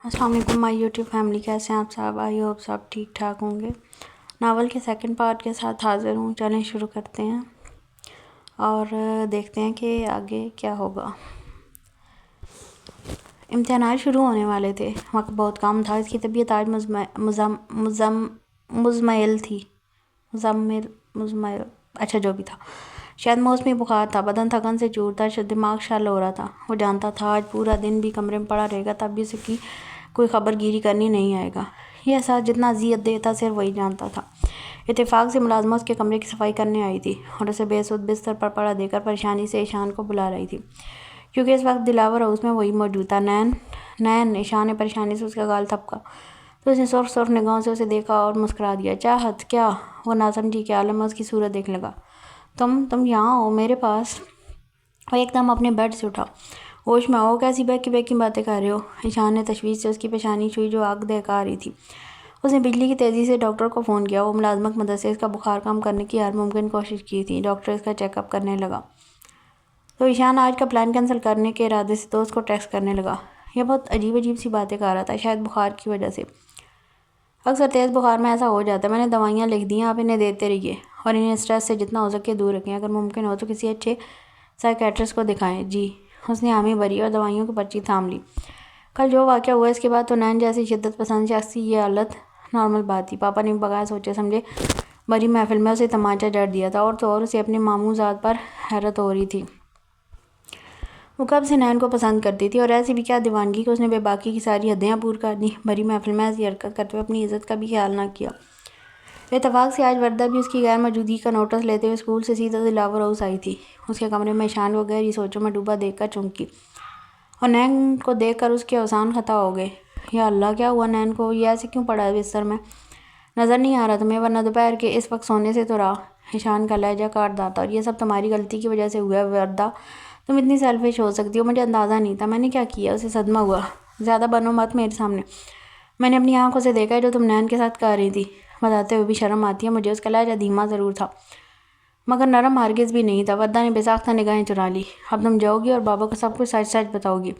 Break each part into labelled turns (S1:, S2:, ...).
S1: السلام علیکم مائی YouTube family, کیسے ہیں آپ صاحب؟ آئی ہوپ سب ٹھیک ٹھاک ہوں گے۔ ناول کے سیکنڈ پارٹ کے ساتھ حاضر ہوں، چلیں شروع کرتے ہیں اور دیکھتے ہیں کہ آگے کیا ہوگا۔ امتحانات شروع ہونے والے تھے، وقت بہت کم تھا۔ اس کی طبیعت آج مزمل تھی، اچھا جو بھی تھا، شاید موسمی بخار تھا۔ بدن تھکن سے چور تھا، دماغ شل ہو رہا تھا۔ وہ جانتا تھا آج پورا دن بھی کمرے میں پڑا رہے گا تب بھی اس کی کوئی خبر گیری کرنی نہیں آئے گا۔ یہ احساس جتنا اذیت دہ تھا صرف وہی جانتا تھا۔ اتفاق سے ملازمہ اس کے کمرے کی صفائی کرنے آئی تھی اور اسے بے سود بستر پر پڑا دے کر پریشانی سے ایشان کو بلا رہی تھی، کیونکہ اس وقت دلاور ہاؤس میں وہی موجود تھا۔ نین ایشان نے پریشانی سے اس کا گال تھپکا تو اس نے سرخ نگاہوں سے اسے دیکھا اور مسکرا دیا۔ چاہت کیا؟ وہ ناسمجھی کے عالم میں اس کی صورت دیکھنے لگا۔ تم یہاں ہو میرے پاس؟ وہ ایک دم اپنے بیڈ سے اٹھا۔ ہوش میں آؤ، کیسی بیکی باتیں کر رہے ہو؟ ایشان نے تشویش سے اس کی پیشانی چھوئی جو آگ دہکا رہی تھی۔ اس نے بجلی کی تیزی سے ڈاکٹر کو فون کیا۔ وہ ملازمہ کی مدد سے اس کا بخار کم کرنے کی ہر ممکن کوشش کی تھی۔ ڈاکٹر اس کا چیک اپ کرنے لگا تو ایشان آج کا پلان کینسل کرنے کے ارادے سے دوست کو ٹیکسٹ کرنے لگا۔ یہ بہت عجیب سی باتیں کر رہا تھا، شاید بخار کی وجہ سے۔ اکثر تیز بخار میں ایسا ہو جاتا ہے۔ میں نے دوائیاں لکھ دی ہیں، آپ انہیں دیتے رہیے اور انہیں اسٹریس سے جتنا ہو سکے دور رکھیں۔ اگر ممکن ہو تو کسی اچھے سائیکیٹرسٹ کو دکھائیں۔ جی، اس نے حامی بھری اور دوائیوں کی پرچی تھام لی۔ کل جو واقعہ ہوا اس کے بعد تو نین جیسی شدت پسند شخص کی یہ حالت نارمل بات تھی۔ پاپا نے بغیر سوچے سمجھے بڑی محفل میں اسے تمانچہ جڑ دیا تھا، اور تو اور اسے اپنے ماموں ذات پر حیرت ہو رہی تھی۔ وہ کب سے نین کو پسند کرتی تھی، اور ایسی بھی کیا دیوانگی کہ اس نے بے باکی کی ساری حدیں عبور کر دیں۔ بڑی محفل میں ایسی حرکت کرتے ہوئے اپنی عزت کا بھی خیال نہ کیا۔ اتفاق سے آج وردہ بھی اس کی غیر موجودگی کا نوٹس لیتے ہوئے اسکول سے سیدھا دلاور ہاؤس آئی تھی۔ اس کے کمرے میں ایشان کو گہری سوچوں میں ڈوبا دیکھ کر چونکی، اور نین کو دیکھ کر اس کے اوزان خطا ہو گئے۔ یا اللہ، کیا ہوا نین کو؟ یہ ایسے کیوں پڑا ہے بستر میں؟ نظر نہیں آ رہا تمہیں؟ ورنہ دوپہر کے اس وقت سونے سے تو رہا۔ ایشان کا لہجہ کاٹ دار تھا۔ اور یہ سب تمہاری غلطی کی وجہ سے ہوا ہے وردہ، تم اتنی سیلفش ہو سکتی ہو، مجھے اندازہ نہیں تھا۔ میں نے کیا کیا؟ اسے صدمہ ہوا۔ زیادہ بنو مت میرے سامنے، میں نے اپنی آنکھوں سے دیکھا ہے جو تم نین کے ساتھ کر رہی تھی۔ بتاتے ہوئے بھی شرم آتی ہے مجھے۔ اس کا لہجہ دھیما ضرور تھا مگر نرم ہرگز بھی نہیں تھا۔ وردہ نے بے ساختہ نگاہیں چرا لی۔ اب تم جاؤ گی اور بابا کو سب کچھ سچ سچ بتاؤ گی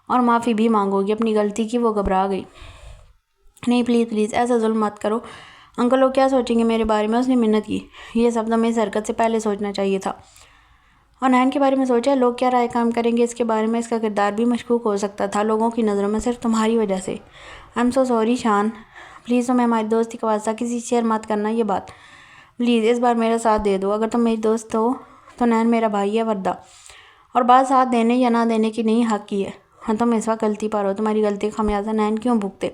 S1: اور معافی بھی مانگو گی اپنی غلطی کی؟ وہ گھبرا گئی۔ نہیں، پلیز ایسا ظلم مت کرو، انکل لوگ کیا سوچیں گے میرے بارے میں؟ اس نے منت کی۔ یہ سب تمہیں اس حرکت سے پہلے سوچنا چاہیے تھا۔ اور نین کے بارے میں سوچا؟ لوگ کیا رائے قائم کریں گے اس کے بارے میں؟ اس کا کردار بھی مشکوک ہو سکتا تھا لوگوں کی نظروں میں صرف تمہاری وجہ سے۔ آئی ایم سو سوری شان، پلیز تمہیں ہماری دوستی کا واسطہ کسی سے شیئر مت کرنا یہ بات۔ پلیز اس بار میرا ساتھ دے دو۔ اگر تم میری دوست ہو تو نین میرا بھائی ہے وردہ، اور بات ساتھ دینے یا نہ دینے کی نہیں، حق کی ہے۔ اور تم اس وقت غلطی پر ہو، تمہاری غلطی کا خمیازہ نین کیوں بھگتے؟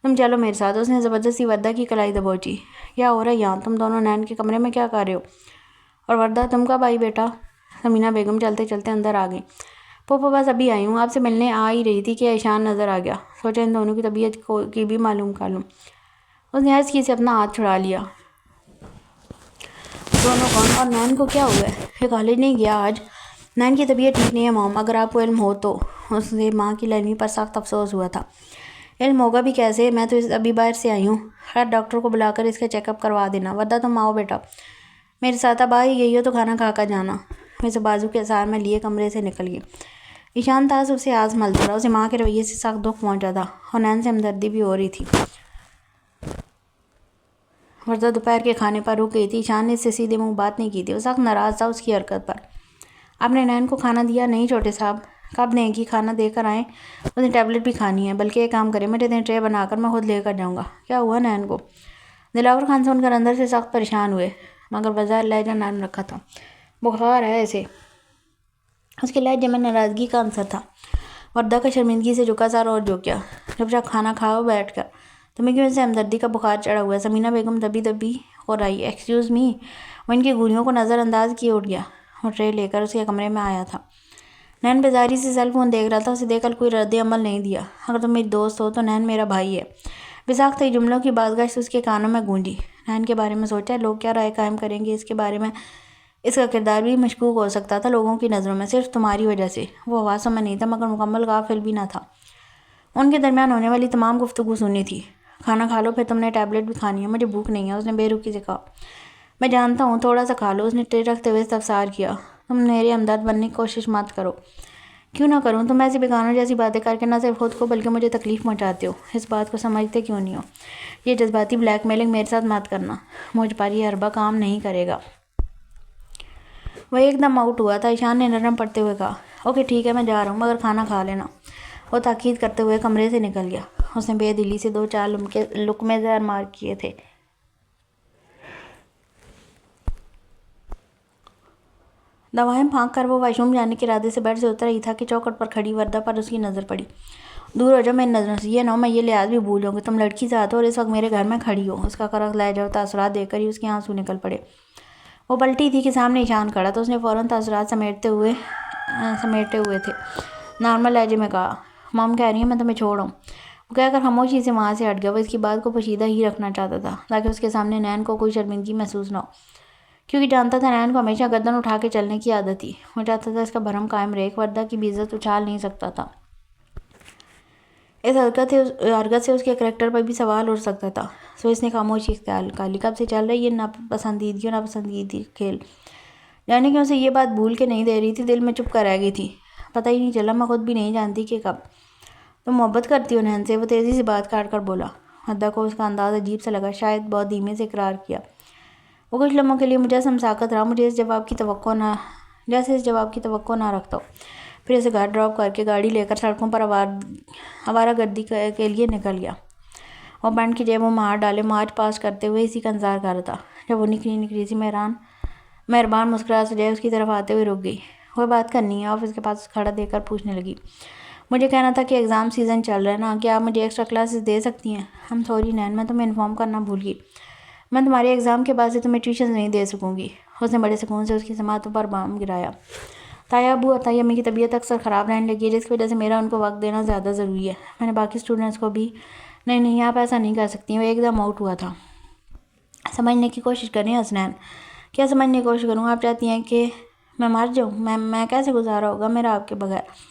S1: تم چلو میرے ساتھ۔ اس نے زبردستی وردہ کی کلائی دبوچی۔ کیا ہو رہا ہے یہاں؟ تم دونوں نین کے کمرے میں کیا کر رہے ہو؟ اور وردہ تم کب آئی بیٹا؟ سمینہ بیگم چلتے چلتے اندر آ گئی۔ پھوپھو بس ابھی آئی ہوں، آپ سے ملنے آ ہی رہی تھی کہ ایشان نظر آ گیا، سوچا ان دونوں کی طبیعت کی بھی معلوم کر لوں۔ اس نے عرض کی سے اپنا ہاتھ چھڑا لیا۔ دونوں کون؟ اور نین کو کیا ہوا ہے؟ یہ کالج نہیں گیا آج؟ نین کی طبیعت ٹھیک نہیں ہے موم، اگر آپ کو علم ہو تو۔ اسے ماں کی لرزی پر سخت افسوس ہوا تھا۔ علم ہوگا بھی کیسے، میں تو ابھی باہر سے آئی ہوں۔ خیر ڈاکٹر کو بلا کر اس کا چیک اپ کروا دینا۔ وردہ تم آؤ بیٹا میرے ساتھ، اب آ ہی گئی ہو تو کھانا کھا کر جانا۔ ویسے بازو کے اثار میں لیے کمرے سے نکل گئی۔ ایشان تاس اسے آز ملتا رہا۔ اسے ماں کے رویے سے سخت دکھ پہنچا تھا اور نین سے ہمدردی بھی ہو رہی تھی۔ وردہ دوپہر کے کھانے پر رک گئی تھی۔ ایشان نے اس سے سیدھے منہ بات نہیں کی تھی۔ وہ سخت ناراض تھا اس کی حرکت پر۔ آپ نے نین کو کھانا دیا نہیں چھوٹے صاحب؟ کب دیں گی؟ کھانا دے کر آئیں، اس نے ٹیبلٹ بھی کھانی ہے۔ بلکہ ایک کام کریں، میرے دیں ٹرے بنا کر میں خود لے کر جاؤں گا۔ کیا ہوا نین کو؟ دلاور خان سن کر اندر سے سخت پریشان ہوئے مگر بظاہر لہجہ نرم رکھا تھا۔ بخار ہے اسے۔ اس کے لہجے میں ناراضگی کا عنصر تھا۔ وردہ کا شرمندگی سے جھکا سر اور جھک گیا۔ چپ چاپ کھانا کھاؤ بیٹھ کر، تمہیں کیوں اسے ہمدردی کا بخار چڑھا ہوا ہے؟ سمینہ بیگم دبی دبی ہو رہی۔ ایکسکیوز می، وہ ان کی گولیوں کو نظر انداز کیے اٹھ گیا۔ وہ ٹرے لے کر اس کے کمرے میں آیا تھا۔ نین بیزاری سے سیل فون دیکھ رہا تھا۔ اسے دیکھ کر کوئی رد عمل نہیں دیا۔ اگر تم میری دوست ہو تو نین میرا بھائی ہے۔ بے ساختہ جملوں کی بازگشت اس کے کانوں میں گونجی۔ نین کے بارے میں سوچا؟ لوگ کیا رائے قائم کریں گے اس کے بارے میں؟ اس کا کردار بھی مشکوک ہو سکتا تھا لوگوں کی نظروں میں صرف تمہاری وجہ سے۔ وہ حواسوں میں نہیں تھا مگر مکمل غافل بھی نہ تھا۔ ان کے درمیان ہونے والی تمام گفتگو سنی تھی۔ کھانا کھا لو، پھر تم نے ٹیبلٹ بھی کھانی ہے۔ مجھے بھوک نہیں ہے، اس نے بے رخی سے کہا۔ میں جانتا ہوں، تھوڑا سا کھا لو، اس نے ٹرے رکھتے ہوئے استفسار کیا۔ تم میرے ہمدرد بننے کی کوشش مت کرو، کیوں نہ کروں؟ تم ایسی بیگانوں جیسی باتیں کر کے نہ صرف خود کو بلکہ مجھے تکلیف پہنچاتے ہو. اس بات کو سمجھتے کیوں نہیں ہو؟ یہ جذباتی بلیک میلنگ میرے ساتھ مت کرنا. مجھ پر یہ حربہ کام نہیں کرے گا. وہ ایک دم آؤٹ ہوا تھا. ایشان نے نرم پڑتے ہوئے کہا. اوکے ٹھیک ہے، میں جا رہا ہوں، مگر کھانا کھا لینا. وہ تاکید کرتے ہوئے کمرے سے نکل گیا. اس نے بے دلی سے 2-4 لقمے زہر مار کیے تھے. دوائیں پھانک کر وہ واش روم جانے کے ارادے سے بیڈ سے اتر رہی تھا کہ چوکھٹ پر کھڑی وردہ پر اس کی نظر پڑی. دور ہو جاؤ میری نظروں سے. یہ نہ ہو میں یہ لحاظ بھی بھول جاؤں کہ تم لڑکی ذات ہو اور اس وقت میرے گھر میں کھڑی ہو. اس کا کرخ لہجہ اور تاثرات دیکھ کر ہی اس کے آنسو نکل پڑے. وہ پلٹی تھی کہ سامنے ایشان کھڑا تھا. اس نے فوراً تاثرات سمیٹے ہوئے تھے. نارمل لہجے میں کہا. مام کہہ رہی ہیں میں تمہیں چھوڑ آؤں. وہ کہہ کر خاموشی سے وہاں سے ہٹ گیا. وہ اس کی بات کو پوشیدہ ہی رکھنا چاہتا تھا تاکہ اس کے سامنے نین کو کوئی شرمندگی محسوس نہ ہو، کیونکہ جانتا تھا نین کو ہمیشہ گردن اٹھا کے چلنے کی عادت تھی. وہ چاہتا تھا اس کا بھرم قائم رہے. ایک وردہ کی بھی عزت اچھال نہیں سکتا تھا. اس حرکت سے اس کے کریکٹر پر بھی سوال اٹھ سکتا تھا. سو اس نے خاموشی اختیار کر لی. کب سے چل رہی یہ ناپسندیدگی کھیل؟ جانے کہ اسے یہ بات بھول کے نہیں دے رہی تھی، دل میں چپ کر رہ گئی تھی. پتہ ہی نہیں چلا، میں خود بھی نہیں جانتی کہ کب. تم محبت کرتی ہو نین سے؟ وہ تیزی سے بات کاٹ کر بولا. حدا کو اس کا انداز عجیب سا لگا. شاید بہت دھیمے سے اقرار کیا. وہ کچھ لمحوں کے لیے مجسم ساکت رہا، جیسے اس جواب کی توقع نہ رکھتا ہو. پھر اسے گھر ڈراپ کر کے گاڑی لے کر سڑکوں پر آوارہ گردی کے لیے نکل گیا. وہ پینٹ کی جیبوں میں ہاتھ ڈالے مارچ پاس کرتے ہوئے اسی کا انتظار کر رہا تھا. جب وہ نکلی سی مہربان مسکراہٹ سے اس کی طرف آتے ہوئے رک گئی. وہ بات کرنی ہے. آفس کے پاس کھڑا دیکھ کر پوچھنے لگی. مجھے کہنا تھا کہ ایگزام سیزن چل رہا ہے نا، کیا آپ مجھے ایکسٹرا کلاسز دے سکتی ہیں؟ سوری نین، میں تمہیں انفارم کرنا بھول گئی. میں تمہارے ایگزام کے بعد سے تمہیں ٹیوشنز نہیں دے سکوں گی. اس نے بڑے سکون سے اس کی سماعتوں پر بام گرایا. تایا ابو اور تائی امی کی طبیعت اکثر خراب رہنے لگی ہے، جس کی وجہ سے میرا ان کو وقت دینا زیادہ ضروری ہے. میں نے باقی اسٹوڈنٹس کو بھی نہیں آپ ایسا نہیں کر سکتی. وہ ایک دم آؤٹ ہوا تھا. سمجھنے کی کوشش کریں حسنین. کیا سمجھنے کی کوشش کروں؟ آپ چاہتی ہیں کہ میں مر جاؤں؟ میں کیسے گزارا ہوگا میرا آپ کے بغیر؟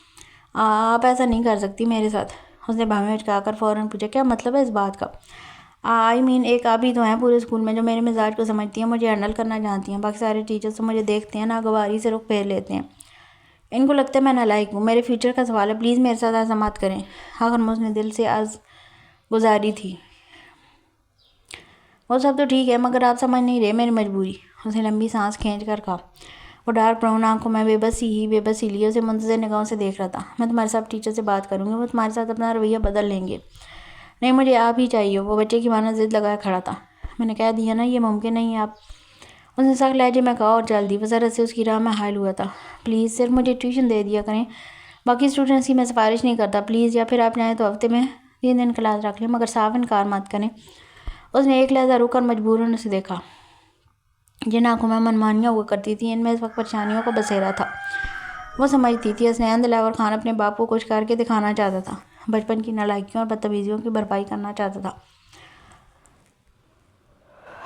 S1: آپ ایسا نہیں کر سکتی میرے ساتھ. اس نے بھامے اچکا کر فوراً پوچھا. کیا مطلب ہے اس بات کا؟ ایک آپ ہی تو ہیں پورے اسکول میں جو میرے مزاج کو سمجھتی ہیں، مجھے ہینڈل کرنا جانتی ہیں. باقی سارے ٹیچرز تو مجھے دیکھتے ہیں ناگواری سے رخ پھیر لیتے ہیں. ان کو لگتا ہے میں نالائق ہوں. میرے فیوچر کا سوال ہے، پلیز میرے ساتھ ایسا مت کریں. آخر میں اس نے دل سے عرض گزاری تھی. وہ سب تو ٹھیک ہے، مگر آپ سمجھ نہیں رہے میری مجبوری. اس نے لمبی سانس کھینچ کر کہا. وہ ڈارک براؤن آنکھوں میں بے بسی لیے اسے منتظر نگاہوں سے دیکھ رہا تھا. میں تمہارے سب ٹیچر سے بات کروں گی، وہ تمہارے ساتھ اپنا رویہ بدل لیں گے. نہیں، مجھے آپ ہی چاہیے. وہ بچے کی مانند ضد لگائے کھڑا تھا. میں نے کہہ دیا نا یہ ممکن نہیں ہے. آپ اس نے سخت لہجے میں کہا اور چل دی. وہ ذرا سے اس کی راہ میں حائل ہوا تھا. پلیز صرف مجھے ٹیوشن دے دیا کریں. باقی اسٹوڈنٹس کی میں سفارش نہیں کرتا پلیز. یا پھر آپ چاہیں تو ہفتے میں 3 دن کلاس رکھ لیں، مگر صاف انکار مت کریں. اس نے ایک لحظہ رک کر مجبوراً اسے دیکھا. جن آنکھوں میں منمانیاں ہوا کرتی تھیں ان میں اس وقت پریشانیوں کا بسیرا تھا. وہ سمجھتی تھی حسنین دلاور خان اپنے باپ کو کچھ کر کے دکھانا چاہتا تھا. بچپن کی نالائکیوں اور بدتمیزیوں کی بھرپائی کرنا چاہتا تھا.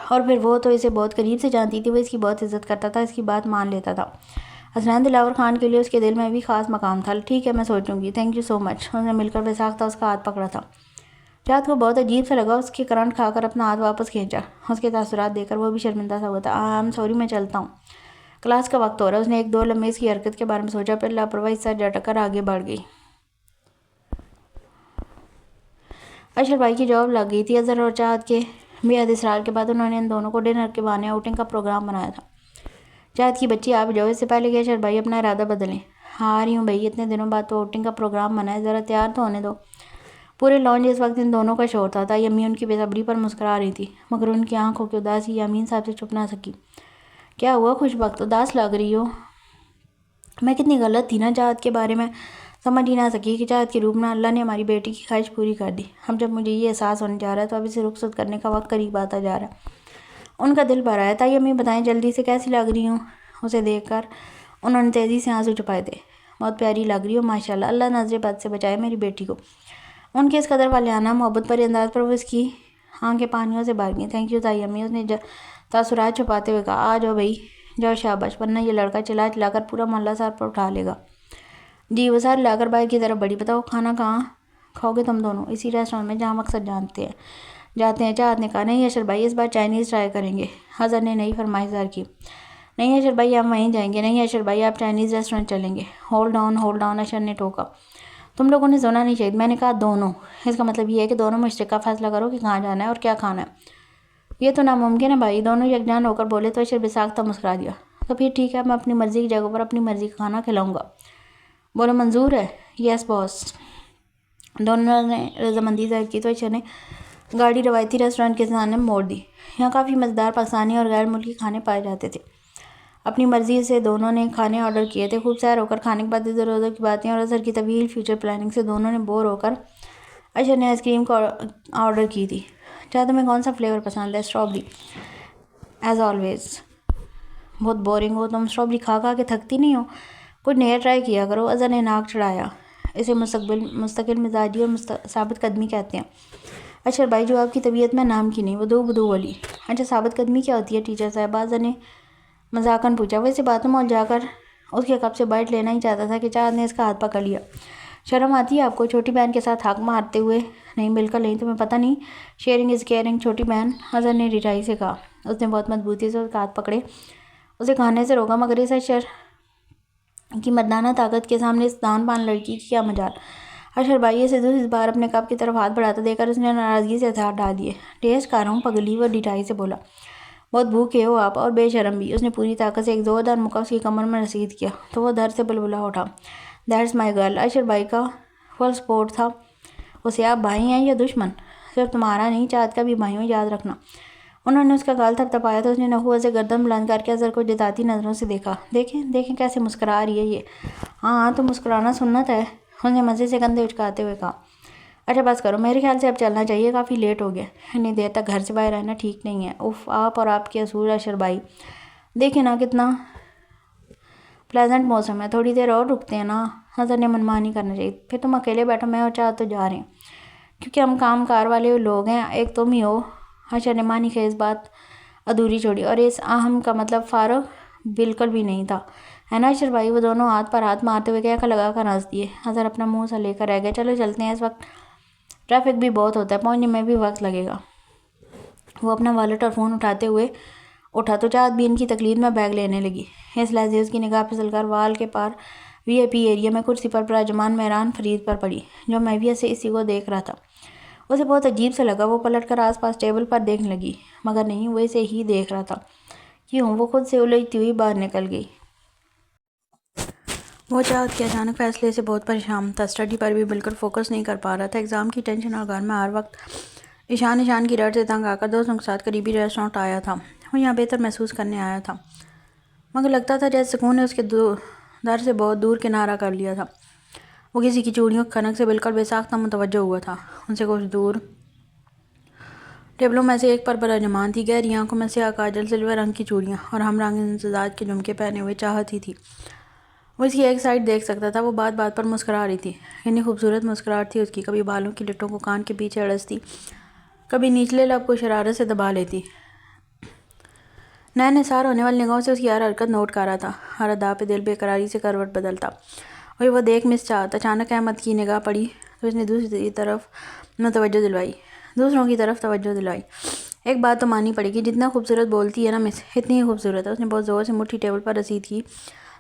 S1: اور پھر وہ تو اسے بہت قریب سے جانتی تھی. وہ اس کی بہت عزت کرتا تھا، اس کی بات مان لیتا تھا. حسنین دلاور خان کے لیے اس کے دل میں بھی خاص مقام تھا. ٹھیک ہے میں سوچوں گی. تھینک یو سو مچ. اس نے مل کر بے ساختہ اس کا ہاتھ پکڑا تھا. چاہت کو بہت عجیب سا لگا. اس کے کرنٹ کھا کر اپنا ہاتھ واپس کھینچا. اس کے تاثرات دیکھ کر وہ بھی شرمندہ سا ہوا تھا. سوری میں چلتا ہوں، کلاس کا وقت ہو رہا ہے. اس نے 1-2 لمحے اس کی حرکت کے بارے میں سوچا، پھر لاپرواہی سر جھٹک کر آگے بڑھ گئی. اشر بھائی کی جاب لگ گئی تھی. اظہر اور چاہت کے بے حد اصرار کے بعد انہوں نے ان دونوں کو ڈنر کے بہانے آؤٹنگ کا پروگرام بنایا تھا. چاہت کی بچی آپ جاؤ، اس سے پہلے کہ اشر بھائی اپنا ارادہ بدلیں. ہاں آ رہی ہوں بھائی. اتنے دنوں بعد تو آؤٹنگ کا پروگرام بنا ہے، ذرا تیار تو ہونے دو. پورے لانج اس وقت ان دونوں کا شور تھا. تائی امی ان کی بے صبری پر مسکرا رہی تھی، مگر ان کی آنکھوں کی اداسی یامین صاحب سے چھپ نہ سکی. کیا ہوا خوشبخت؟ اداس لگ رہی ہو. میں کتنی غلط تھی نا چاہت کے بارے میں. سمجھ ہی نہ سکی کہ چاہت کی روح میں اللہ نے ہماری بیٹی کی خواہش پوری کر دی. اب جب مجھے یہ احساس ہونے جا رہا ہے تو اب اسے رخصت کرنے کا وقت قریب آتا جا رہا ہے. ان کا دل بھرا ہے. تائی امی بتائیں جلدی سے کیسی لگ رہی ہوں؟ اسے دیکھ کر انہوں نے تیزی سے آنسو چھپائے تھے. بہت پیاری لگ رہی ہو ماشاءاللہ. اللہ نظر بد سے بچائے میری بیٹی کو. ان کے اس قدر والیانہ محبت بھرے انداز پر وہ اس کی آنکھیں پانیوں سے بھر گئیں. تھینک یو تائی امی. اس نے تاثرات چھپاتے ہوئے کہا. آ جاؤ بھائی جاؤ، شاباش، ورنہ یہ لڑکا چلا کر پورا محلہ سر پر اٹھا لے گا. جی. وہ سر لا کر باہر کی طرف بڑھی. بتاؤ کھانا کہاں کھاؤ گے تم دونوں؟ اسی ریسٹورینٹ میں جہاں مقصد جاتے ہیں. چاہت نے کہا. نہیں اشر بھائی اس بار چائنیز ٹرائی کریں گے. اظہر نے نئی فرمائش ظاہر کی. نہیں اشر بھائی ہم وہیں جائیں گے، نہیں اشر بھائی آپ چائنیز ریسٹورینٹ چلیں گے۔ ہولڈ آن اشر نے ٹوکا۔ تم لوگوں نے سنا نہیں چاہیے، میں نے کہا دونوں، اس کا مطلب یہ ہے کہ دونوں مشترکہ فیصلہ کرو کہ کہاں جانا ہے اور کیا کھانا ہے۔ یہ تو ناممکن ہے بھائی، دونوں یکجان ہو کر بولے تو اشر بساختہ مسکرا دیا۔ تو پھر ٹھیک ہے، میں اپنی مرضی کی جگہ پر اپنی مرضی کا کھانا کھلاؤں گا۔ بولو منظور ہے؟ یس باس۔ دونوں نے رضامندی ظاہر کی تو اشر نے گاڑی روایتی ریسٹورینٹ کے سامنے موڑ دی۔ یہاں کافی مزیدار پاکستانی اور غیر ملکی کھانے پائے جاتے تھے۔ اپنی مرضی سے دونوں نے کھانے آرڈر کیے تھے۔ خوب سیر ہو کر کھانے کے بعد ادھر ادھر کی باتیں اور اثر کی طویل فیوچر پلاننگ سے دونوں نے بور ہو کر اشر نے آئس کریم کو آرڈر کی تھی۔ چاہے تمہیں کون سا فلیور پسند ہے؟ Strawberry as always. بہت بورنگ ہو تم، اسٹرابری کھا کھا کے تھکتی نہیں ہو؟ کچھ نیا ٹرائی کیا کرو، اظہر نے ناک چڑھایا۔ اسے مستقل مزاجی اور ثابت قدمی کہتے ہیں۔ اشر بھائی جو آپ کی طبیعت میں نام کی نہیں، بدو والی۔ اچھا ثابت قدمی کیا ہوتی ہے ٹیچر صاحبہ؟ اظہر نے مذاقاً پوچھا۔ وہ اسے باتوں میں الجھا کر اس کے کپ سے بائٹ لینا ہی چاہتا تھا کہ چاند نے اس کا ہاتھ پکڑ لیا۔ شرم آتی ہے آپ کو؟ چھوٹی بہن کے ساتھ ہاک مارتے ہوئے۔ نہیں بالکل نہیں، تمہیں پتہ نہیں شیئرنگ از کیئرنگ چھوٹی بہن، اظہر نے رٹائی سے کہا۔ اس نے بہت مضبوطی سے اس کا ہاتھ پکڑے اسے کھانے سے روکا، مگر اس اشر کی مردانہ طاقت کے سامنے اس دان پان لڑکی کی کیا مجال۔ اشر بھائی اسے دوسری بار اپنے کپ کی طرف ہاتھ بڑھاتا دیکھ کر اس نے ناراضگی سے ہتھیار ڈال دیے۔ ٹیسٹ کر رہا ہوں پگلی، وہ ڈٹائی سے بولا۔ بہت بھوکے ہو آپ، اور بے شرم بھی۔ اس نے پوری طاقت سے ایک زوردار مکہ اس کی کمر میں رسید کیا تو وہ درد سے بلبلا اٹھا۔ That's my girl. اشر بھائی کا فل سپورٹ تھا اسے۔ آپ بھائی ہیں یا دشمن؟ صرف تمہارا نہیں، چاند کا بھی بھائی ہوں، یاد رکھنا۔ انہوں نے اس کا گال تھپ تھپایا تو اس نے نخوت سے گردن بلند کر کے اظہر کو جتاتی نظروں سے دیکھا۔ دیکھیں کیسے مسکرا رہی ہے یہ۔ ہاں تو مسکرانا سنت ہے، اس نے مزے سے کندھے اچکاتے ہوئے کہا۔ اچھا بس کرو، میرے خیال سے اب چلنا چاہیے، کافی لیٹ ہو گیا۔ اتنی دیر تک گھر سے باہر رہنا ٹھیک نہیں ہے۔ اف، آپ اور آپ کے اصول۔ اشر بھائی دیکھیں نا کتنا پلیزنٹ موسم ہے، تھوڑی دیر اور رکتے ہیں نا۔ اظہر نے منمانی کرنا چاہیے۔ پھر تم اکیلے بیٹھو، میں اور چاہت تو جا رہے ہیں کیونکہ ہم کام کار والے لوگ ہیں، ایک تم ہی ہو۔ اشر نے معنی خیز بات ادھوری چھوڑی۔ اور اس اہم کا مطلب فارغ بالکل بھی نہیں تھا، ہے نا اشر بھائی؟ وہ دونوں ہاتھ پر ہاتھ مارتے ہوئے کہہ لگا کر ہنس دیے۔ اظہر اپنا منہ سا لے کر رہ گیا۔ چلو چلتے ہیں، اس وقت ٹریفک بھی بہت ہوتا ہے، پہنچنے میں بھی وقت لگے گا۔ وہ اپنا والیٹ اور فون اٹھاتے ہوئے اٹھا تو چاہت بھی ان کی تقلید میں بیگ لینے لگی۔ اس لحظے اس کی نگاہ پھسل کر وال کے پار وی آئی پی ایریا میں کرسی پر براجمان مہران فرید پر پڑی، جو میویت سے اسی کو دیکھ رہا تھا۔ اسے بہت عجیب سے لگا۔ وہ پلٹ کر آس پاس ٹیبل پر دیکھنے لگی، مگر نہیں، وہ اسے ہی دیکھ رہا تھا۔ کیوں؟ وہ خود سے الجھتی ہوئی باہر نکل گئی۔ وہ چاہت کے اچانک فیصلے سے بہت پریشان تھا، اسٹڈی پر بھی بالکل فوکس نہیں کر پا رہا تھا۔ ایگزام کی ٹینشن اور گھر میں ہر وقت ایشان کی ڈر سے تنگ آ کر دوستوں کے ساتھ قریبی ریسٹورانٹ آیا تھا۔ وہ یہاں بہتر محسوس کرنے آیا تھا، مگر لگتا تھا جیسے سکون نے اس کے در سے بہت دور کنارہ کر لیا تھا۔ وہ کسی کی چوڑیوں کی کھنک سے بالکل بے ساختہ متوجہ ہوا تھا۔ ان سے کچھ دور ٹیبلوں میں سے ایک پر براجمان تھی، گہری آنکھوں میں سیاہ کاجل، سلور رنگ کی چوڑیاں اور ہم رنگ امتزاج کے جھمکے پہنے ہوئے چاہت ہی تھی۔ وہ اس کی ایک سائڈ دیکھ سکتا تھا۔ وہ بات بات پر مسکرا رہی تھی، اتنی خوبصورت مسکراہٹ تھی اس کی، کبھی بالوں کی لٹوں کو کان کے پیچھے اڑستی، کبھی نچلے لب کو شرارت سے دبا لیتی۔ نئے نثار ہونے والی نگاہوں سے اس کی ہر حرکت نوٹ کر رہا تھا، ہر ادا پہ دل بے قراری سے کروٹ بدلتا۔ اور وہ دیکھ مس چاہت اچانک احمد کی نگاہ پڑی تو اس نے دوسروں کی طرف توجہ دلوائی۔ ایک بات تو ماننی پڑے گی، جتنا خوبصورت بولتی ہے نا مس، اتنی ہی خوبصورت ہے۔ اس نے بہت زور سے مٹھی ٹیبل پر رسید کی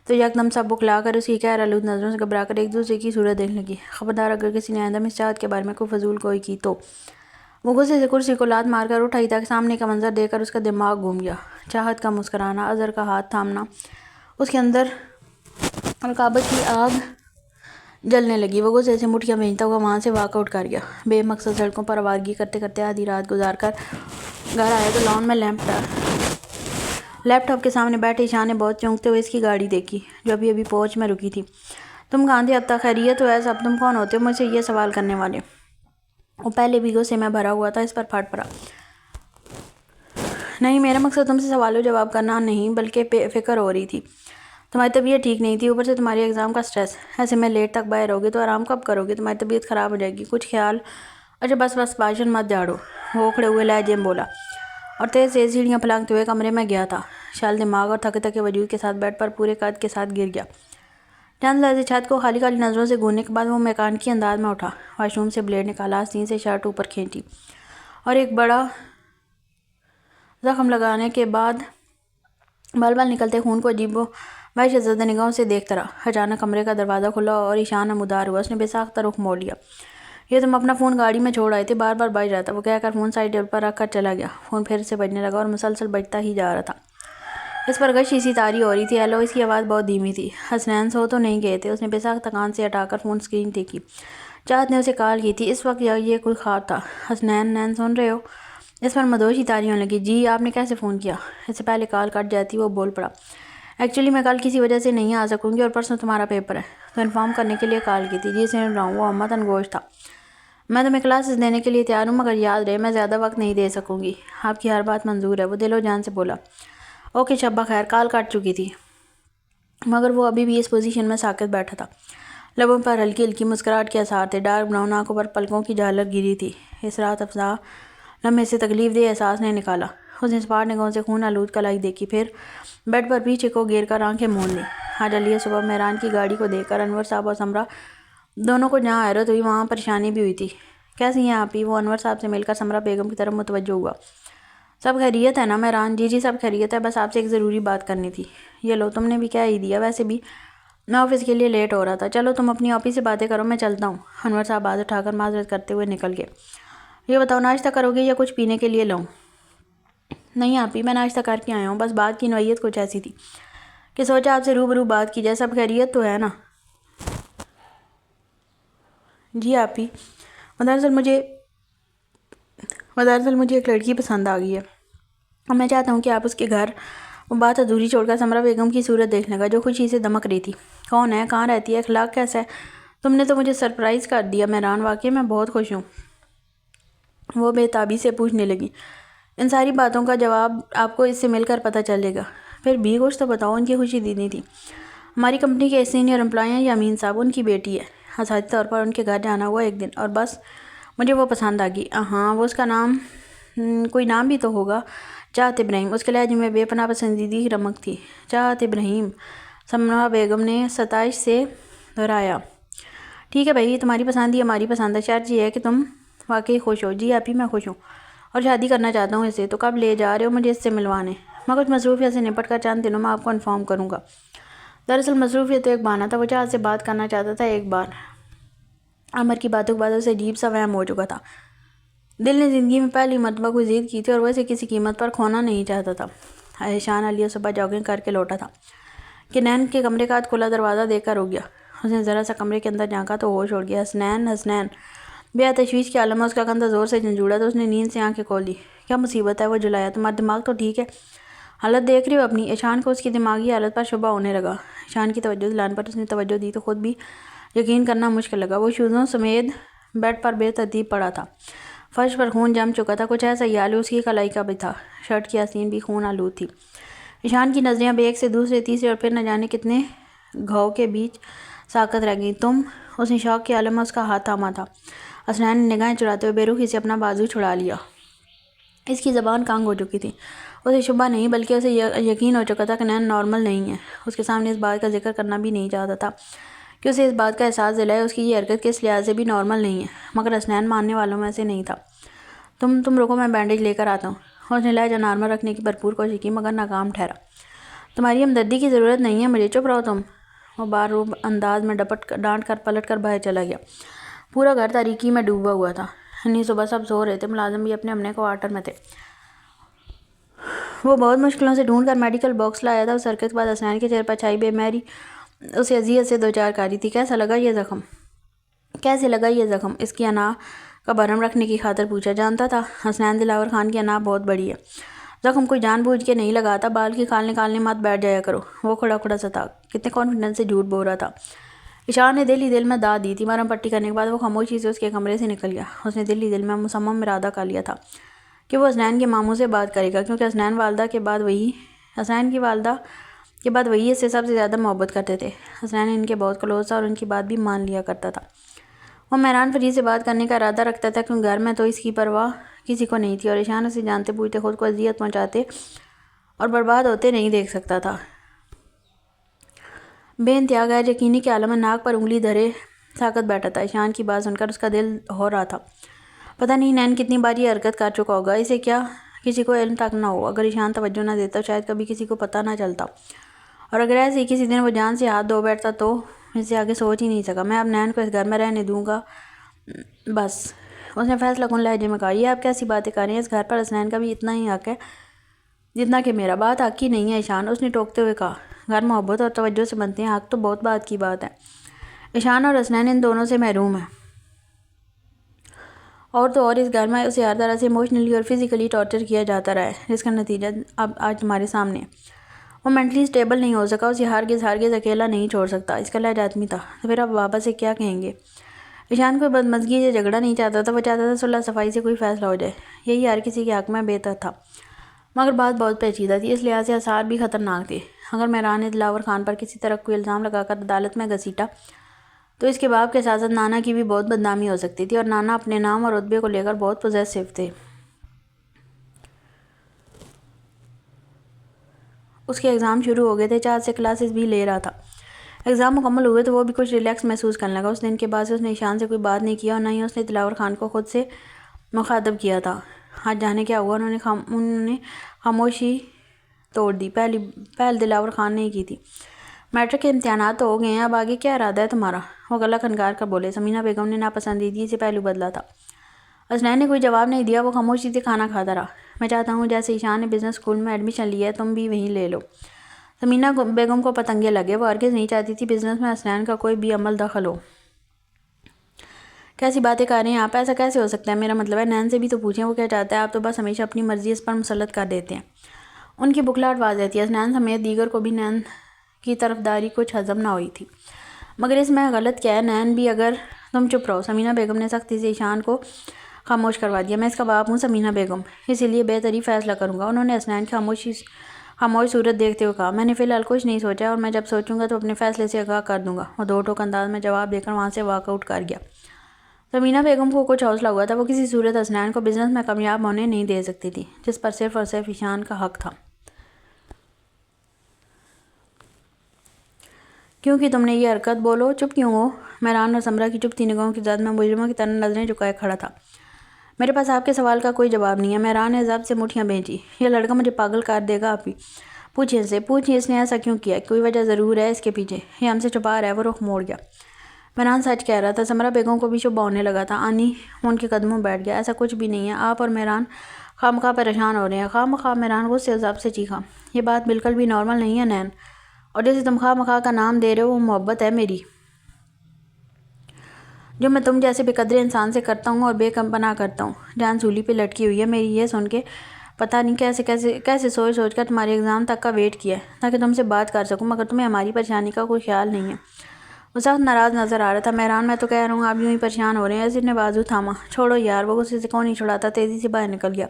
S1: تو یکدم سب بکلا کر اس کی غیر آلود نظروں سے گھبرا کر ایک دوسرے کی صورت دیکھنے لگی۔ خبردار اگر کسی نے آئندہ مس چاہت کے بارے میں کوئی فضول گوئی کی تو۔ وہ غصے سے کرسی کو لات مار کر اٹھائی تاکہ سامنے کا منظر دیکھ کر اس کا دماغ گھوم گیا۔ چاہت کا مسکرانا، اظہر کا ہاتھ تھامنا، اس کے اندر رقابت کی آگ جلنے لگی۔ وہ غصے سے مٹھیاں بھینجتا ہوا وہاں سے واک آؤٹ کر گیا۔ بے مقصد سڑکوں پر آوارگی کرتے کرتے آدھی رات گزار کر گھر آیا تو لان میں لیپ ٹاپ کے سامنے بیٹھے ایشان نے بہت چونکتے ہوئے اس کی گاڑی دیکھی جو ابھی ابھی پہنچ میں رکی تھی۔ تم کہاں تھے اب تک؟ خیریت ہو؟ ایسا اب تم کون ہوتے ہو مجھ سے یہ سوال کرنے والے؟ وہ پہلے بھی غصے میں بھرا ہوا تھا، اس پر پھٹ پڑا۔ نہیں، میرا مقصد تم سے سوال و جواب کرنا نہیں بلکہ فکر ہو رہی تھی۔ تمہاری طبیعت ٹھیک نہیں تھی، اوپر سے تمہاری ایگزام کا سٹریس، ایسے میں لیٹ تک باہر ہوگی تو آرام کب کرو گے؟ تمہاری طبیعت خراب ہو جائے گی، کچھ خیال؟ اچھا بس بھاشن مت جھاڑو، وہ اکھڑے ہوئے لہجے میں بولا اور تیز تیز سیڑھیاں پھلانگتے ہوئے کمرے میں گیا تھا۔ شال دماغ اور تھکے تھکے وجود کے ساتھ بیڈ پر پورے قد کے ساتھ گر گیا۔ چند لحظے چھت کو خالی خالی نظروں سے گھورنے کے بعد وہ میکانکی انداز میں اٹھا، واش روم سے بلیڈ نکالا، آستین سے شرٹ اوپر کھینچی اور ایک بڑا زخم لگانے کے بعد بال بال نکلتے خون کو عجیب و وحشت زدہ نگاہوں سے دیکھتا رہا۔ اچانک کمرے کا دروازہ کھلا اور ایشان نمودار ہوا۔ اس نے بے ساختہ رخ موڑ لیا۔ یہ تم اپنا فون گاڑی میں چھوڑ آئے تھے، بار بار بج رہا تھا، وہ کہہ کر فون سائیڈ ٹیبل پر رکھ کر چلا گیا۔ فون پھر سے بجنے لگا اور مسلسل بجتا ہی جا رہا تھا۔ اس پر غشی سی طاری ہو رہی تھی۔ ہیلو، اس کی آواز بہت دھیمی تھی۔ حسنین سو تو نہیں گئے تھے؟ اس نے بے ساختہ کان سے ہٹا کر فون اسکرین دیکھی۔ چاہت نے اسے کال کی تھی۔ اس وقت یہ کوئی خواب تھا؟ حسنین، نین سن رہے ہو؟ اس پر مدہوش ہی طاری ہونے لگی۔ جی، آپ نے کیسے فون کیا؟ اس سے پہلے کال کٹ جاتی وہ بول پڑا۔ ایکچولی میں کل کسی وجہ سے نہیں آ سکوں گی اور پرسوں تمہارا پیپر ہے، تو انفارم کرنے کے لیے کال کی تھی۔ جی سن رہا ہوں۔ وہ امتن گوش تھا۔ میں تمہیں کلاسز دینے کے لیے تیار ہوں، مگر یاد رہے میں زیادہ وقت نہیں دے سکوں گی۔ آپ کی ہر بات منظور ہے، وہ دل و جان سے بولا۔ اوکے شبہ خیر۔ کال کٹ چکی تھی مگر وہ ابھی بھی اس پوزیشن میں ساکت بیٹھا تھا۔ لبوں پر ہلکی ہلکی مسکراہٹ کے آثار تھے۔ ڈارک براؤن آنکھوں پر پلکوں کی جھالک گری تھی۔ اس رات افزا لمحے سے تکلیف دہ احساس نے نکالا۔ اس نے سپاٹ نگاہوں سے خون آلود کلائی دیکھی، پھر بیڈ پر پیچھے کو گیر کر آنکھیں مون لیں۔ آج علیہ صبح مہران کی گاڑی کو دیکھ کر انور صاحب اور سمرا دونوں کو جہاں حیرت ہوئی وہاں پریشانی بھی ہوئی تھی۔ کیسی ہیں آپ ہی؟ وہ انور صاحب سے مل کر سمرا بیگم کی طرف متوجہ ہوا۔ سب خیریت ہے نا مہران؟ جی سب خیریت ہے، بس آپ سے ایک ضروری بات کرنی تھی۔ یہ لو، تم نے بھی کہہ ہی دیا، ویسے بھی میں آفس کے لیے لیٹ ہو رہا تھا۔ چلو تم اپنی آفس سے باتیں کرو، میں چلتا ہوں۔ انور صاحب ہاتھ اٹھا کر معذرت کرتے ہوئے نکل گئے۔ یہ بتاؤ، ناشتہ کرو گے یا کچھ پینے کے لیے لاؤں؟ نہیں آپ ہی، میں ناشتہ کر کے آیا ہوں، بس بات کی نوعیت کچھ ایسی تھی کہ سوچا آپ سے روبرو بات کی جائے۔ سب خیریت تو ہے نا؟ جی آپ ہی، دراصل مجھے ایک لڑکی پسند آ گئی ہے اور میں چاہتا ہوں کہ آپ اس کے گھر۔ وہ بات ادھوری چھوڑ کر سمرا بیگم کی صورت دیکھنے لگا جو خوشی سے دمک رہی تھی۔ کون ہے؟ کہاں رہتی ہے؟ اخلاق کیسا ہے؟ تم نے تو مجھے سرپرائز کر دیا مہران، واقعی میں بہت خوش ہوں۔ وہ بے تابی سے پوچھنے لگی۔ ان ساری باتوں کا جواب آپ کو اس سے مل کر پتہ چلے گا۔ پھر بھی کچھ تو بتاؤ۔ ان کی خوشی دینی تھی۔ ہماری کمپنی کے سینئر امپلائی ہیں، یامین صاحب، ان کی بیٹی ہے۔ اساتذی طور پر ان کے گھر جانا ہوا ایک دن اور بس مجھے وہ پسند آ گئی۔ ہاں، وہ اس کا نام کوئی نام بھی تو ہوگا۔ چاہت ابراہیم۔ اس کے لہجے میں بے پناہ پسندیدگی کی رمق تھی۔ چاہت ابراہیم، سمرا بیگم نے ستائش سے دہرایا۔ ٹھیک ہے بھائی، تمہاری پسند ہی ہماری پسند ہے، شرط یہ ہے کہ تم واقعی خوش ہو۔ جی آپ ہی، میں خوش ہوں اور شادی کرنا چاہتا ہوں اسے۔ تو کب لے جا رہے ہو مجھے اس سے ملوانے؟ میں کچھ مصروفیت سے نپٹ کر چند دنوں میں آپ کو انفارم کروں گا۔ دراصل مصروفیت تو ایک بہانہ تھا، وہ چاہت سے بات کرنا چاہتا تھا۔ ایک بار عمر کی باتوں کے بعد اسے عجیب سا وہم ہو چکا تھا۔ دل نے زندگی میں پہلی مرتبہ کوئی ضد کی تھی اور وہ اسے کسی قیمت پر کھونا نہیں چاہتا تھا۔ ایشان علیہ صبح جاگنگ کر کے لوٹا تھا کہ نین کے کمرے کا کھلا دروازہ دیکھ کر رک گیا۔ اس نے ذرا سا کمرے کے اندر جھانکا تو ہوش اڑ گیا۔ حسنین، حسنین! بے حد تشویش کے عالم میں اس کا کندھا زور سے جھنجھوڑا تو اس نے نیند سے آنکھیں کھول دی۔ کیا مصیبت ہے؟ وہ جھلایا۔ تمہارا دماغ تو ٹھیک ہے؟ حالت دیکھ رہی ہو اپنی؟ ایشان کو اس کی دماغی حالت پر شبہ ہونے لگا۔ ایشان کی توجہ دلانے پر اس نے توجہ دی تو خود بھی یقین کرنا مشکل لگا۔ وہ شوزوں سمیت بیڈ پر بے ترتیب پڑا تھا۔ فرش پر خون جم چکا تھا، کچھ ایسا خیال اس کی کلائی کا بھی تھا۔ شرٹ کی آستین بھی خون آلود تھی۔ ایشان کی نظریں اب ایک سے دوسرے تیسرے اور پھر نہ جانے کتنے گھاؤ کے بیچ ساکت رہ گئیں۔ تم؟ اس نے شوق کے عالم میں اس کا ہاتھ تھاما تھا۔ حسنین نے نگاہیں چراتے ہوئے بے رخی سے اپنا بازو چھڑا لیا۔ اس کی زبان تنگ ہو چکی تھی۔ اسے شبہ نہیں بلکہ اسے یقین ہو چکا تھا کہ نین نارمل نہیں ہے۔ اس کے سامنے اس بات کا ذکر کرنا بھی نہیں چاہتا تھا کہ اسے اس بات کا احساس دلائے اس کی یہ حرکت کس لحاظ سے بھی نارمل نہیں ہے، مگر حسنین ماننے والوں میں سے نہیں تھا۔ تم رکو، میں بینڈیج لے کر آتا ہوں۔ اس نے لہجہ نارمل رکھنے کی بھرپور کوشش کی مگر ناکام ٹھہرا۔ تمہاری ہمدردی کی ضرورت نہیں ہے مجھے، چپ رہو تم۔ وہ باروب انداز میں ڈانٹ کر پلٹ کر باہر چلا گیا۔ پورا گھر تاریکی میں ڈوبا ہوا تھا۔ انہیں صبح سب سو رہے تھے، ملازم بھی اپنے اپنے کوارٹر میں تھے۔ وہ بہت مشکلوں سے ڈھونڈ کر میڈیکل باکس لایا تھا۔ اس حرکت کے بعد حسنین کے چہرے پر چھائی بے مہری اسے اذیت سے دوچار کر رہی تھی۔ کیسے لگا یہ زخم؟ اس کی انا کا بھرم رکھنے کی خاطر پوچھا۔ جانتا تھا حسنین دلاور خان کی انا بہت بڑی ہے۔ زخم کوئی جان بوجھ کے نہیں لگاتا، بال کی کھال نکالنے مت بیٹھ جایا کرو۔ وہ کھڑا سا تھا، کتنے کانفیڈنس سے جھوٹ بول رہا تھا۔ ایشان نے دل ہی دل میں داد دی تھی۔ مرہم پٹی کرنے کے بعد وہ خاموشی سے اس کے کمرے سے نکل گیا۔ اس نے دل ہی دل میں مصمم ارادہ کر لیا تھا کہ وہ حسنین کے ماموں سے بات کرے گا، کیونکہ حسنین کی والدہ کے بعد وہی اس سے سب سے زیادہ محبت کرتے تھے۔ حسنین ان کے بہت کلوز تھا اور ان کی بات بھی مان لیا کرتا تھا۔ وہ مہران فرید سے بات کرنے کا ارادہ رکھتا تھا کیونکہ گھر میں تو اس کی پرواہ کسی کو نہیں تھی اور ایشان اسے جانتے بوجھتے خود کو اذیت پہنچاتے اور برباد ہوتے نہیں دیکھ سکتا تھا۔ بے انتہا غیر یقینی کے عالم میں ناک پر انگلی دھرے ساکت بیٹھا تھا۔ ایشان کی بات سن کر اس کا دل ہو رہا تھا۔ پتہ نہیں نین کتنی بار یہ حرکت کر چکا ہوگا۔ اسے کیا کسی کو علم تک نہ ہو. اگر ایشان توجہ نہ دیتا شاید کبھی کسی کو پتہ نہ چلتا، اور اگر ایسے ہی کسی دن وہ جان سے ہاتھ دھو بیٹھتا تو اس سے آگے سوچ ہی نہیں سکا. میں اب نین کو اس گھر میں رہنے دوں گا بس. اس نے فیصلہ کن لہجے میں کہا. یہ آپ کیسی باتیں کر رہے ہیں؟ اس گھر پر حسنین کا بھی اتنا ہی حق ہے جتنا کہ میرا. بات حق کی نہیں ہے ایشان، اس نے ٹوکتے ہوئے کہا. گھر محبت اور توجہ سے بنتے ہیں، حق تو بہت بات کی بات ہے. ایشان اور حسنین ان دونوں سے محروم ہیں، اور تو اور اس گھر میں اسے ہر طرح سے ایموشنلی اور فزیکلی ٹارچر کیا جاتا رہا ہے، جس کا نتیجہ اب آج تمہارے سامنے ہے. وہ مینٹلی اسٹیبل نہیں ہو سکا، اسے ہرگز اکیلا نہیں چھوڑ سکتا. اس کا لہجہ آدمی تھا. تو پھر اب بابا سے کیا کہیں گے؟ ایشان کوئی بدمزگی یا جھگڑا نہیں چاہتا تھا، وہ چاہتا تھا صلح صفائی سے کوئی فیصلہ ہو جائے. یہی ہر کسی کے حق میں بہتر تھا، مگر بات بہت پیچیدہ تھی، اس لحاظ سے آثار بھی خطرناک تھے. اگر مہران نے دلاور خان پر کسی طرح کوئی الزام لگا کر عدالت میں گھسیٹا تو اس کے باپ کے ساتھ ساتھ نانا کی بھی بہت بدنامی ہو سکتی تھی، اور نانا اپنے نام اور رتبے کو لے کر بہت پوزیسو تھے. اس کے ایگزام شروع ہو گئے تھے، 4 سے کلاسز بھی لے رہا تھا. ایگزام مکمل ہوئے تو وہ بھی کچھ ریلیکس محسوس کرنے لگا. اس دن کے بعد سے اس نے ایشان سے کوئی بات نہیں کیا، اور نہ ہی اس نے دلاور خان کو خود سے مخاطب کیا تھا. آج جانے کیا ہوا، انہوں نے خاموشی توڑ دی. پہل دلاور خان نے ہی کی تھی. میٹرک کے امتحانات تو ہو گئے ہیں، اب آگے کیا ارادہ ہے تمہارا؟ وہ گلا کھنکار کر بولے. سمینہ بیگم نے ناپسندیدگی سے پہلو بدلا تھا. حسنین نے کوئی جواب نہیں دیا، وہ خاموشی سے کھانا کھاتا رہا. میں چاہتا ہوں جیسے ایشان نے بزنس اسکول میں ایڈمیشن لیا ہے تم بھی وہیں لے لو. سمینہ بیگم کو پتنگے لگے. وہ ہرگز نہیں چاہتی تھی بزنس میں حسنین کا کوئی بھی عمل دخل ہو. کیسی باتیں کر رہے ہیں آپ؟ ایسا کیسے ہو سکتا ہے؟ میرا مطلب ہے نین سے بھی تو پوچھیں وہ کیا چاہتا ہے. آپ تو بس ہمیشہ اپنی مرضی اس پر مسلط کر دیتے ہیں. ان کی بکھلاہٹ واضح تھی. حسنین سمیت دیگر کو بھی نین کی طرفداری کچھ ہضم نہ ہوئی تھی. مگر اس میں غلط کیا ہے نین بھی؟ اگر تم چپ رہو. سمینہ بیگم نے سختی سے ایشان کو خاموش کروا دیا. میں اس کا باپ ہوں سمینہ بیگم، اسی لیے بہتر ہی فیصلہ کروں گا. انہوں نے حسنین کی خاموش صورت دیکھتے ہوئے کہا. میں نے فی الحال کچھ نہیں سوچا، اور میں جب سوچوں گا تو اپنے فیصلے سے آگاہ کر دوں گا. وہ دو ٹوک انداز میں جواب دے کر وہاں سے واک آؤٹ کر گیا. سمینہ بیگم کو کچھ حوصلہ ہوا تھا. وہ کسی صورت حسنین کو بزنس میں کامیاب ہونے نہیں دے سکتی تھی، جس پر صرف اور صرف ایشان کا حق تھا. کیوں کی تم نے یہ حرکت؟ بولو. چپ کیوں ہو؟ مہران اور سمرا کی چپتی نگاہوں کی زد میں مجرموں کی طرح نظریں جھکائے کھڑا تھا. میرے پاس آپ کے سوال کا کوئی جواب نہیں ہے. مہران نے ضبط سے مٹھیاں بھینچی. یہ لڑکا مجھے پاگل کر دے گا. آپ ہی پوچھیں اس سے، پوچھیں اس نے ایسا کیوں کیا. کوئی وجہ ضرور ہے اس کے پیچھے. یہ ہم سے چھپا رہا ہے. وہ رخ موڑ گیا. مہران سچ کہہ رہا تھا. سمرا بیگم کو بھی شبہ ہونے لگا تھا. آنی ان کے قدموں بیٹھ گیا. ایسا کچھ بھی نہیں ہے. آپ اور مہران خواہ پریشان ہو رہے ہیں. خواہ مہران غصے اور ضبط سے چیخا. یہ بات بالکل بھی نارمل نہیں ہے نین، اور جیسے تم خواہ کا نام دے رہے ہو وہ محبت ہے میری، جو میں تم جیسے بے قدر انسان سے کرتا ہوں اور بے پناہ کرتا ہوں. جان سولی پہ لٹکی ہوئی ہے میری. یہ سن کے پتہ نہیں کیسے سوچ کر تمہارے ایگزام تک کا ویٹ کیا ہے تاکہ تم سے بات کر سکوں، مگر تمہیں ہماری پریشانی کا کوئی خیال نہیں ہے. وہ سخت ناراض نظر آ رہا تھا. مہران میں تو کہہ رہا ہوں آپ یوں ہی پریشان ہو رہے ہیں. اس نے بازو تھاما. چھوڑو یار. وہ غصے سے کون نہیں چھڑاتا. تیزی سے باہر نکل گیا.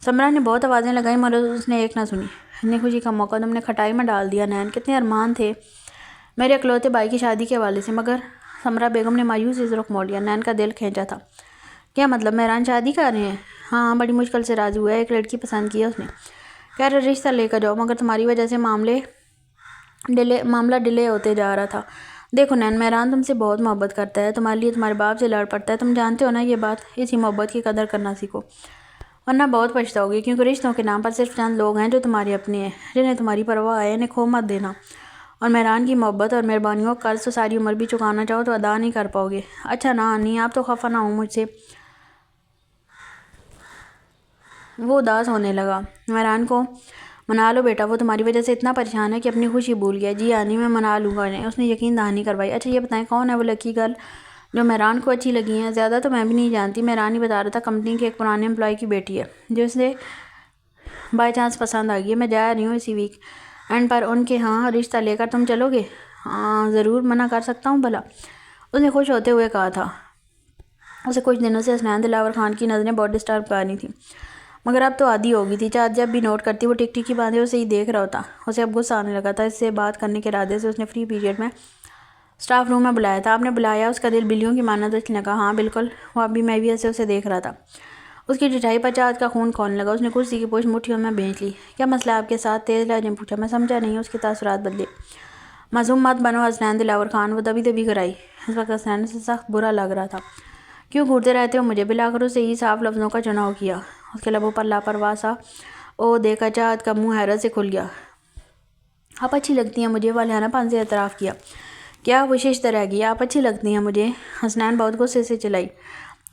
S1: سمرا نے بہت آوازیں لگائیں مگر اس نے ایک نہ سنی. اتنی خوشی کا موقع تم نے کھٹائی میں ڈال دیا نین. کتنے ارمان تھے میرے اکلوتے بھائی کی شادی کے حوالے سے. مگر سمرا بیگم نے مایوسی سے رخ موڑ لیا. نین کا دل کھینچا تھا. کیا مطلب؟ مہران شادی کر رہے ہیں؟ ہاں بڑی مشکل سے راضی ہوا ہے. ایک لڑکی پسند کی ہے اس نے. کہہ رہا رشتہ لے کر جاؤ، مگر تمہاری وجہ سے معاملہ ڈیلے ہوتے جا رہا تھا. دیکھو نین، مہران تم سے بہت محبت کرتا ہے. تمہارے لیے تمہارے باپ سے لڑ پڑتا ہے. تم جانتے ہو نا یہ بات. اسی محبت کی قدر کرنا سیکھو، ورنہ بہت پچھتاؤ گے. کیونکہ رشتوں کے نام پر صرف چند لوگ ہیں جو تمہارے اپنے ہیں، جنہیں تمہاری پرواہ ہے. انہیں کھو مت دینا. اور مہران کی محبت اور مہربانیوں کا قرض تو ساری عمر بھی چکانا چاہو تو ادا نہیں کر پاؤ گے. اچھا نا آنی، آپ تو خفا نہ ہوں مجھ سے. وہ اداس ہونے لگا. مہران کو منا لو بیٹا. وہ تمہاری وجہ سے اتنا پریشان ہے کہ اپنی خوشی بھول گیا. جی آنی میں منا لوں گا انہیں. اس نے یقین دہانی کروائی. اچھا یہ بتائیں کون ہے وہ لکی گرل جو مہران کو اچھی لگی ہیں؟ زیادہ تو میں بھی نہیں جانتی. مہران ہی بتا رہا تھا کمپنی کے ایک پرانے امپلائی کی بیٹی ہے جو اسے بائی چانس پسند آ گئی ہے. میں جا رہی ہوں اسی ویک اینڈ پر ان کے ہاں رشتہ لے کر. تم چلو گے؟ ہاں ضرور. منع کر سکتا ہوں بھلا؟ اس نے خوش ہوتے ہوئے کہا تھا. اسے کچھ دنوں سے حسنین دلاور خان کی نظریں بہت ڈسٹرب کر رہی تھیں، مگر اب تو عادی ہو گئی تھی. چاہت جب بھی نوٹ کرتی وہ ٹک ٹکی باندھے اسے ہی دیکھ رہا ہوتا. اسے اب غصہ آنے لگا تھا. اس سے بات کرنے کے ارادے سے اس نے فری پیریڈ میں اسٹاف روم میں بلایا تھا. آپ نے بلایا؟ اس کا دل بلیوں کی مانند اس نے کہا. ہاں بالکل. وہ اب بھی میویت سے اسے دیکھ رہا تھا. اس کی ٹھٹائی پر چاہت کا خون کھولنے لگا. اس نے کرسی کی پوچھ مٹھیوں میں بھینچ لی. کیا مسئلہ آپ کے ساتھ؟ تیز لہجے میں پوچھا. میں سمجھا نہیں. اس کے تاثرات بدلے. معصوم مت بنو حسنین دلاور خان. وہ دبی کرائی. اس وقت حسنین سے سخت برا لگ رہا تھا. کیوں گھورتے رہتے ہو مجھے؟ بلا کر اسے ہی صاف لفظوں کا چناؤ کیا. اس کے لبوں پر لاپرواہ سا او دیکھا چاہت کا منہ حیرت سے کھل گیا۔ آپ اچھی لگتی ہیں مجھے، والہانہ پن سے اعتراف کیا۔ کیا وہ ششدر رہ گئی؟ آپ اچھی لگتی ہیں مجھے، حسنین بہت غصے سے چلائی۔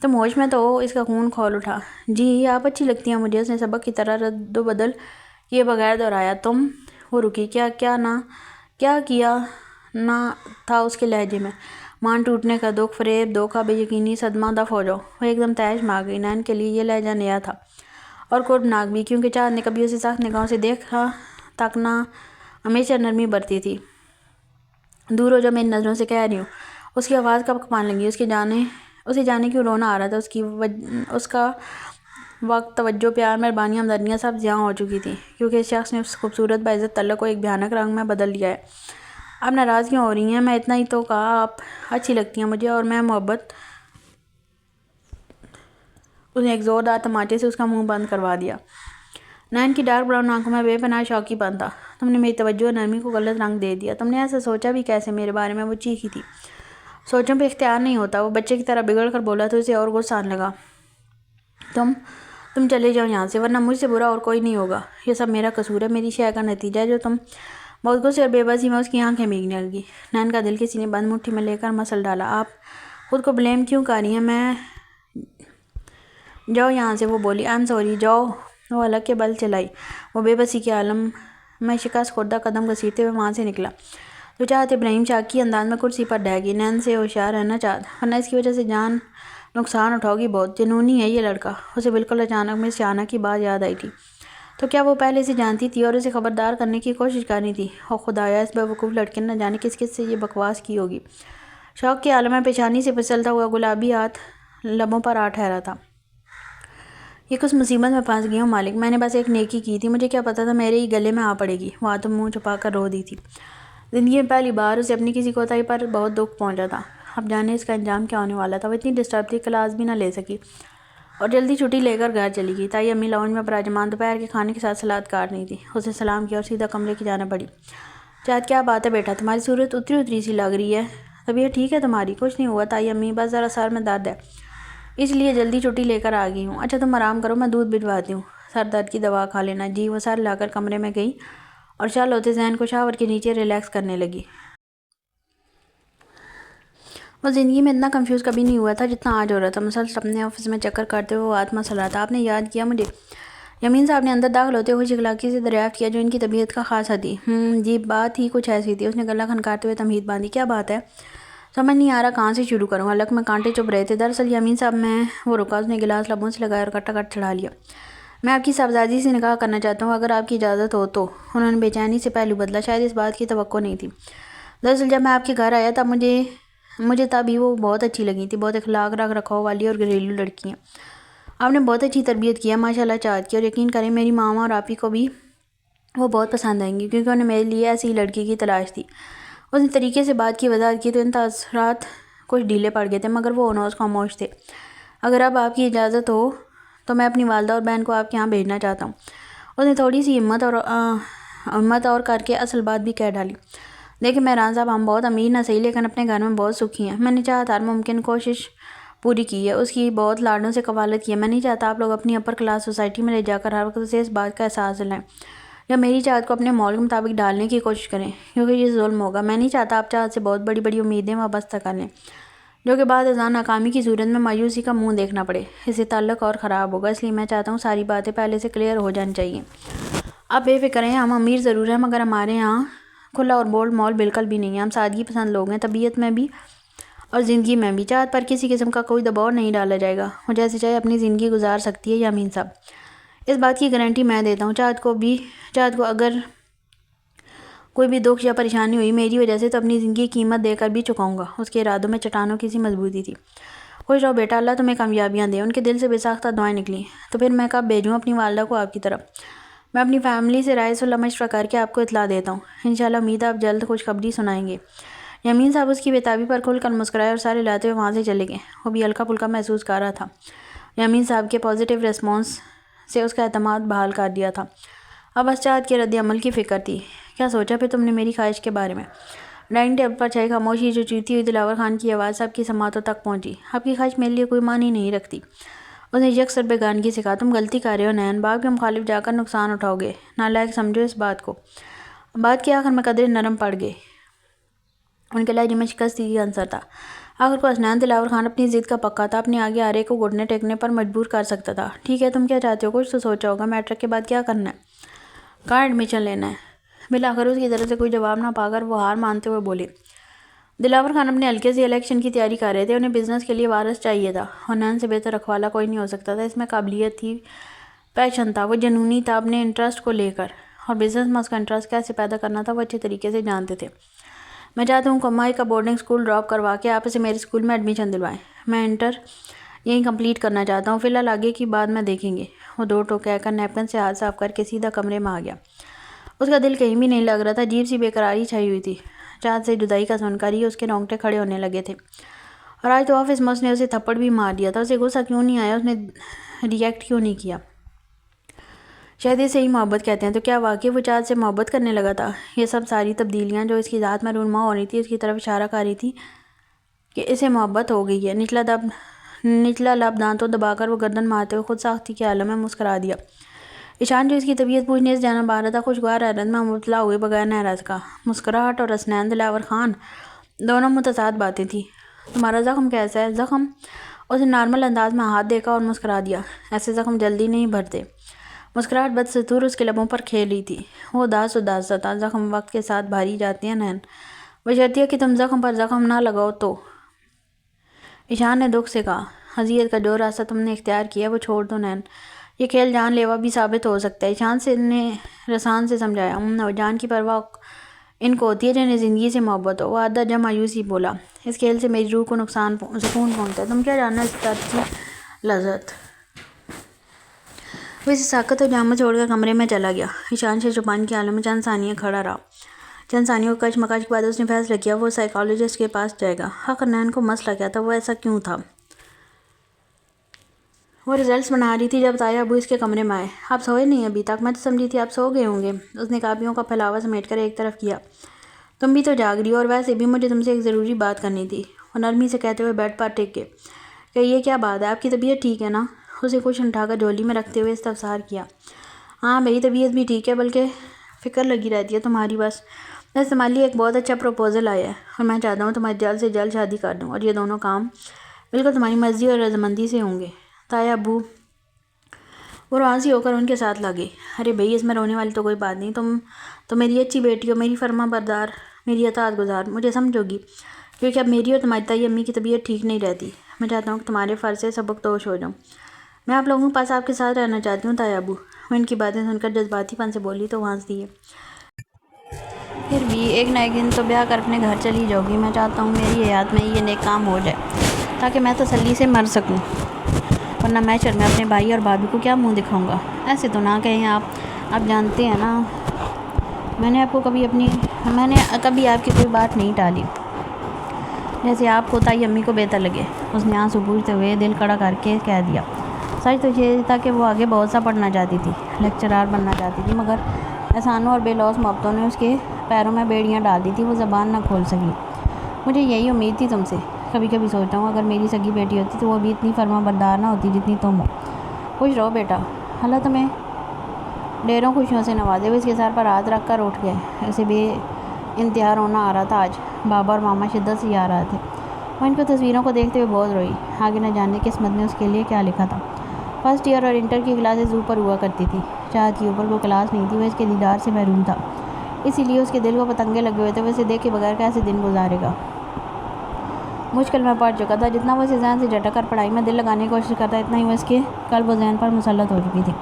S1: تم ہوش میں تو ہو؟ اس کا خون کھول اٹھا۔ جی آپ اچھی لگتی ہیں مجھے، اس نے سبق کی طرح رد و بدل کیے بغیر دہرایا۔ تم؟ وہ رکی۔ کیا کیا نہ تھا اس کے لہجے میں؟ مان ٹوٹنے کا دکھ، فریب، دھوکہ، بے یقینی، صدمہ دف ہو جاؤ۔ وہ ایک دم تیش میں آ گئی۔ نین کے لیے یہ لہجہ نیا تھا اور کربناک بھی، کیونکہ چاند نے کبھی اسے سخت نگاہوں سے دیکھا تک نہ ہمیشہ نرمی برتی تھی۔ دور ہو جو، میری نظروں سے کہہ رہی ہوں۔ اس کی آواز کب کپان لگی۔ اسے جانے کیوں رونا آ رہا تھا۔ اس کا وقت، توجہ، پیار، مہربانی، ہمدردیاں سب ضیاع ہو چکی تھی، کیونکہ اس شخص نے اس خوبصورت باعزت تعلق کو ایک بھیانک رنگ میں بدل دیا ہے۔ آپ ناراض کیوں ہو رہی ہیں؟ میں اتنا ہی تو کہا آپ اچھی لگتی ہیں مجھے اور میں محبت۔ اس نے ایک زوردار تماچے سے اس کا منہ بند کروا دیا۔ نین کی ڈارک براؤن آنکھوں میں بے پناہ شوقی پن تھا۔ تم نے میری توجہ اور نرمی کو غلط رنگ دے دیا۔ تم نے ایسا سوچا بھی کیسے میرے بارے میں؟ وہ چیخی تھی۔ سوچوں پہ اختیار نہیں ہوتا، وہ بچے کی طرح بگڑ کر بولا تو اسے اور غصہ آنے لگا۔ تم چلے جاؤ یہاں سے، ورنہ مجھ سے برا اور کوئی نہیں ہوگا۔ یہ سب میرا قصور ہے، میری شے کا نتیجہ ہے جو تم۔ بہت غصے اور بے بسی میں اس کی آنکھیں بھیگنے لگی۔ نین کا دل کسی نے بند مٹھی میں لے کر مسل ڈالا۔ آپ خود کو بلیم کیوں کر رہی ہیں؟ جاؤ یہاں سے، وہ بولی۔ آئی ایم سوری، جاؤ۔ وہ حلق کے بل چلائی۔ وہ بے بسی کے عالم میں شکست خوردہ قدم گھسیٹتے ہوئے وہاں سے نکلا تو چاہت ابراہیم شاکی انداز میں کرسی پر ڈہ گئی۔ نین سے ہوشیار رہنا چاہت، ورنہ اس کی وجہ سے جان نقصان اٹھاؤ گی بہت۔ جنونی ہے یہ لڑکا۔ اسے بالکل اچانک مس شانہ کی بات یاد آئی تھی۔ تو کیا وہ پہلے سے جانتی تھی اور اسے خبردار کرنے کی کوشش کر رہی تھی؟ او خدایا، اس بیوقوف لڑکے نے نہ جانے کس سے یہ بکواس کی ہوگی۔ شوق کے عالم میں پیشانی سے پھسلتا ہوا گلابی ہاتھ لبوں پر آ ٹھہرا تھا۔ یہ کس مصیبت میں پھنس گئی ہوں مالک، میں نے بس ایک نیکی کی تھی، مجھے کیا پتا تھا میرے ہی گلے میں آ پڑے گی۔ وہ آتم منہ چھپا کر رو دی تھی۔ زندگی میں پہلی بار اسے اپنی کسی کوتاہی پر بہت دکھ پہنچا تھا۔ اب جانے اس کا انجام کیا ہونے والا تھا۔ وہ اتنی ڈسٹرب تھی، کلاس بھی نہ لے سکی اور جلدی چھٹی لے کر گھر چلی گئی۔ تائی امی لاؤنج میں براجمان دوپہر کے کھانے کے ساتھ سلاد کاٹ رہی تھی۔ اسے سلام کیا اور سیدھا کمرے کی جانب بڑھی۔ چاہت کیا بات ہے بیٹا، تمہاری صورت اتری سی لگ رہی ہے، طبیعت ٹھیک ہے تمہاری؟ کچھ نہیں ہوا تائی امی، بس ذرا سر میں درد ہے، اس لیے جلدی چھٹی لے کر آ گئی ہوں۔ اچھا تم آرام کرو، میں دودھ بھجواتی ہوں، سر درد کی دوا کھا لینا۔ جی۔ وہ سر لا کر کمرے میں گئی اور شال ہوتے ذہن کو شاور کے نیچے ریلیکس کرنے لگی۔ وہ زندگی میں اتنا کنفیوز کبھی نہیں ہوا تھا جتنا آج ہو رہا تھا۔ مسلسل اپنے آفس میں چکر کرتے ہوئے وہ آتما مسل رہا تھا۔ آپ نے یاد کیا مجھے؟ یمین صاحب نے اندر داخل ہوتے ہوئے خوش اخلاقی سے دریافت کیا، جو ان کی طبیعت کا خاصہ تھی۔ جی، بات ہی کچھ ایسی تھی۔ اس نے گلا کھنکارتے ہوئے تمہید باندھی۔ کیا بات ہے؟ سمجھ نہیں آ رہا کہاں سے شروع کروں۔ حلق میں کانٹے چبھ رہے تھے۔ دراصل یمین صاحب میں وہ رکا، اس نے گلاس لبوں سے لگایا اور کٹا چڑھا لیا۔ میں آپ کی صاحبزادی سے نکاح کرنا چاہتا ہوں، اگر آپ کی اجازت ہو تو۔ انہوں نے بے چینی سے پہلو بدلا، شاید اس بات کی توقع نہیں تھی۔ دراصل جب میں آپ کے گھر آیا تب مجھے تب ہی وہ بہت اچھی لگی تھی، بہت اخلاق رکھ رکھاؤ والی اور گھریلو لڑکی ہیں۔ آپ نے بہت اچھی تربیت کی ہے ماشاءاللہ چاہت کی، اور یقین کریں میری ماما اور آپی کو بھی وہ بہت پسند آئیں گی، کیونکہ انہیں میرے لیے ایسی ہی لڑکی کی تلاش تھی۔ اس نے طریقے سے بات کی وضاحت کی تو ان تاثرات کچھ ڈھیلے پڑ گئے تھے، مگر وہ انوس خاموش تھے۔ اگر اب آپ کی اجازت ہو تو میں اپنی والدہ اور بہن کو آپ کے یہاں بھیجنا چاہتا ہوں۔ اس نے تھوڑی سی ہمت اور کر کے اصل بات بھی کہہ ڈالی۔ دیکھیں مہران صاحب، ہم بہت امیر نہ صحیح لیکن اپنے گھر میں بہت سکھی ہیں۔ میں نے چاہت ہر ممکن کوشش پوری کی ہے، اس کی بہت لاڈوں سے کفالت کی ہے۔ میں نہیں چاہتا آپ لوگ اپنی اپر کلاس سوسائٹی میں لے جا کر ہر وقت اسے اس بات کا احساس دلائیں یا میری چاہت کو اپنے مول کے مطابق ڈالنے کی کوشش کریں، کیونکہ یہ ظلم ہوگا۔ میں نہیں چاہتا آپ چاہت سے بہت بڑی بڑی امیدیں وابستہ کر لیں، جو کہ بعد ازاں ناکامی کی صورت میں مایوسی کا منہ دیکھنا پڑے۔ اس سے تعلق اور خراب ہوگا، اس لیے میں چاہتا ہوں ساری باتیں پہلے سے کلیئر ہو جانی چاہیے۔ آپ بے فکر رہیں، ہم امیر ضرور ہیں مگر ہمارے یہاں کھلا اور بولڈ مال بالکل بھی نہیں ہے۔ ہم سادگی پسند لوگ ہیں، طبیعت میں بھی اور زندگی میں بھی۔ چاہت پر کسی قسم کا کوئی دباؤ نہیں ڈالا جائے گا، وہ جیسے چاہے اپنی زندگی گزار سکتی ہے یمین صاحب، اس بات کی گارنٹی میں دیتا ہوں۔ چاہت کو اگر کوئی بھی دکھ یا پریشانی ہوئی میری وجہ سے تو اپنی زندگی کی قیمت دے کر بھی چکاؤں گا۔ اس کے ارادوں میں چٹانوں کی سی مضبوطی تھی۔ خوش رہو بیٹا، اللہ تمہیں کامیابیاں دے۔ ان کے دل سے بے ساختہ دعائیں نکلیں۔ تو پھر میں کب بھیجوں اپنی والدہ کو آپ کی طرف؟ میں اپنی فیملی سے رائے صلح مشورہ کر کے آپ کو اطلاع دیتا ہوں۔ انشاءاللہ امید ہے آپ جلد خوشخبری سنائیں گے۔ یمین صاحب اس کی بےتابی پر کھل کر مسکرائے اور سارے لاتے ہوئے وہاں سے چلے گئے۔ وہ بھی ہلکا پھلکا محسوس کر رہا تھا، یمین صاحب کے پازیٹیو ریسپانس سے اس کا اعتماد بحال کر دیا تھا۔ اب بس چاہت کے رد عمل کی فکر تھی۔ کیا سوچا پھر تم نے میری خواہش کے بارے میں؟ ڈائننگ ٹیبل پر چھائی خاموشی جو چیرتی ہوئی دلاور خان کی آواز سب کی سماعتوں تک پہنچی۔ آپ کی خواہش میرے لیے کوئی معنی نہیں رکھتی اس نے یکسر بیگانگی سے کہا، تم غلطی کر رہے ہو نین، باپ کے مخالف جا کر نقصان اٹھاؤ گے، نالائق سمجھو اس بات کو۔ بات کے آخر میں قدرے نرم پڑ گئے، ان کے لہجے میں شکستگی کا عنصر تھا۔ آخر کو حسنین دلاور خان اپنی ضد کا پکا تھا، اپنے آگے آ رہے کو گھٹنے ٹیکنے پر مجبور کر سکتا تھا۔ ٹھیک ہے، تم کیا چاہتے ہو؟ کچھ تو سوچا ہوگا، میٹرک کے بعد کیا کرنا ہے؟ کہاں ایڈمیشن لینا ہے؟ بالآخر اس کی طرف سے کوئی جواب نہ پا کر وہ ہار مانتے ہوئے بولے۔ دلاور خان اپنے حلقے سے الیکشن کی تیاری کر رہے تھے، انہیں بزنس کے لیے وارث چاہیے تھا، اور نین سے بہتر رکھوالا کوئی نہیں ہو سکتا تھا۔ اس میں قابلیت تھی، پیشن تھا، وہ جنونی تھا اپنے انٹرسٹ کو لے کر، اور بزنس میں اس کا انٹرسٹ کیسے پیدا کرنا تھا وہ اچھے طریقے سے جانتے تھے۔ میں چاہتا ہوں کمائی کا بورڈنگ اسکول ڈراپ کروا کے آپ اسے میرے اسکول میں ایڈمیشن دلوائیں، میں انٹر یہیں کمپلیٹ کرنا چاہتا ہوں، فی الحال آگے کی بعد میں دیکھیں گے۔ وہ دو ٹوک کہہ کر نیپکن سے ہاتھ صاف کر کے سیدھا کمرے میں آ گیا۔ اس کا دل کہیں بھی نہیں لگ رہا تھا، عجیب سی بے قراری چھائی ہوئی تھی، چاند سے جدائی کا سن کر ہی اس کے رونگٹے کھڑے ہونے لگے تھے۔ اور آج تو آفس میں اس نے اسے تھپڑ بھی مار دیا تھا، اسے غصہ کیوں نہیں آیا، اس نے ری ایکٹ کیوں نہیں کیا؟ شاید اسے ہی محبت کہتے ہیں۔ تو کیا واقعی وہ چاند سے محبت کرنے لگا تھا؟ یہ سب ساری تبدیلیاں جو اس کی ذات میں رونما ہو رہی تھی اس کی طرف اشارہ کر رہی تھی کہ اسے محبت ہو گئی ہے۔ نچلا لب دانتوں دبا کر وہ گردن مارتے ہوئے خود ساختی کے عالم میں مسکرا دیا۔ ایشان جو اس کی طبیعت پوچھنے اس جانب آ رہا تھا، خوشگوار حیرت میں مبتلا ہوئے بغیر نہ رہ سکا۔ مسکراہٹ اور حسنین دلاور خان دونوں متضاد باتیں تھیں۔ تمہارا زخم کیسا ہے؟ زخم؟ اس نے نارمل انداز میں ہاتھ دیکھا اور مسکرا دیا۔ ایسے زخم جلدی نہیں بھرتے۔ مسکراہٹ بدستور اس کے لبوں پر کھیل رہی تھی، وہ اداس سا تھا۔ زخم وقت کے ساتھ بھاری جاتے ہیں نین، بشرطیہ کہ تم زخم پر زخم نہ لگاؤ تو۔ ایشان نے دکھ سے کہا، اذیت کا جو راستہ تم نے اختیار کیا وہ چھوڑ دو نین، یہ کھیل جان لیوا بھی ثابت ہو سکتا ہے۔ ایشان نے رسان سے سمجھایا، جان کی پرواہ ان کو ہوتی ہے جنہیں زندگی سے محبت ہو۔ وہ آدھا جا مایوسی بولا، اس کھیل سے میری روح کو سکون پہنچتا ہے، تم کیا جاننا اس درد کی لذت؟ وہ اسے ساکت و جامہ چھوڑ کر کمرے میں چلا گیا۔ ایشان سے چھپان کے عالم میں چند ثانیے کھڑا رہا۔ چند ثانیوں کی کشمکش کے بعد اس نے فیصلہ کیا وہ سائیکالوجسٹ کے پاس جائے گا۔ آخر نین کو مسئلہ کیا تھا، وہ ایسا کیوں تھا؟ وہ ریزلٹس بنا رہی تھی جب تایا ابو اس کے کمرے میں آئے۔ آپ سوئے نہیں ابھی تک؟ میں تو سمجھی تھی آپ سو گئے ہوں گے۔ اس نے کاپیوں کا پھیلاوا سمیٹ کر ایک طرف کیا۔ تم بھی تو جاگ رہی ہو، اور ویسے بھی مجھے تم سے ایک ضروری بات کرنی تھی۔ وہ نرمی سے کہتے ہوئے بیڈ پر ٹک گئے۔ کہیے کیا بات ہے؟ آپ کی طبیعت ٹھیک ہے نا؟ اسے کچھ اٹھا کر جھولی میں رکھتے ہوئے استفسار کیا۔ ہاں بھئی، طبیعت بھی ٹھیک ہے، بلکہ فکر لگی رہتی ہے تمہاری بس۔ تمہارے لیے ایک بہت اچھا پروپوزل آیا ہے، اور میں چاہتا ہوں تمہاری جلد سے جلد شادی کر دوں، اور یہ دونوں کام بالکل تمہاری مرضی اور رضامندی سے ہوں گے۔ تایا ابو وہ راضی ہو کر ان کے ساتھ لگے۔ ارے بھئی، اس میں رونے والی تو کوئی بات نہیں، تم تو میری اچھی بیٹی ہو، میری فرما بردار، میری اطاعت گزار، مجھے سمجھو گی، کیونکہ اب میری اور تمہاری تائی امی کی طبیعت ٹھیک نہیں رہتی۔ میں چاہتا ہوں کہ تمہارے فرض سے سبکدوش ہو جاؤں۔ میں آپ لوگوں کے پاس آپ کے ساتھ رہنا چاہتی ہوں تایا ابو۔ وہ ان کی باتیں سن کر جذباتی پن سے بولی تو وہ ہنس دیے۔ پھر بھی ایک نہ ایک دن تو بیاہ کر اپنے گھر چلی جاؤ گی، میں چاہتا ہوں میری حیات میں یہ نیک کام ہو جائے تاکہ میں تسلی سے مر سکوں، ورنہ میں شرمیں اپنے بھائی اور بھابھی کو کیا منہ دکھاؤں گا؟ ایسے تو نہ کہیں، آپ جانتے ہیں نا میں نے کبھی آپ کی کوئی بات نہیں ٹالی، جیسے آپ کو تائی امی کو بہتر لگے۔ اس نے آنسو پوچھتے ہوئے دل کڑا کر کے کہہ دیا۔ سچ تو یہ تھا کہ وہ آگے بہت سا پڑھنا چاہتی تھی، لیکچرار بننا چاہتی تھی، مگر احسانوں اور بے لوث محبتوں نے اس کے پیروں میں بیڑیاں ڈال دی تھی، وہ زبان نہ کھول سکی۔ مجھے یہی امید تھی تم سے۔ کبھی کبھی سوچتا ہوں اگر میری سگی بیٹی ہوتی تو وہ بھی اتنی فرما بردار نہ ہوتی جتنی تم ہو۔ خوش رہو بیٹا، اللہ تمہیں ڈھیروں خوشیوں سے نوازے۔ وہ اس کے سر پر ہاتھ رکھ کر اٹھ گئے۔ اسے بے انتہا رونا آ رہا تھا آج۔ بابا اور ماما شدت سے آ رہا تھے۔ وہ ان کو تصویروں کو دیکھتے ہوئے بہت روئی۔ آگے نہ جانے قسمت نے اس کے لیے کیا لکھا تھا۔ فرسٹ ایئر اور انٹر کی کلاسز اوپر ہوا کرتی تھی، چاہت کے اوپر کوئی کلاس نہیں تھی۔ وہ اس کے دیدار سے محروم تھا، اسی لیے اس کے دل کو پتنگے لگے ہوئے تھے۔ وہ اسے دیکھے بغیر کیسے دن گزارے گا؟ مشکل میں پڑ چکا تھا۔ جتنا وہ اسے ذہن سے جھٹک کر پڑھائی میں دل لگانے کی کوشش کرتا، اتنا ہی وہ اس کے قلب و ذہن پر مسلط ہو چکی تھی۔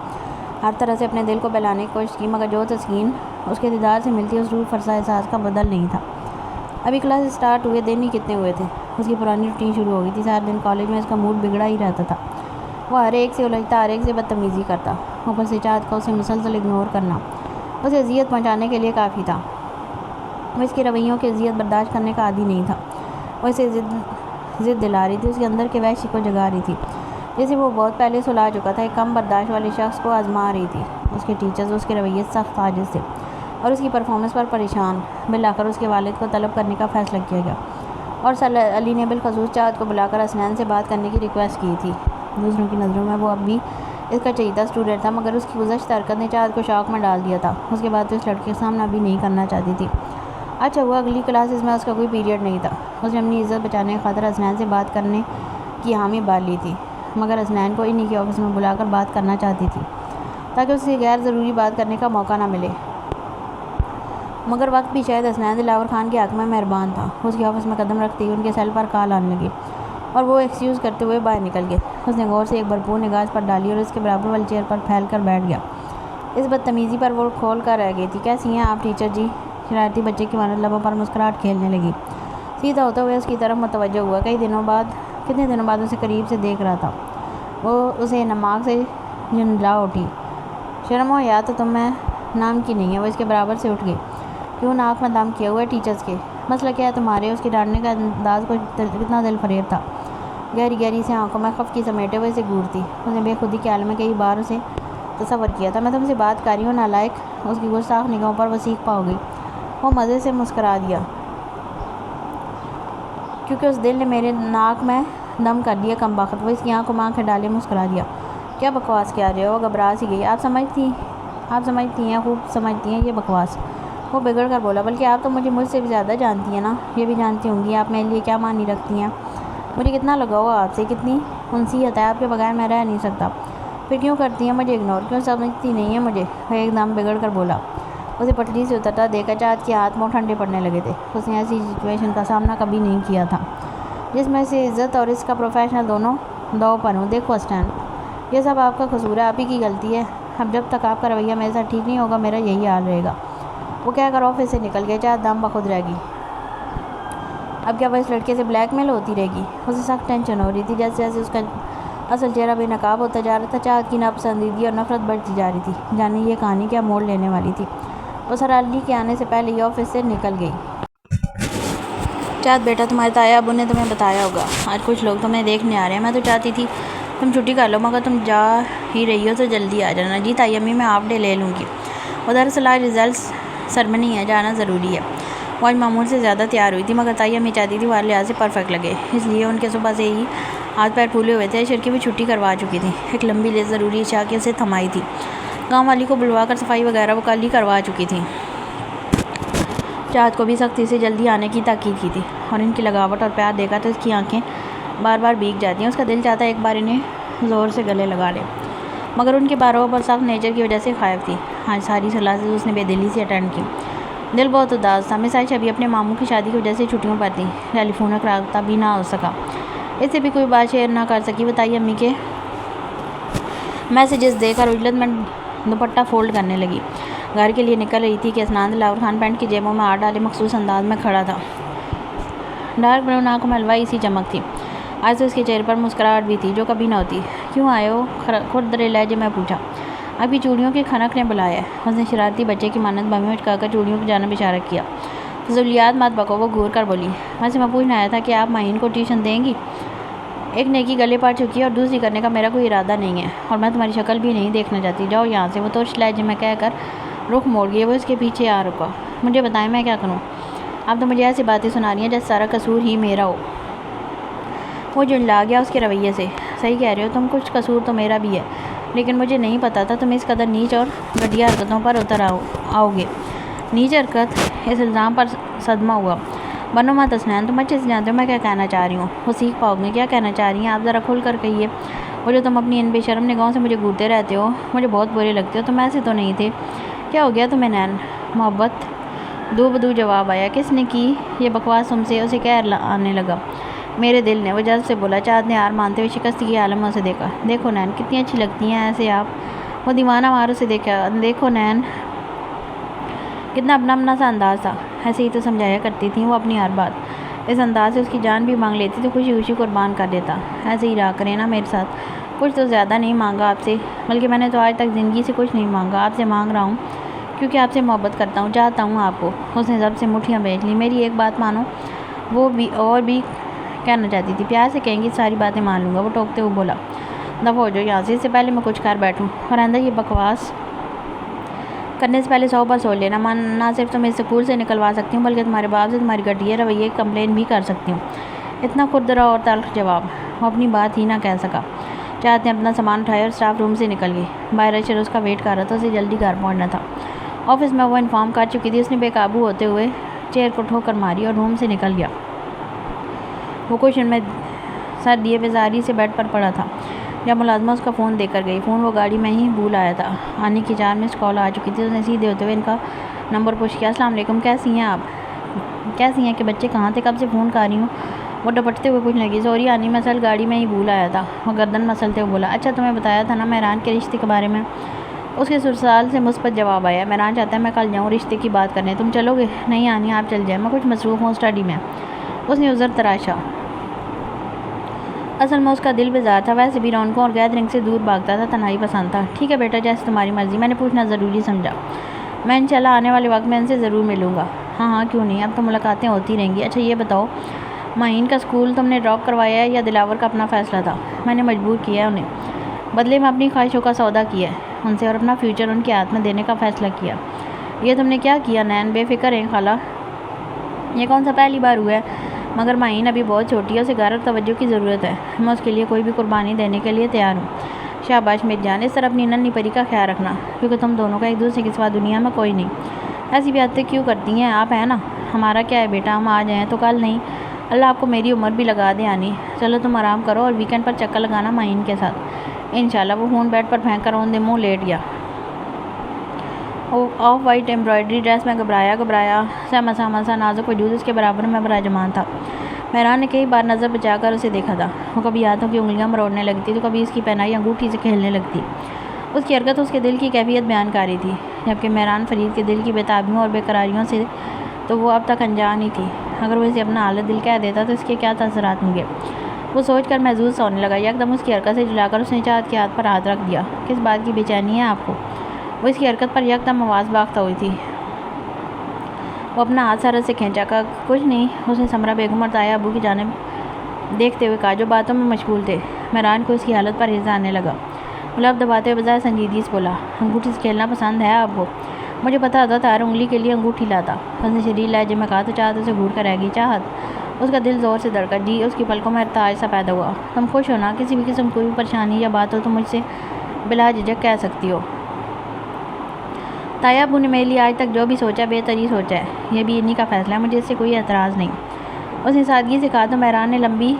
S1: ہر طرح سے اپنے دل کو بہلانے کی کوشش کی، مگر جو تسکین اس کے دیدار سے ملتی اس روح فرسا احساس کا بدل نہیں تھا۔ ابھی کلاس سٹارٹ ہوئے دن ہی کتنے ہوئے تھے، اس کی پرانی روٹین شروع ہو گئی تھی۔ سارے دن کالج میں اس کا موڈ بگڑا ہی رہتا تھا۔ وہ ہر ایک سے الجھتا، ہر ایک سے بدتمیزی کرتا، اوپر سے چاہت کا اسے مسلسل اگنور کرنا اسے اذیت پہنچانے کے لیے کافی تھا۔ وہ اس کے رویوں کی اذیت برداشت کرنے کا عادی نہیں تھا۔ وہ اسے ضد دلا رہی تھی، اس کے اندر کے وحشی کو جگا رہی تھی، جیسے وہ بہت پہلے سلجھا چکا تھا۔ ایک کم برداشت والے شخص کو آزما رہی تھی۔ اس کے ٹیچرز اس کے رویے سے سخت عاجز تھے اور اس کی پرفارمنس پر پریشان۔ بالآخر اس کے والد کو طلب کرنے کا فیصلہ کیا گیا، اور سر علی نے بالخصوص چاہت کو بلا کر حسنین سے بات کرنے کی ریکویسٹ کی تھی۔ دوسروں کی نظروں میں وہ اب بھی اس کا چہیتا اسٹوڈنٹ تھا، مگر اس کی گزشتہ حرکت نے چاہت کو شوق میں ڈال دیا تھا۔ اس کے بعد تو اس لڑکے کا سامنا بھی نہیں کرنا چاہتی تھی۔ اچھا ہوا اگلی کلاسز میں اس کا کوئی پیریڈ نہیں تھا۔ اس نے اپنی عزت بچانے کی خاطر حسنین سے بات کرنے کی حامی بھر لی تھی، مگر حسنین کو انہی کے آفس میں بلا کر بات کرنا چاہتی تھی تاکہ اس سے غیر ضروری بات کرنے کا موقع نہ ملے۔ مگر وقت بھی شاید حسنین دلاور خان کے حق میں مہربان تھا۔ اس کے آفس میں قدم رکھتے ہی ان کے سیل پر کال آنے لگی اور وہ ایکسکیوز کرتے ہوئے باہر نکل گئے۔ اس نے غور سے ایک بھرپور نگاہ پر ڈالی اور اس کے برابر والی چیئر پر پھیل کر بیٹھ گیا۔ اس بدتمیزی پر وہ کھول کر رہ گئی تھی۔ کیسی ہیں آپ ٹیچر جی؟ شرارتی بچے کی مانند لبوں پر مسکراہٹ کھیلنے لگی۔ سیدھا ہوتے ہوئے اس کی طرف متوجہ ہوا۔ کتنے دنوں بعد اسے قریب سے دیکھ رہا تھا۔ وہ اسے نماغ سے جھنجلا اٹھی۔ شرم و حیا تو تمہیں نام کی نہیں ہے۔ وہ اس کے برابر سے اٹھ گئی۔ کیوں ناک میں دم کیے ہوئے ٹیچرز کے؟ مسئلہ کیا ہے تمہارے؟ اس کے ڈانٹنے کا انداز کتنا دل فریب تھا۔ گہری گہری سے آنکھوں میں خفگی سمیٹے ہوئے اسے گھورتی۔ اس نے بے خودی کے عالم میں کئی بار اسے تصور کیا تھا۔ میں تم سے بات کر رہی ہوں نالائق۔ اس کی گستاخ نگاہوں پر وہ سیکھ پا گئی۔ وہ مزے سے مسکرا دیا۔ کیونکہ اس دل نے میرے ناک میں دم کر دیا کم بخت۔ وہ اس کی آنکھوں میں آنکھیں ڈالے مسکرا دیا۔ کیا بکواس کیا رہے ہو؟ وہ گھبرا سی گئی۔ آپ سمجھتی ہیں، خوب سمجھتی ہیں یہ بکواس۔ وہ بگڑ کر بولا، بلکہ آپ تو مجھ سے بھی زیادہ جانتی ہیں نا۔ یہ بھی جانتی ہوں گی آپ میرے لیے کیا معنی رکھتی ہیں۔ مجھے کتنا لگاؤ آپ سے، کتنی انسیت ہے، آپ کے بغیر میں رہ نہیں سکتا۔ پھر کیوں کرتی ہیں مجھے اگنور؟ کیوں سمجھتی نہیں ہیں مجھے؟ وہ ایک دم بگڑ کر بولا۔ اسے پٹری سے اترتا دیکھا چاہت کے ہاتھ منہ ٹھنڈے پڑنے لگے تھے۔ اس نے ایسی سچویشن کا سامنا کبھی نہیں کیا تھا جس میں سے عزت اور اس کا پروفیشنل دونوں داؤ پر ہوں۔ دیکھو حسنین، یہ سب آپ کا قصور ہے، آپ ہی کی غلطی ہے۔ اب جب تک آپ کا رویہ میرے ساتھ ٹھیک نہیں ہوگا میرا یہی حال رہے گا۔ وہ کہہ کر آفس سے نکل گئے۔ چاہت دم بخود رہ گئی۔ اب کیا وہ اس لڑکے سے بلیک میل ہوتی رہے گی؟ اسے سخت ٹینشن ہو رہی تھی۔ جیسے جیسے اس کا اصل چہرہ بے نقاب ہوتا جا رہا تھا، چاہت کی ناپسندیدگی اور نفرت بڑھتی جا رہی تھی۔ جانے یہ کہانی کیا موڑ لینے والی تھی۔ وہ سر علی کے آنے سے پہلے ہی آفس سے نکل گئی۔ چاہت بیٹا، تمہارے تایا ابو نے تمہیں بتایا ہوگا، آج کچھ لوگ تمہیں دیکھنے آ رہے ہیں۔ میں تو چاہتی تھی تم چھٹی کر لو، مگر تم جا ہی رہی ہو تو جلدی آ جانا۔ جی تائی امی، میں ہاف ڈے لے لوں گی۔ وہ دراصل آج ریزلٹس سرمنی ہے، جانا ضروری ہے۔ وہ آج معمول سے زیادہ تیار ہوئی تھی، مگر تائی امی چاہتی تھی وہ ہر لحاظ سے پرفیکٹ لگے، اس لیے ان کے صبح سے ہی ہاتھ پیر پھولے ہوئے تھے۔ شرکی بھی چھٹی کروا چکی تھی۔ ایک لمبی لیست ضروری اشیاء کی اسے تھمائی تھی۔ گاؤں والی کو بلوا کر صفائی وغیرہ وہ کل ہی کروا چکی تھی۔ چاہت کو بھی سختی سے جلدی آنے کی تاکید کی تھی، اور ان کی لگاوٹ اور پیار دیکھا تو اس کی آنکھیں بار بار بھیگ جاتی ہیں۔ اس کا دل چاہتا ایک بار انہیں زور سے گلے لگا لے، مگر ان کے باروب اور سخت نیچر کی وجہ سے خائف تھی۔ آج ساری کلاسز اس نے بے دلی سے اٹینڈ کی۔ دل بہت اداس تھا۔ مس عائشہ بھی اپنے ماموں کی شادی کی وجہ سے چھٹیوں پر تھی۔ ٹیلی فونک رابطہ بھی نہ ہو سکا، اس سے بھی کوئی بات شیئر نہ کر سکی۔ وہ تائی امی کے میسیجز دیکھ کر عجلت میں دوپٹہ فولڈ کرنے لگی۔ گھر کے لیے نکل رہی تھی کہ حسنین دلاور خان پینٹ کی جیبوں میں ہاتھ ڈالے مخصوص انداز میں کھڑا تھا۔ ڈارک براؤن آنکھوں میں ہلوائی سی چمک تھی۔ آج تو اس کے چہرے پر مسکراہٹ بھی تھی جو کبھی نہ ہوتی۔ کیوں آئے ہو؟ کھردرے لہجے میں پوچھا۔ ابھی چوڑیوں کے کھنک نے بلایا ہے۔ اس نے شرارتی بچے کی مانند بمی اٹکا کر چوڑیوں کی جانب اشارہ کیا۔ فضولیات مت بکو، وہ گھور کر بولی۔ ویسے میں پوچھنا آیا تھا کہ آپ معین کو ٹیوشن دیں گی؟ ایک نیکی گلے پڑ چکی ہے اور دوسری کرنے کا میرا کوئی ارادہ نہیں ہے، اور میں تمہاری شکل بھی نہیں دیکھنا چاہتی، جاؤ یہاں سے۔ وہ ترش لہجے میں کہہ کر رخ موڑ گئی۔ وہ اس کے پیچھے آ رکا۔ مجھے بتائیں میں کیا کروں؟ آپ تو مجھے ایسی باتیں سنا رہی ہیں جیسے سارا قصور ہی میرا ہو۔ وہ جھنجلا گیا اس کے رویے سے۔ صحیح کہہ رہے ہو تم، کچھ قصور تو میرا بھی ہے، لیکن مجھے نہیں پتا تھا تم اس قدر نیچ اور گھٹیا حرکتوں پر اتر آؤ گے۔ نیچ حرکت؟ اس الزام پر صدمہ ہوا۔ بنو مت حسنین، تم اچھے سے جانتے ہو میں کیا کہنا چاہ رہی ہوں۔ وہ سیکھ پاؤ گے کیا کہنا چاہ رہی ہیں آپ، ذرا کھل کر کہیے۔ وہ جو تم اپنی ان بے شرم نگاہوں سے مجھے گھورتے رہتے ہو، مجھے بہت برے لگتے ہو۔ تم ایسے تو نہیں تھے۔ کیا ہو گیا تمہیں نین؟ محبت؟ دو بدو جواب آیا۔ کس نے کی یہ بکواس تم سے؟ اسے کہر آنے لگا۔ میرے دل نے، وہ جلد سے بولا۔ چاہت نے ہار مانتے ہوئے شکست کی عالم میں اسے دیکھا۔ دیکھو نین، کتنی اچھی لگتی ہیں ایسے آپ۔ وہ دیوانہ مار اسے دیکھا۔ دیکھو نین، کتنا اپنا سا انداز تھا۔ ایسے ہی تو سمجھایا کرتی تھیں وہ اپنی ہر بات۔ اس انداز سے اس کی جان بھی مانگ لیتی تو خوشی خوشی قربان کر دیتا۔ ایسے ہی رہا کریں نا میرے ساتھ۔ کچھ تو زیادہ نہیں مانگا آپ سے، بلکہ میں نے تو آج تک زندگی سے کچھ نہیں مانگا۔ آپ سے مانگ رہا ہوں کیونکہ آپ سے محبت کرتا ہوں، چاہتا ہوں آپ کو۔ اس نے ضبط سے مٹھیاں بیچ لیں۔ میری ایک بات مانو۔ وہ بھی اور بھی کہنا چاہتی تھی۔ پیار سے کہیں گی ساری باتیں مان لوں گا، وہ ٹوکتے ہوئے بولا۔ دفع ہو جاؤ یہاں سے، اس سے پہلے میں کچھ کر بیٹھوں، اور آئندہ یہ بکواس کرنے سے پہلے 100 بار سوچ لینا۔ میں نہ صرف تمہیں اسکول سے نکلوا سکتی ہوں، بلکہ تمہارے باپ سے تمہاری گھٹیا رویے کی کمپلین بھی کر سکتی ہوں۔ اتنا کھردرا اور تلخ جواب وہ اپنی بات ہی نہ کہہ سکا۔ چاہت نے اپنا سامان اٹھایا اور اسٹاف روم سے نکل گئی۔ باہر اشر اس کا ویٹ کر رہا تھا، اسے جلدی گھر پہنچنا تھا۔ آفس میں وہ انفارم کر چکی تھی۔ اس نے بے قابو ہوتے ہوئے چیئر کو ٹھوکر ماری اور روم سے نکل گیا۔ وہ کوشن میں سر دیے بیزاری سے بیڈ پر پڑا تھا جب ملازمہ اس کا فون دے کر گئی۔ فون وہ گاڑی میں ہی بھول آیا تھا۔ آنے کی 4 مسڈ کال آ چکی تھی۔ اس نے سیدھے ہوتے ہوئے ان کا نمبر پوچھ کیا۔ السلام علیکم، کیسی ہیں آپ؟ کیسی ہیں کہ بچے کہاں تھے، کب سے فون کر رہی ہوں؟ وہ ڈپٹتے ہوئے پوچھنے لگی۔ سوری آنی، میں اصل گاڑی میں ہی بھول آیا تھا۔ وہ گردن مسلتے ہوئے بولا۔ اچھا تمہیں بتایا تھا نا مہران کے رشتے کے بارے میں؟ اس کے سسرال سے مثبت جواب آیا۔ مہران چاہتا ہے میں کل جاؤں رشتے کی بات کرنے، تم چلو گے؟ نہیں آنی آپ چل جائیں، میں کچھ مصروف ہوں اسٹڈی میں۔ اس نے عذر تراشا۔ اصل میں اس کا دل بیزار تھا، ویسے بھی رونقوں اور گیدرنگ سے دور بھاگتا تھا، تنہائی پسند تھا۔ ٹھیک ہے بیٹا جیسے تمہاری مرضی، میں نے پوچھنا ضروری سمجھا۔ میں انشاءاللہ آنے والے وقت میں ان سے ضرور ملوں گا۔ ہاں ہاں کیوں نہیں، اب تو ملاقاتیں ہوتی رہیں گی۔ اچھا یہ بتاؤ معین کا اسکول تم نے ڈراپ کروایا ہے یا دلاور کا اپنا فیصلہ تھا؟ میں نے مجبور کیا ہے انہیں، بدلے میں اپنی خواہشوں کا سودا کیا ہے ان سے اور اپنا فیوچر ان کے ہاتھ میں دینے کا فیصلہ کیا۔ یہ تم نے کیا کیا نین؟ بے فکر ہیں خالہ؟ یہ کون سا پہلی بار ہوا ہے؟ مگر معین ابھی بہت چھوٹی ہے، اسے غیر اور توجہ کی ضرورت ہے، میں اس کے لیے کوئی بھی قربانی دینے کے لیے تیار ہوں۔ شاباش میری جان، اس طرح اپنی ننھی پری کا خیال رکھنا، کیونکہ تم دونوں کا ایک دوسرے کے سوا دنیا میں کوئی نہیں۔ ایسی باتیں کیوں کرتی ہیں آپ، ہیں نا؟ ہمارا کیا ہے بیٹا، ہم آ جائیں تو کل نہیں، اللہ آپ کو میری عمر بھی لگا دے آنی۔ چلو تم آرام کرو اور ویکینڈ پر چکر لگانا معین کے ساتھ انشاءاللہ۔ وہ فون بیڈ پر پھینک کر اوندے منہ لیٹ گیا۔ آف وائٹ ایمبرائڈری ڈریس میں گھبرایا سہما سا نازک وجود اس کے برابر میں براجمان تھا۔ مہران نے کئی بار نظر بچا کر اسے دیکھا تھا۔ وہ کبھی ہاتھوں کی انگلیاں مروڑنے لگتی تو کبھی اس کی پہنائی انگوٹھی سے کھیلنے لگتی۔ اس کی حرکت اس کے دل کی کیفیت بیان کر رہی تھی، جبکہ مہران فرید کے دل کی بے تابیوں اور بے قراریوں سے تو وہ اب تک انجان ہی تھی۔ اگر وہ اسے اپنا حالت دل کہہ دیتا تو اس کے کیا تاثرات ہوں گے، وہ سوچ کر محظوظ سا ہونے لگا۔ یکدم اس کی حرکت سے جلا کر اس نے چاہت کے ہاتھ پر ہاتھ رکھ دیا۔ کس بات کی بے چینی ہے آپ کو؟ وہ اس کی حرکت پر یکدم آواز باختہ ہوئی تھی۔ وہ اپنا ہاتھ سرحد سے کھینچا۔ کہا کچھ نہیں، اس نے سمرہ بیگم اور تایا ابو کی جانب دیکھتے ہوئے کہا جو باتوں میں مشغول تھے۔ مہران کو اس کی حالت پر ہرس آنے لگا۔ وہ لب دباتے ہوئے بظاہر سنجیدگی سے بولا، انگوٹھی سے کھیلنا پسند ہے آپ کو؟ مجھے پتا ہوتا تو ہر انگلی کے لیے انگوٹھی لاتا۔ اس نے شریر لہجے میں کہا تو چاہت اسے گھور کر رہ گئی۔ چاہت؟ اس کا دل زور سے دھڑکا۔ جی۔ اس کی پلکوں میں ارتعاش سا پیدا ہوا۔ تم خوش ہو نا؟ کسی بھی قسم کوئی بھی پریشانی یا بات ہو تو مجھ سے بلا جھجک کہہ سکتی ہو۔ تایا ابو نے میرے لیے آج تک جو بھی سوچا بہتر ہی سوچا ہے، یہ بھی انہی کا فیصلہ ہے، مجھے اس سے کوئی اعتراض نہیں۔ اس نے سادگی سے کہا تو مہران نے لمبی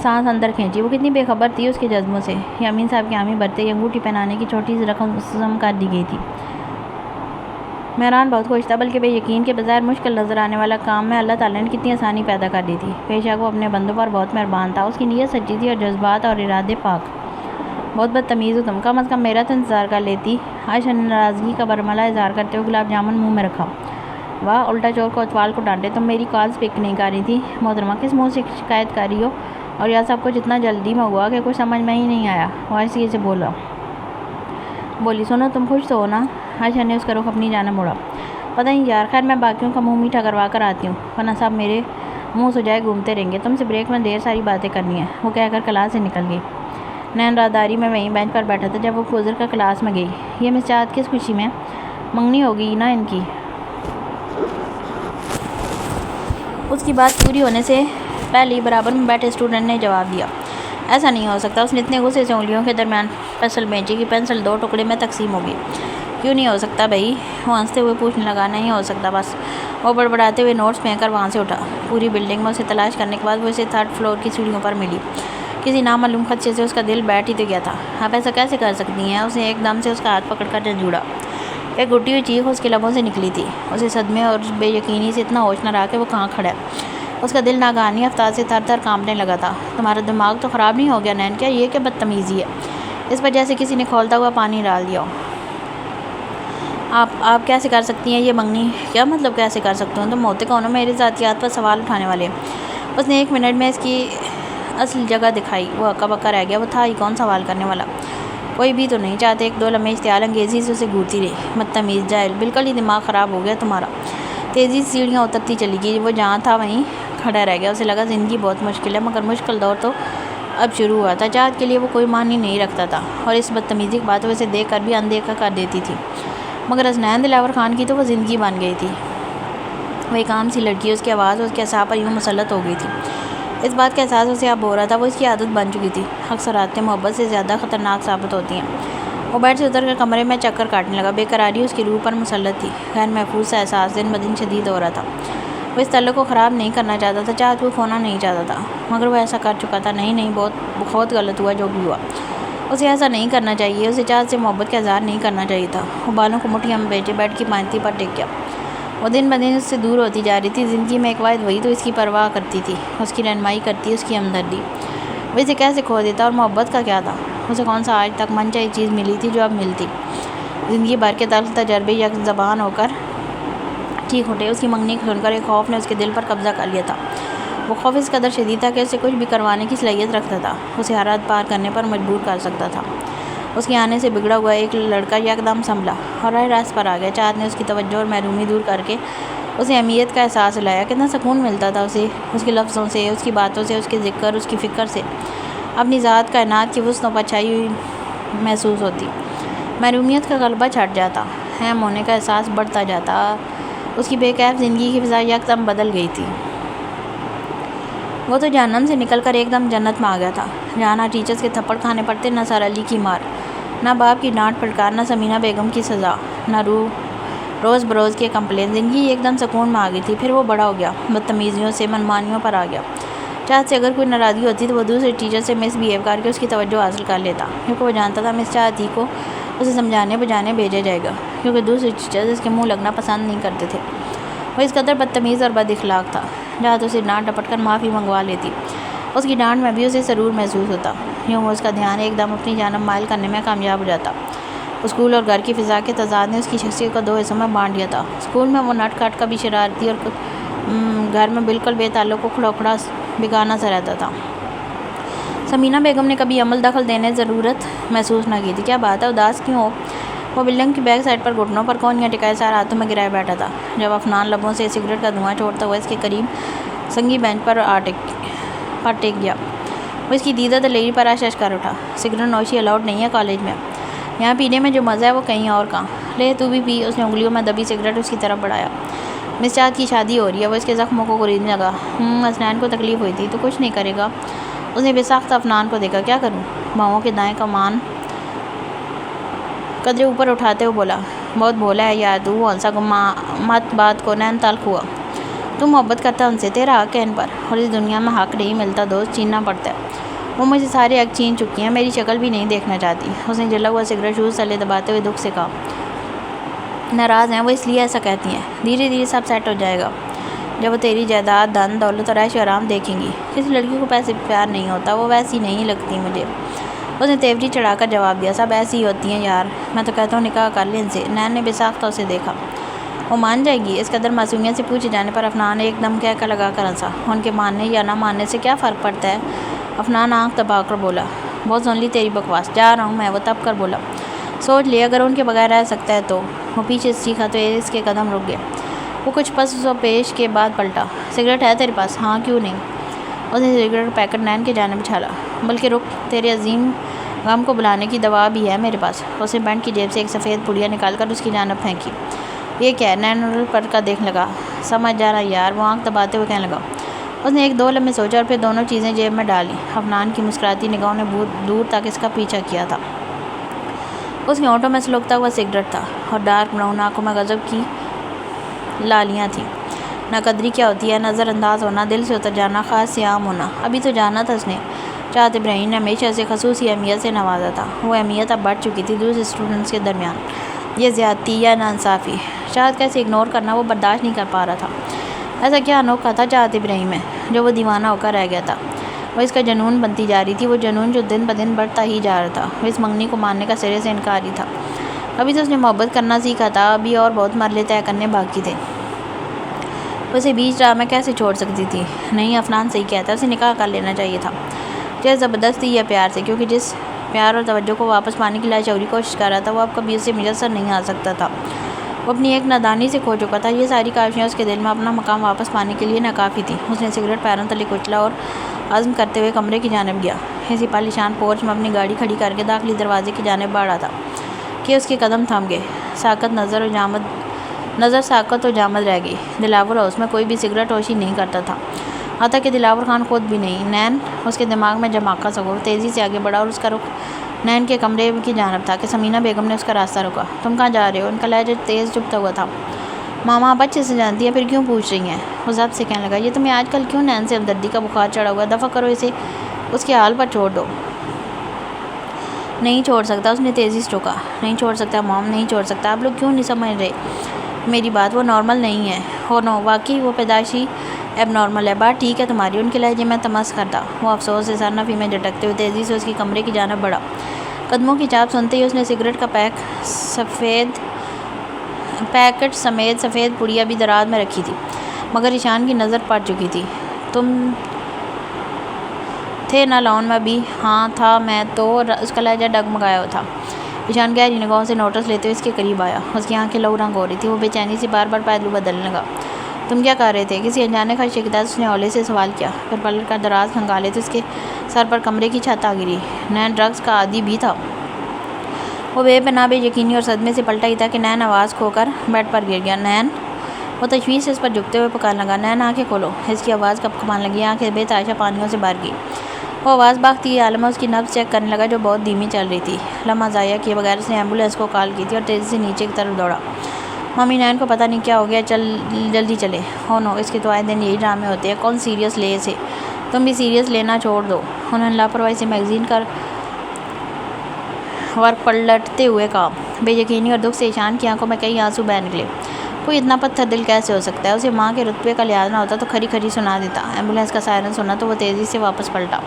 S1: سانس اندر کھینچی۔ وہ کتنی بے خبر تھی اس کے جذبوں سے۔ یامین صاحب کی حامی بھرتے ہی انگوٹھی پہنانے کی چھوٹی سی رقم کر دی گئی تھی۔ مہران بہت خوش تھا، بلکہ بے یقین کہ بظاہر مشکل نظر آنے والا کام میں اللہ تعالیٰ نے کتنی آسانی پیدا کر دی تھی۔ بے شک وہ اپنے بندوں پر بہت مہربان تھا، اس کی نیت سچی تھی اور جذبات اور ارادے پاک۔ بہت بدتمیز ہو تم، کم از کم میرا تو انتظار کر لیتی۔ عائشہ نے ناراضگی کا برملا اظہار کرتے ہوئے گلاب جامن منہ میں رکھا۔ واہ، الٹا چور کو اتوال کو ڈانٹے، تم میری کالز پک نہیں کر رہی تھی؟ محترمہ کس منہ سے شکایت کر رہی ہو؟ اور یہ سب کچھ اتنا جلدی میں ہوا کہ کچھ سمجھ میں ہی نہیں آیا۔ وہ آہستگی سے بولی سنو تم خوش تو ہو نا؟ عائشہ نے اس کا رخ اپنی جانب موڑا۔ پتہ نہیں یار، خیر میں باقیوں کا منہ میٹھا کروا کر آتی ہوں، ورنہ صاحب میرے منہ سجائے گھومتے رہیں گے، تم سے بریک میں ڈھیر ساری باتیں کرنی ہیں۔ وہ کہہ کر کلاس سے نکل گئی۔ نین راہداری میں وہیں بینچ پر بیٹھا تھا جب وہ گزر کر کلاس میں گئی۔ یہ مس چاہت کس خوشی میں منگنی ہوگی نا ان کی؟ اس کی بات پوری ہونے سے پہلے ہی برابر میں بیٹھے اسٹوڈنٹ نے جواب دیا۔ ایسا نہیں ہو سکتا۔ اس نے اتنے غصے سے انگلیوں کے درمیان پینسل بھیجی کہ پینسل 2 ٹکڑے میں تقسیم ہو گئی۔ کیوں نہیں ہو سکتا بھائی؟ وہ ہنستے ہوئے پوچھنے لگا۔ نہیں ہو سکتا بس۔ وہ بڑبڑاتے ہوئے نوٹس پھینک کر وہاں سے اٹھا۔ پوری بلڈنگ میں اسے تلاش کرنے کے بعد وہ اسے 3rd فلور کی سیڑھیوں پر ملی۔ کسی نامعلوم خدشے سے اس کا دل بیٹھ ہی تو گیا تھا۔ آپ ایسا کیسے کر سکتی ہیں؟ اس نے ایک دم سے اس کا ہاتھ پکڑ کر جھنجھوڑا۔ ایک گھٹی ہوئی چیخ اس کے لبوں سے نکلی تھی۔ اسے صدمے اور بے یقینی سے اتنا ہوش نہ رہا کہ وہ کہاں کھڑا ہے۔ اس کا دل ناگہانی افتاد سے تھر تھر کانپنے لگا تھا۔ تمہارا دماغ تو خراب نہیں ہو گیا نین؟ کیا یہ کہ بدتمیزی ہے؟ اس پر جیسے کسی نے کھولتا ہوا پانی ڈال دیا ہو۔ آپ کیسے کر سکتی ہیں یہ منگنی؟ کیا مطلب کیسے کر سکتے ہوں؟ تم ہوتے کون ہو میرے ذاتیات پر سوال اٹھانے والے؟ اس نے 1 منٹ میں اس کی اصل جگہ دکھائی۔ وہ ہکا بکا رہ گیا۔ وہ تھا ہی کون سوال کرنے والا؟ کوئی بھی تو نہیں چاہتے۔ 1-2 لمحے اشتعال انگیزی سے اسے گھورتی رہی۔ بدتمیز، جاہل، بالکل ہی دماغ خراب ہو گیا تمہارا۔ تیزی سے سیڑھیاں اترتی چلی گئی۔ وہ جہاں تھا وہیں کھڑا رہ گیا۔ اسے لگا زندگی بہت مشکل ہے، مگر مشکل دور تو اب شروع ہوا تھا۔ چاہت کے لیے وہ کوئی معنی نہیں رکھتا تھا، اور اس بدتمیزی کی بات وہ اسے دیکھ کر بھی اندیکھا کر دیتی تھی، مگر حسنین دلاور خان کی تو وہ زندگی بن گئی تھی۔ وہ ایک عام سی لڑکی، اس کی آواز اس کے اعصاب پر یوں مسلط ہو گئی تھی۔ اس بات کا احساس اسے اب ہو رہا تھا، وہ اس کی عادت بن چکی تھی۔ اکثر راتیں محبت سے زیادہ خطرناک ثابت ہوتی ہیں۔ وہ بیڈ سے اتر کر کمرے میں چکر کاٹنے لگا۔ بے قراری اس کی روح پر مسلط تھی۔ غیر محفوظ سا احساس دن بدن شدید ہو رہا تھا۔ وہ اس تعلق کو خراب نہیں کرنا چاہتا تھا، چاہت کو کھونا نہیں چاہتا تھا، مگر وہ ایسا کر چکا تھا۔ نہیں، بہت غلط ہوا جو بھی ہوا۔ اسے ایسا نہیں کرنا چاہیے، اسے چاہت سے محبت کا اظہار نہیں کرنا چاہیے تھا۔ وہ بالوں کو مٹھیوں میں بیٹھے بیڈ کی پائنتی پر ٹک گیا۔ وہ دن بدن اس سے دور ہوتی جا رہی تھی۔ زندگی میں ایک واحد وہی تو اس کی پرواہ کرتی تھی، اس کی رہنمائی کرتی، اس کی ہمدردی۔ وہ اسے کیسے کھو دیتا؟ اور محبت کا کیا تھا؟ اسے کون سا آج تک من چاہی چیز ملی تھی جو اب ملتی؟ زندگی بھر کے تلخ تجربے یک زبان ہو کر چیخ اٹھے۔ اس کی منگنی سن کر ایک خوف نے اس کے دل پر قبضہ کر لیا تھا۔ وہ خوف اس قدر شدید تھا کہ اسے کچھ بھی کروانے کی صلاحیت رکھتا تھا، اسے ہر حد پار کرنے پر مجبور کر سکتا تھا۔ اس کے آنے سے بگڑا ہوا ایک لڑکا یکدم سنبھلا اور راہ راست پر آ گیا۔ چاہت نے اس کی توجہ اور محرومی دور کر کے اسے اہمیت کا احساس دلایا۔ کتنا سکون ملتا تھا اسے، اس کے لفظوں سے، اس کی باتوں سے، اس کے ذکر، اس کی فکر سے۔ اپنی ذات کائنات کی وسعتوں پر چھائی ہوئی محسوس ہوتی۔ محرومیت کا غلبہ چھٹ جاتا، اہم ہونے کا احساس بڑھتا جاتا۔ اس کی بے کیف زندگی کی فضا یکدم بدل گئی تھی۔ وہ تو جہنم سے نکل کر ایک دم جنت میں آ گیا تھا، جہاں نہ ٹیچرز کے تھپڑ کھانے پڑتے، نہ سر علی کی مار، نہ باپ کی ڈانٹ پھٹکار، نہ سمینہ بیگم کی سزا، نہ روز بروز کے کمپلین۔ زندگی ایک دم سکون میں آ گئی تھی۔ پھر وہ بڑا ہو گیا، بدتمیزیوں سے، منمانیوں پر آ گیا۔ چاہت سے اگر کوئی ناراضگی ہوتی تو وہ دوسرے ٹیچر سے مس بیہیو کر کے اس کی توجہ حاصل کر لیتا، کیونکہ وہ جانتا تھا مس چاہت ہی کو اسے سمجھانے بجانے بھیجا جائے گا، کیونکہ دوسرے ٹیچرز اس کے منہ لگنا پسند نہیں کرتے تھے۔ وہ اس قدر بدتمیز اور بد اخلاق تھا۔ چاہت اسے ڈانٹ ڈپٹ کر معافی منگوا لیتی، اس کی ڈانٹ میں بھی اسے سرور محسوس ہوتا۔ یوں وہ اس کا دھیان ایک دم اپنی جانب مائل کرنے میں کامیاب ہو جاتا۔ اسکول اور گھر کی فضا کے تضاد نے اس کی شخصیت کو دو حصوں میں بانٹ دیا تھا۔ اسکول میں وہ نٹ کھٹ کبھی شرارتی اور گھر میں بالکل بے تعلق و کھڑوکھڑا بیگانہ سا رہتا تھا۔ سمینہ بیگم نے کبھی عمل دخل دینے ضرورت محسوس نہ کی تھی۔ کیا بات ہے، اداس کیوں ہو؟ وہ بلڈنگ کی بیک سائڈ پر گھٹنوں پر کونیاں ٹکائے سارے ہاتھوں میں گرائے بیٹھا تھا، جب افنان لبوں سے سگریٹ کا دھواں چھوڑتا ہوا اس کے قریب سنگی بینچ پر ٹک گیا۔ وہ اس کی دیدہ دلیری پر اشش کر اٹھا۔ سگریٹ نوشی الاؤڈ نہیں ہے کالج میں، یہاں پینے میں جو مزہ ہے وہ کہیں اور کہاں۔ لے تو بھی پی۔ اس نے انگلیوں میں دبی سگریٹ اس کی طرف بڑھایا۔ مس چاہت کی شادی ہو رہی ہے، وہ اس کے زخموں کو گریدنے لگا۔ حسنین کو تکلیف ہوئی تھی تو کچھ نہیں کرے گا؟ اس نے بے ساختہ افنان کو دیکھا۔ کیا کروں؟ بھاؤں کے دائیں کمان قدرے اوپر اٹھاتے ہوئے بولا۔ بہت بھولا ہے یار تو، وہ ہنسا۔ مت بات کو نین تلخ ہوا۔ تو محبت کرتا ان سے، تیرا حق ہے ان پر، اور اس دنیا میں حق نہیں ملتا دوست، چھیننا پڑتا ہے۔ وہ مجھے سارے حق چھین چکی ہیں، میری شکل بھی نہیں دیکھنا چاہتی۔ اس نے جلا ہوا سگریٹ شوز تلے دباتے ہوئے دکھ سے کہا۔ ناراض ہیں وہ، اس لیے ایسا کہتی ہیں۔ دھیرے دھیرے سب سیٹ ہو جائے گا، جب وہ تیری جائیداد، دھن دولت اور عیش و آرام دیکھیں گی۔ کسی لڑکی کو پیسے پہ پیار نہیں ہوتا، وہ ویسی نہیں لگتی مجھے۔ اس نے تیوری چڑھا کر جواب دیا۔ سب ایسی ہی ہوتی ہیں یار، میں تو کہتا ہوں نکاح کر لیں ان سے۔ نین نے بے ساختہ اسے دیکھا۔ وہ مان جائے گی؟ اس قدر معصومیت سے پوچھے جانے پر افنان ایک دم کہہ کر لگا کر ہنسا۔ ان کے ماننے یا نہ ماننے سے کیا فرق پڑتا ہے؟ افنان آنکھ دبا کر بولا۔ بہت سن لی تیری بکواس، جا رہا ہوں میں۔ وہ تب کر بولا۔ سوچ لے، اگر ان کے بغیر رہ سکتا ہے تو۔ وہ پیچھے سیکھا تو اس کے قدم رک گئے۔ وہ کچھ پس و پیش کے بعد پلٹا۔ سگریٹ ہے تیرے پاس؟ ہاں، کیوں نہیں؟ اس نے سگریٹ پیکٹ نین کے جانب اچھالا۔ بلکہ رک، تیرے عظیم غم کو بلانے کی دوا بھی ہے میرے پاس۔ اس نے پینٹ کی جیب سے ایک سفید پڑیا نکال کر اس کی جانب پھینکی۔ یہ کیا ہے؟ نین پر کا دیکھنے لگا۔ سمجھ جانا یار، وہ آنکھ دباتے ہوئے کہنے لگا۔ اس نے ایک دو لمحے سوچا اور پھر دونوں چیزیں جیب میں ڈالیں۔ افنان کی مسکراتی نگاہوں نے دور تک اس کا پیچھا کیا تھا۔ اس کے ہونٹوں میں سلگتا ہوا سگریٹ تھا اور ڈارک براؤن آنکھوں میں غضب کی لالیاں تھیں۔ ناقدری کیا ہوتی ہے؟ نظر انداز ہونا، دل سے اتر جانا، خاص سے عام ہونا۔ ابھی تو جانا تھا اس نے۔ چاہت ابراہیم نے ہمیشہ اسے خصوصی اہمیت سے نوازا تھا۔ وہ اہمیت اب بڑھ چکی تھی دوسرے اسٹوڈنٹس کے درمیان۔ یہ زیادتی یا ناانصافی چاہت کا اسے اگنور کرنا وہ برداشت نہیں کر پا رہا تھا۔ ایسا کیا انوکھا تھا چاہت ابراہیم میں جو وہ دیوانہ ہو کر رہ گیا تھا؟ وہ اس کا جنون بنتی جا رہی تھی، وہ جنون جو دن بدن بڑھتا ہی جا رہا تھا۔ وہ اس منگنی کو ماننے کا سرے سے انکار ہی تھا۔ ابھی تو اس نے محبت کرنا سیکھا تھا، ابھی اور بہت مرحلے طے کرنے باقی تھے۔ اسے بیچ راہ میں کیسے چھوڑ سکتی تھی؟ نہیں، افنان صحیح کہتا ہے، اسے نکاح کر لینا چاہیے تھا، چاہے زبردستی یا پیار سے، کیونکہ جس پیار اور توجہ کو واپس پانے کی لاشعوری کوشش کر رہا تھا وہ اب کبھی اسے میسر نہیں آ سکتا تھا۔ وہ اپنی ایک نادانی سے کھو چکا تھا۔ یہ ساری کاوشیں اس کے دل میں اپنا مقام واپس پانے کے لیے ناکافی تھیں۔ اس نے سگریٹ پیروں تلے کچلا اور عزم کرتے ہوئے کمرے کی جانب گیا۔ اسی پالیشان پورچ میں اپنی گاڑی کھڑی کر کے داخلی دروازے کی جانب بڑھ رہا تھا کہ اس کے قدم تھم گئے۔ نظر ساکت و جامد رہ گئی۔ دلاور ہاؤس میں کوئی بھی سگریٹ نوشی نہیں کرتا تھا حتیٰ کہ دلاور خان خود بھی نہیں۔ نین اس کے دماغ میں جماکہ سا ہوا، تیزی سے آگے بڑھا اور اس کا رخ نین کے کمرے کی جانب تھا کہ سمینہ بیگم نے اس کا راستہ روکا۔ تم کہاں جا رہے ہو؟ ان کا لہجہ تیز چبھتا ہوا تھا۔ ماما آپ اچھے سے جانتی ہیں، پھر کیوں پوچھ رہی ہیں؟ وہ ضبط سے کہنے لگا، یہ تمہیں آج کل کیوں نین سے ہمدردی کا بخار چڑھا ہوا ہے؟ دفع کرو اسے، اس کے حال پر چھوڑ دو۔ نہیں چھوڑ سکتا، اس نے تیزی سے ٹوکا۔ نہیں چھوڑ سکتا مام، نہیں چھوڑ سکتا۔ آپ لوگ کیوں نہیں سمجھ رہے میری بات؟ وہ نارمل نہیں ہے۔ ہو نو، واقعی وہ پیدائشی ایب نارمل ہے۔ بات ٹھیک ہے تمہاری، ان کے لہجے میں تمسخر تھا۔ وہ افسوس سے سر نفی میں جھٹکتے ہوئے تیزی سے اس کے کمرے کی جانب بڑھا۔ قدموں کی چاپ سنتے ہی اس نے سگریٹ کا پیکٹ سمیت سفید پڑیا بھی دراز میں رکھی تھی، مگر ایشان کی نظر پڑ چکی تھی۔ تم تھے نا لان میں بھی؟ ہاں تھا میں تو۔ اس کا لہجہ ڈگمگایا ہوا تھا۔ ایشان گہری نگاہوں سے نوٹس لیتے ہوئے اس کے قریب آیا۔ اس کی آنکھیں لہو رنگ ہو رہی تھی۔ وہ بے چینی سے بار بار پہلو بدلنے لگا۔ تم کیا کر رہے تھے؟ کسی انجانے خدشے کے تحت اس نے ہولے سے سوال کیا، پھر پلٹ کر دراز کھنگالے تو اس کے سر پر کمرے کی چھت آ گری۔ نین ڈرگس کا عادی بھی تھا؟ وہ بے پناہ بے یقینی اور صدمے سے پلٹا ہی تھا کہ نین آواز کھو کر بیڈ پر گر گیا۔ نین! وہ تشویش سے اس پر جھکتے ہوئے پکارنے لگا۔ نین آنکھیں کھولو۔ اس کی آواز کپکپانے لگی، آنکھیں بے تحاشا پانیوں سے بھر گئی۔ وہ آواز باختگی عالم میں اس کی نبض چیک کرنے لگا جو بہت دھیمی چل رہی تھی۔ لمحہ ضائع کیے بغیر اس نے ایمبولینس کو کال کی تھی اور تیزی سے نیچے کی طرف دوڑا۔ ممی نین کو پتہ نہیں کیا ہو گیا، جلدی چلے۔ ہو نو، اس کے تو آئے دن یہی ڈرامے ہوتے ہیں، کون سیریس لے اسے؟ تم بھی سیریس لینا چھوڑ دو، انہوں نے لاپرواہی سے میگزین کا ورق پلٹتے ہوئے کہا۔ بے یقینی اور دکھ سے ایشان کی آنکھوں میں کئی آنسو بہہ نکلے۔ کوئی اتنا پتھر دل کیسے ہو سکتا ہے؟ اسے ماں کے رتبے کا لحاظ نہ ہوتا تو کھری کھری سنا دیتا۔ ایمبولینس کا سائرن سنا تو وہ تیزی سے واپس پلٹا۔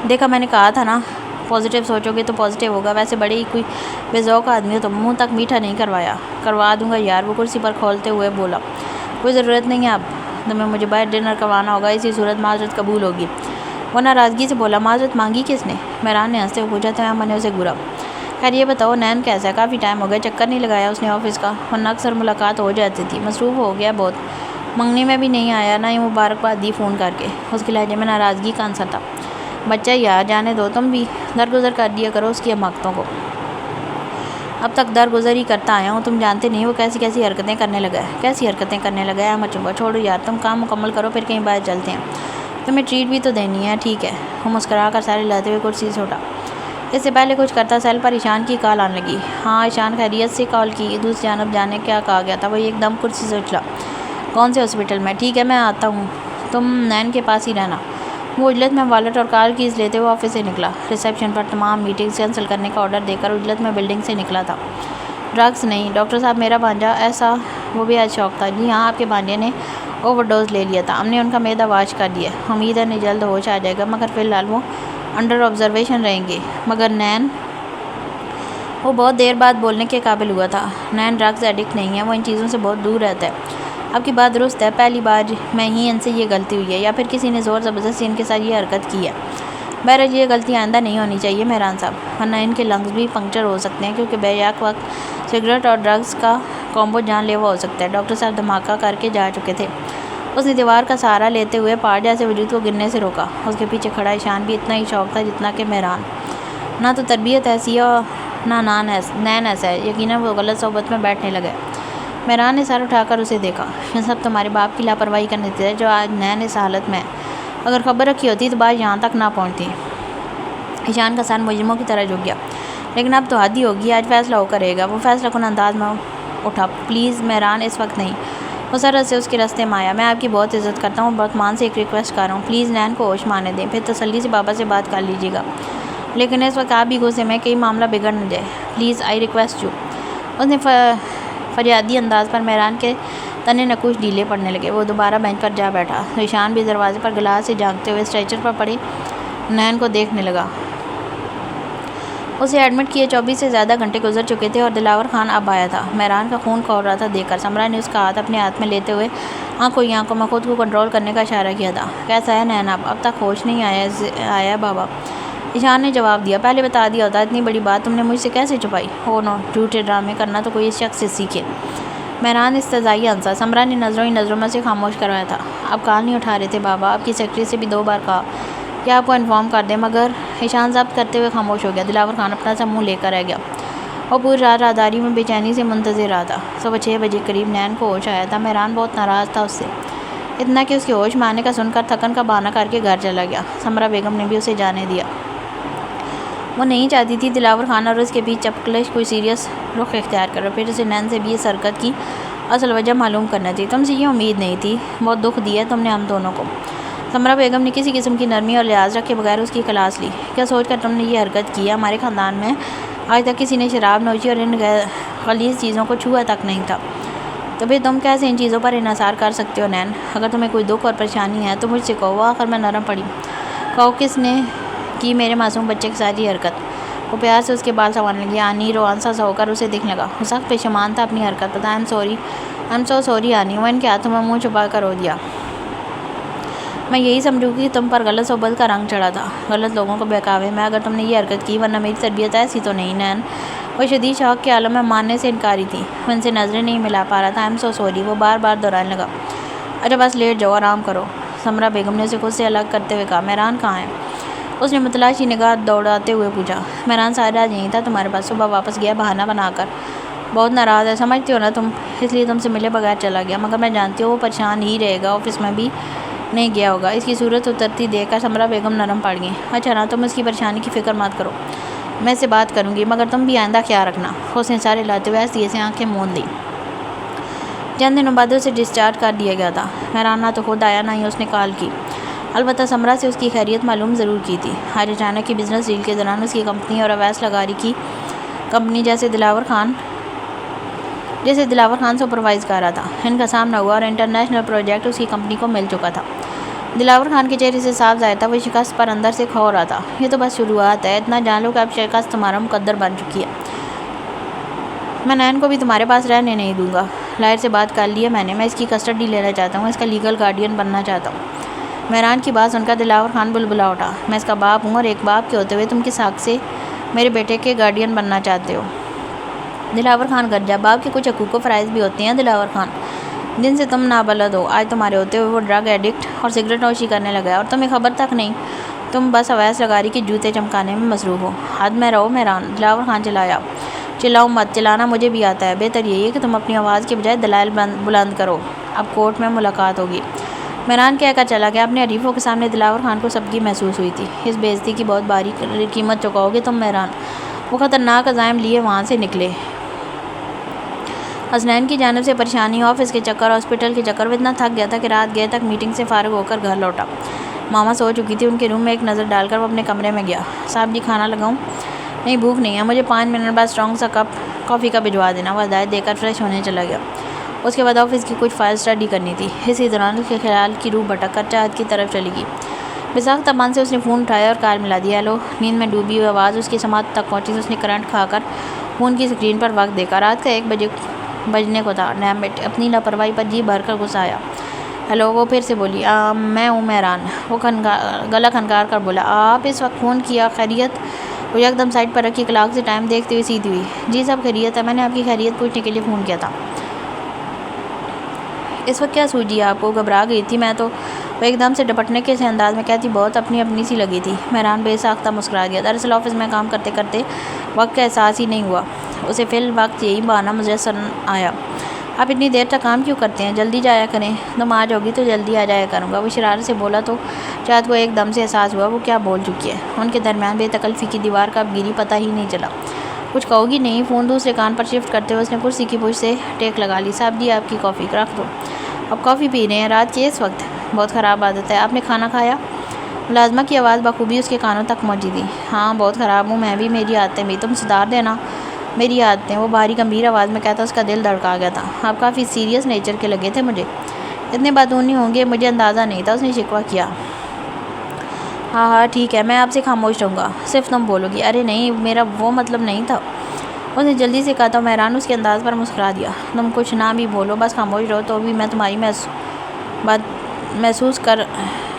S1: دیکھا، میں نے کہا تھا نا، پازیٹیو سوچو گے تو پازیٹیو ہوگا۔ ویسے بڑے ہی کوئی بے ذوق آدمی ہو تم، منہ تک میٹھا نہیں کروایا۔ کروا دوں گا یار، وہ کرسی پر کھولتے ہوئے بولا۔ کوئی ضرورت نہیں ہے اب، تمہیں مجھے باہر ڈنر کروانا ہوگا، اسی صورت معذرت قبول ہوگی۔ وہ ناراضگی سے بولا۔ معذرت مانگی کس نے؟ مہران نے ہنستے ہوئے پوچھا تو میں نے اسے گھورا۔ خیر یہ بتاؤ نین کیسا ہے؟ کافی ٹائم ہو گیا چکر نہیں لگایا اس نے آفس کا، ورنہ اکثر ملاقات ہو جاتی تھی۔ مصروف ہو گیا بہت، منگنی میں بھی نہیں آیا، نہ ہی مبارکباد دی فون کر کے۔ اس کے لہجے میں ناراضگی کا عنصر تھا۔ بچہ یار، جانے دو، تم بھی درگزر کر دیا کرو اس کی حماقتوں کو۔ اب تک درگزر ہی کرتا آیا ہوں، تم جانتے نہیں وہ کیسی کیسی حرکتیں کرنے لگا ہے۔ کیسی حرکتیں کرنے لگا ہے؟ احمد چنبا۔ چھوڑو یار، تم کام مکمل کرو پھر کہیں باہر چلتے ہیں، تمہیں ٹریٹ بھی تو دینی ہے۔ ٹھیک ہے۔ وہ مسکرا کر سارے لاتے ہوئے کرسی سے اٹھا۔ اس سے پہلے کچھ کرتا سیل پر ایشان کی کال آنے لگی۔ ہاں ایشان، خیریت سے کال کی؟ دوسری جانب جانے کیا کہا گیا تھا؟ وہ ایک دم کرسی سے اچھلا۔ کون سے ہاسپٹل میں؟ ٹھیک ہے میں آتا ہوں، تم نین کے پاس ہی رہنا۔ وہ اجلت میں والٹ اور کار کیز لیتے ہوئے آفس سے نکلا۔ ریسیپشن پر تمام میٹنگز کینسل کرنے کا آرڈر دے کر اجلت میں بلڈنگ سے نکلا تھا۔ ڈرگس نہیں ڈاکٹر صاحب، میرا بھانجا ایسا، وہ بھی آج شوق تھا۔ جی ہاں، آپ کے بھانجے نے اوور ڈوز لے لیا تھا، ہم نے ان کا معدہ واش کر دیا ہے، امید ہے انہیں جلد ہوش آ جائے گا، مگر فی الحال وہ انڈر آبزرویشن رہیں گے۔ مگر نین؟ وہ بہت دیر بعد بولنے کے قابل ہوا تھا۔ نین ڈرگز ایڈکٹ نہیں ہے، وہ ان چیزوں سے بہت دور رہتا ہے۔ آپ کی بات درست ہے، پہلی بار میں ہی ان سے یہ غلطی ہوئی ہے، یا پھر کسی نے زور زبردستی ان کے ساتھ یہ حرکت کی ہے۔ بہرحال یہ غلطی آئندہ نہیں ہونی چاہیے مہران صاحب، ورنہ ان کے لنگز بھی پنکچر ہو سکتے ہیں، کیونکہ بیک وقت سگریٹ اور ڈرگز کا کامبو جان لیوا ہو سکتا ہے۔ ڈاکٹر صاحب دھماکہ کر کے جا چکے تھے۔ اس نے دیوار کا سہارا لیتے ہوئے پہاڑ جیسے وجود کو گرنے سے روکا۔ اس کے پیچھے کھڑا ایشان بھی اتنا ہی شوق تھا جتنا کہ مہران۔ نہ تو تربیت ایسی ہے نہ نین ایسا ہے، یقیناً وہ غلط صحبت میں بیٹھنے لگا۔ مہران نے سر اٹھا کر اسے دیکھا۔ یہ سب تمہارے باپ کی لاپرواہی کا نتیجہ ہے جو آج نین اس حالت میں ہے، اگر خبر رکھی ہوتی تو بات یہاں تک نہ پہنچتی۔ ایشان کا سر مجرموں کی طرح جھک گیا۔ لیکن اب تو حد ہی ہوگی، آج فیصلہ ہو کر رہے گا۔ وہ فیصلہ کن انداز میں اٹھا۔ پلیز مہران، اس وقت نہیں۔ وہ سرحد سے اس کے راستے میں آیا۔ میں آپ کی بہت عزت کرتا ہوں، بہت مان سے ایک ریکویسٹ کر رہا ہوں، پلیز نین کو ہوش میں آنے دیں، پھر تسلی سے بابا سے بات کر لیجیے گا، لیکن اس وقت آپ بھی غصے میں کہیں معاملہ بگڑ نہ جائے، پلیز آئی ریکویسٹ یو۔ اس نے فریادی انداز پر مہران کے تنے نکوش ڈھیلے پڑنے لگے۔ وہ دوبارہ بینچ پر جا بیٹھا۔ ایشان بھی دروازے پر گلاس سے جھانکتے ہوئے اسٹریچر پر پڑے نین کو دیکھنے لگا۔ اسے ایڈمٹ کیے 24 سے زیادہ گھنٹے گزر چکے تھے اور دلاور خان اب آیا تھا۔ مہران کا خون کھول رہا تھا دیکھ کر سمرا نے اس کا ہاتھ اپنے ہاتھ میں لیتے ہوئے آنکھوں میں خود کو کنٹرول کرنے کا اشارہ کیا تھا۔ کیسا ہے نین؟ اب تک ہوش نہیں آیا بابا؟ ایشان نے جواب دیا۔ پہلے بتا دیا ہوتا، اتنی بڑی بات تم نے مجھ سے کیسے چھپائی؟ ہو نو، جھوٹے ڈرامے کرنا تو کوئی اس شخص سے سیکھے۔ مہران استہزائی ہنسا۔ سمرا نے نظروں ہی نظروں میں اسے خاموش کروایا تھا۔ اب کال نہیں اٹھا رہے تھے بابا، آپ کی سیکرٹری سے بھی 2 بار کہا کہ آپ کو انفارم کر دیں، مگر ایشان ضبط کرتے ہوئے خاموش ہو گیا۔ دلاور خان اپنا سا منہ لے کر رہ گیا۔ وہ پوری رات راہداری میں بے چینی سے منتظر رہا تھا۔ صبح 6 بجے قریب نین کو ہوش آیا تھا۔ مہران بہت ناراض تھا اس سے۔ اتنا کہ اس کے ہوش میں آنے کا سن کر تھکن کا بہانہ کر کے گھر چلا گیا۔ سمرہ بیگم نے بھی اسے جانے دیا۔ وہ نہیں چاہتی تھی دلاور خان اور اس کے بیچ چپکلش کوئی سیریس رخ اختیار کرو۔ پھر اسے نین سے بھی اس حرکت کی اصل وجہ معلوم کرنا تھی۔ تم سے یہ امید نہیں تھی، بہت دکھ دیا تم نے ہم دونوں کو۔ سمرہ بیگم نے کسی قسم کی نرمی اور لحاظ رکھے بغیر اس کی کلاس لی۔ کیا سوچ کر تم نے یہ حرکت کی؟ ہمارے خاندان میں آج تک کسی نے شراب نوشی اور ان غلیظ چیزوں کو چھوا تک نہیں تھا، تو پھر تم کیسے ان چیزوں پر انحصار کر سکتے ہو؟ نین، اگر تمہیں کوئی دکھ اور پریشانی ہے تو مجھ سے کہو۔ آخر میں نرم پڑی۔ کہو کس نے کی میرے معصوم بچے کے ساتھ یہ حرکت؟ وہ پیار سے اس کے بال سنوارنے لگی۔ آنی روانسا سا ہو کر اسے دیکھنے لگا۔ وہ سخت پشیمان تھا اپنی حرکت پر۔ I'm so sorry آنی۔ وہ ان کے ہاتھوں میں منہ چھپا کر رو دیا۔ میں یہی سمجھوں کہ تم پر غلط صحبت کا رنگ چڑھا تھا، غلط لوگوں کو بہکاوے میں اگر تم نے یہ حرکت کی، ورنہ میری تربیت ایسی تو نہیں نین۔ وہ شدید شوق کے عالم میں ماننے سے انکاری تھی۔ وہ ان سے نظریں نہیں ملا پا رہا تھا۔ I'm so sorry وہ بار بار دہرانے لگا۔ اچھا بس لیٹ جاؤ، آرام کرو۔ سمرہ بیگم نے اسے خود سے الگ کرتے ہوئے کہا۔ مہران کہاں ہے؟ اس نے متلاشی نگاہ دوڑاتے ہوئے پوچھا۔ مہران ساری رات یہیں تھا تمہارے پاس، صبح واپس گیا بہانہ بنا کر۔ بہت ناراض ہے، سمجھتی ہو نا تم، اس لیے تم سے ملے بغیر چلا گیا۔ مگر میں جانتی ہوں وہ پریشان ہی رہے گا، آفس میں بھی نہیں گیا ہوگا۔ اس کی صورت اترتی دیکھ کر سمرہ بیگم نرم پڑ گئیں۔ اچھا نا، تم اس کی پریشانی کی فکر مت کرو، میں اس سے بات کروں گی، مگر تم بھی آئندہ خیال رکھنا۔ اس نے سارے لاتے ہوئے ایسی ایسے آنکھیں موند لیں۔ چند دنوں بعد اسے ڈسچارج کر دیا گیا تھا۔ مہران نہ تو خود آیا نہ ہی اس نے کال کی۔ البتہ سمرہ سے اس کی خیریت معلوم ضرور کی تھی۔ آج اچانک کی بزنس ڈیل کے دوران اس کی کمپنی اور اویس لغاری کی کمپنی جیسے دلاور خان سپروائز کر رہا تھا، ان کا سامنا ہوا اور انٹرنیشنل پروجیکٹ اس کی کمپنی کو مل چکا تھا۔ دلاور خان کے چہرے سے صاف ظاہر تھا وہ شکست پر اندر سے کھو رہا تھا۔ یہ تو بس شروعات ہے، اتنا جان لو کہ اب شکست تمہارا مقدر بن چکی ہے۔ میں نین کو بھی تمہارے پاس رہنے نہیں دوں گا۔ لاہر سے بات کر لی ہے میں اس کی کسٹڈی لینا چاہتا ہوں، اس کا لیگل گارڈین بننا چاہتا ہوں۔ مہران کی بات سن کر دلاور خان بلبلا اٹھا۔ میں اس کا باپ ہوں اور ایک باپ کے ہوتے ہوئے تم کس حق سے میرے بیٹے کے گارڈین بننا چاہتے ہو؟ دلاور خان گرجا۔ باپ کے کچھ حقوق و فرائض بھی ہوتے ہیں دلاور خان، جن سے تم نابلد ہو۔ آج تمہارے ہوتے ہوئے وہ ڈرگ ایڈکٹ اور سگریٹ نوشی کرنے لگا ہے اور تمہیں خبر تک نہیں۔ تم بس اویس لغاری کے جوتے چمکانے میں مصروف ہو۔ حد میں رہو مہران، دلاور خان چلایا۔ چلاؤ مت، چلانا مجھے بھی آتا ہے۔ بہتر یہی ہے کہ تم اپنی آواز کے بجائے دلائل بلند کرو، اب کورٹ میں ملاقات ہوگی۔ مہران کہہ کر چلا گیا۔ اپنے حریفوں کے سامنے دلاور خان کو سبکی محسوس ہوئی تھی۔ اس بے عزتی کی بہت باری قیمت چکاؤ گے تم مہران۔ وہ خطرناک عزائم لیے وہاں سے نکلے۔ حسنین کی جانب سے پریشانی، آفس کے چکر، ہاسپٹل کے چکر، وہ اتنا تھک گیا تھا کہ رات گئے تک میٹنگ سے فارغ ہو کر گھر لوٹا۔ ماما سو چکی تھی۔ ان کے روم میں ایک نظر ڈال کر وہ اپنے کمرے میں گیا۔ صاحب جی کھانا لگاؤں؟ نہیں بھوک نہیں ہے، مجھے 5 منٹ بعد اسٹرانگ سا کپ کافی کا بھجوا دینا۔ وہ ہدایت دے کر فریش ہونے چلا گیا۔ اس کے بعد آفس کی کچھ فائل اسٹڈی کرنی تھی۔ اسی دوران اس کے خیال کی روح بھٹک کر چاہت کی طرف چلی گئی۔ بساختہ من سے اس نے فون اٹھایا اور کال ملا دیا۔ ہیلو۔ نیند میں ڈوبی ہوئی آواز اس کی سماعت تک پہنچی تو اس نے کرنٹ کھا کر فون کی اسکرین پر وقت دیکھا۔ رات کا 1 بجنے کو تھا۔ ڈیمٹ، اپنی لاپرواہی پر جی بھر کر غصہ آیا۔ ہیلو۔ وہ پھر سے بولی۔ میں ہوں مہران۔ وہ گلا کھنکار کر بولا۔ آپ اس وقت فون کیا، خیریت؟ وہ یکدم سائٹ پر رکھی کلاک سے ٹائم دیکھتے ہوئے سیدھی ہوئی۔ جی سب خیریت ہے، میں نے آپ کی خیریت پوچھنے کے لیے فون کیا تھا۔ اس وقت کیا سوجی آپ کو؟ گھبرا گئی تھی میں تو؟ وہ ایک دم سے ڈپٹنے کے سے انداز میں کہتی، بہت اپنی سی لگی تھی۔ مہران بے ساختہ مسکرا دیا۔ دراصل آفس میں کام کرتے کرتے وقت کا احساس ہی نہیں ہوا۔ اسے فی الوقت یہی بہانہ میسر آیا۔ آپ اتنی دیر تک کام کیوں کرتے ہیں؟ جلدی جایا کریں۔ تم آ جاؤ گی تو جلدی آ جایا کروں گا۔ وہ شرارت سے بولا تو چاہت کو ایک دم سے احساس ہوا وہ کیا بول چکی ہے۔ ان کے درمیان بے تکلفی کی دیوار کا اب گری پتہ ہی نہیں چلا۔ کچھ کہو گی نہیں؟ فون دوسرے کان پر شفٹ کرتے ہوئے اس نے کرسی کی پشت سے ٹیک لگا لی۔ صاحب جی آپ کی کافی رکھ دو۔ اب کافی پی رہے ہیں رات کے اس وقت؟ بہت خراب عادت ہے۔ آپ نے کھانا کھایا؟ ملازمہ کی آواز بخوبی اس کے کانوں تک پہنچی تھی۔ ہاں بہت خراب ہوں میں بھی، میری عادتیں بھی، تم سدھار دینا میری عادتیں۔ وہ بھاری گمبھیر آواز میں کہتا اس کا دل دھڑکا گیا تھا۔ آپ کافی سیریس نیچر کے لگے تھے مجھے، اتنے بادونی ہوں گے مجھے اندازہ نہیں تھا، اس نے شکوہ کیا۔ ہاں ٹھیک ہے، میں آپ سے خاموش رہوں گا، صرف تم بولو گی۔ ارے نہیں، میرا وہ مطلب نہیں تھا، اس نے جلدی سے کہا تو مہران اس کے انداز پر مسکرا دیا۔ تم کچھ نہ بھی بولو، بس خاموش رہو تو بھی میں تمہاری بات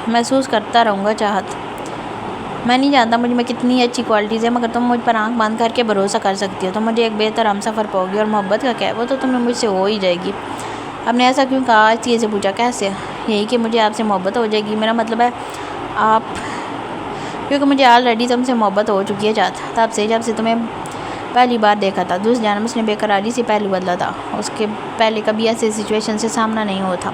S1: محسوس کرتا رہوں گا۔ چاہت، میں نہیں جانتا مجھ میں کتنی اچھی کوالٹیز ہیں، مگر تم مجھ پر آنکھ بند کر کے بھروسہ کر سکتی ہو۔ تم مجھے ایک بہتر ہمسفر پاؤ گی، اور محبت کا کیا ہے، وہ تو تمہیں مجھ سے ہو ہی جائے گی۔ آپ نے ایسا کیوں کہا؟ آج سے پوچھا۔ کیسے؟ یہی کہ مجھے آپ سے محبت ہو جائے گی، میرا مطلب ہے آپ، کیونکہ مجھے آلریڈی تم سے محبت ہو چکی ہے چاہت، تب سے جب سے تمہیں پہلی بار دیکھا تھا۔ دوسری جانب اس نے بے قراری سے پہلو بدلا تھا، اس کے پہلے کبھی ایسے سچویشن سے سامنا نہیں ہوا تھا۔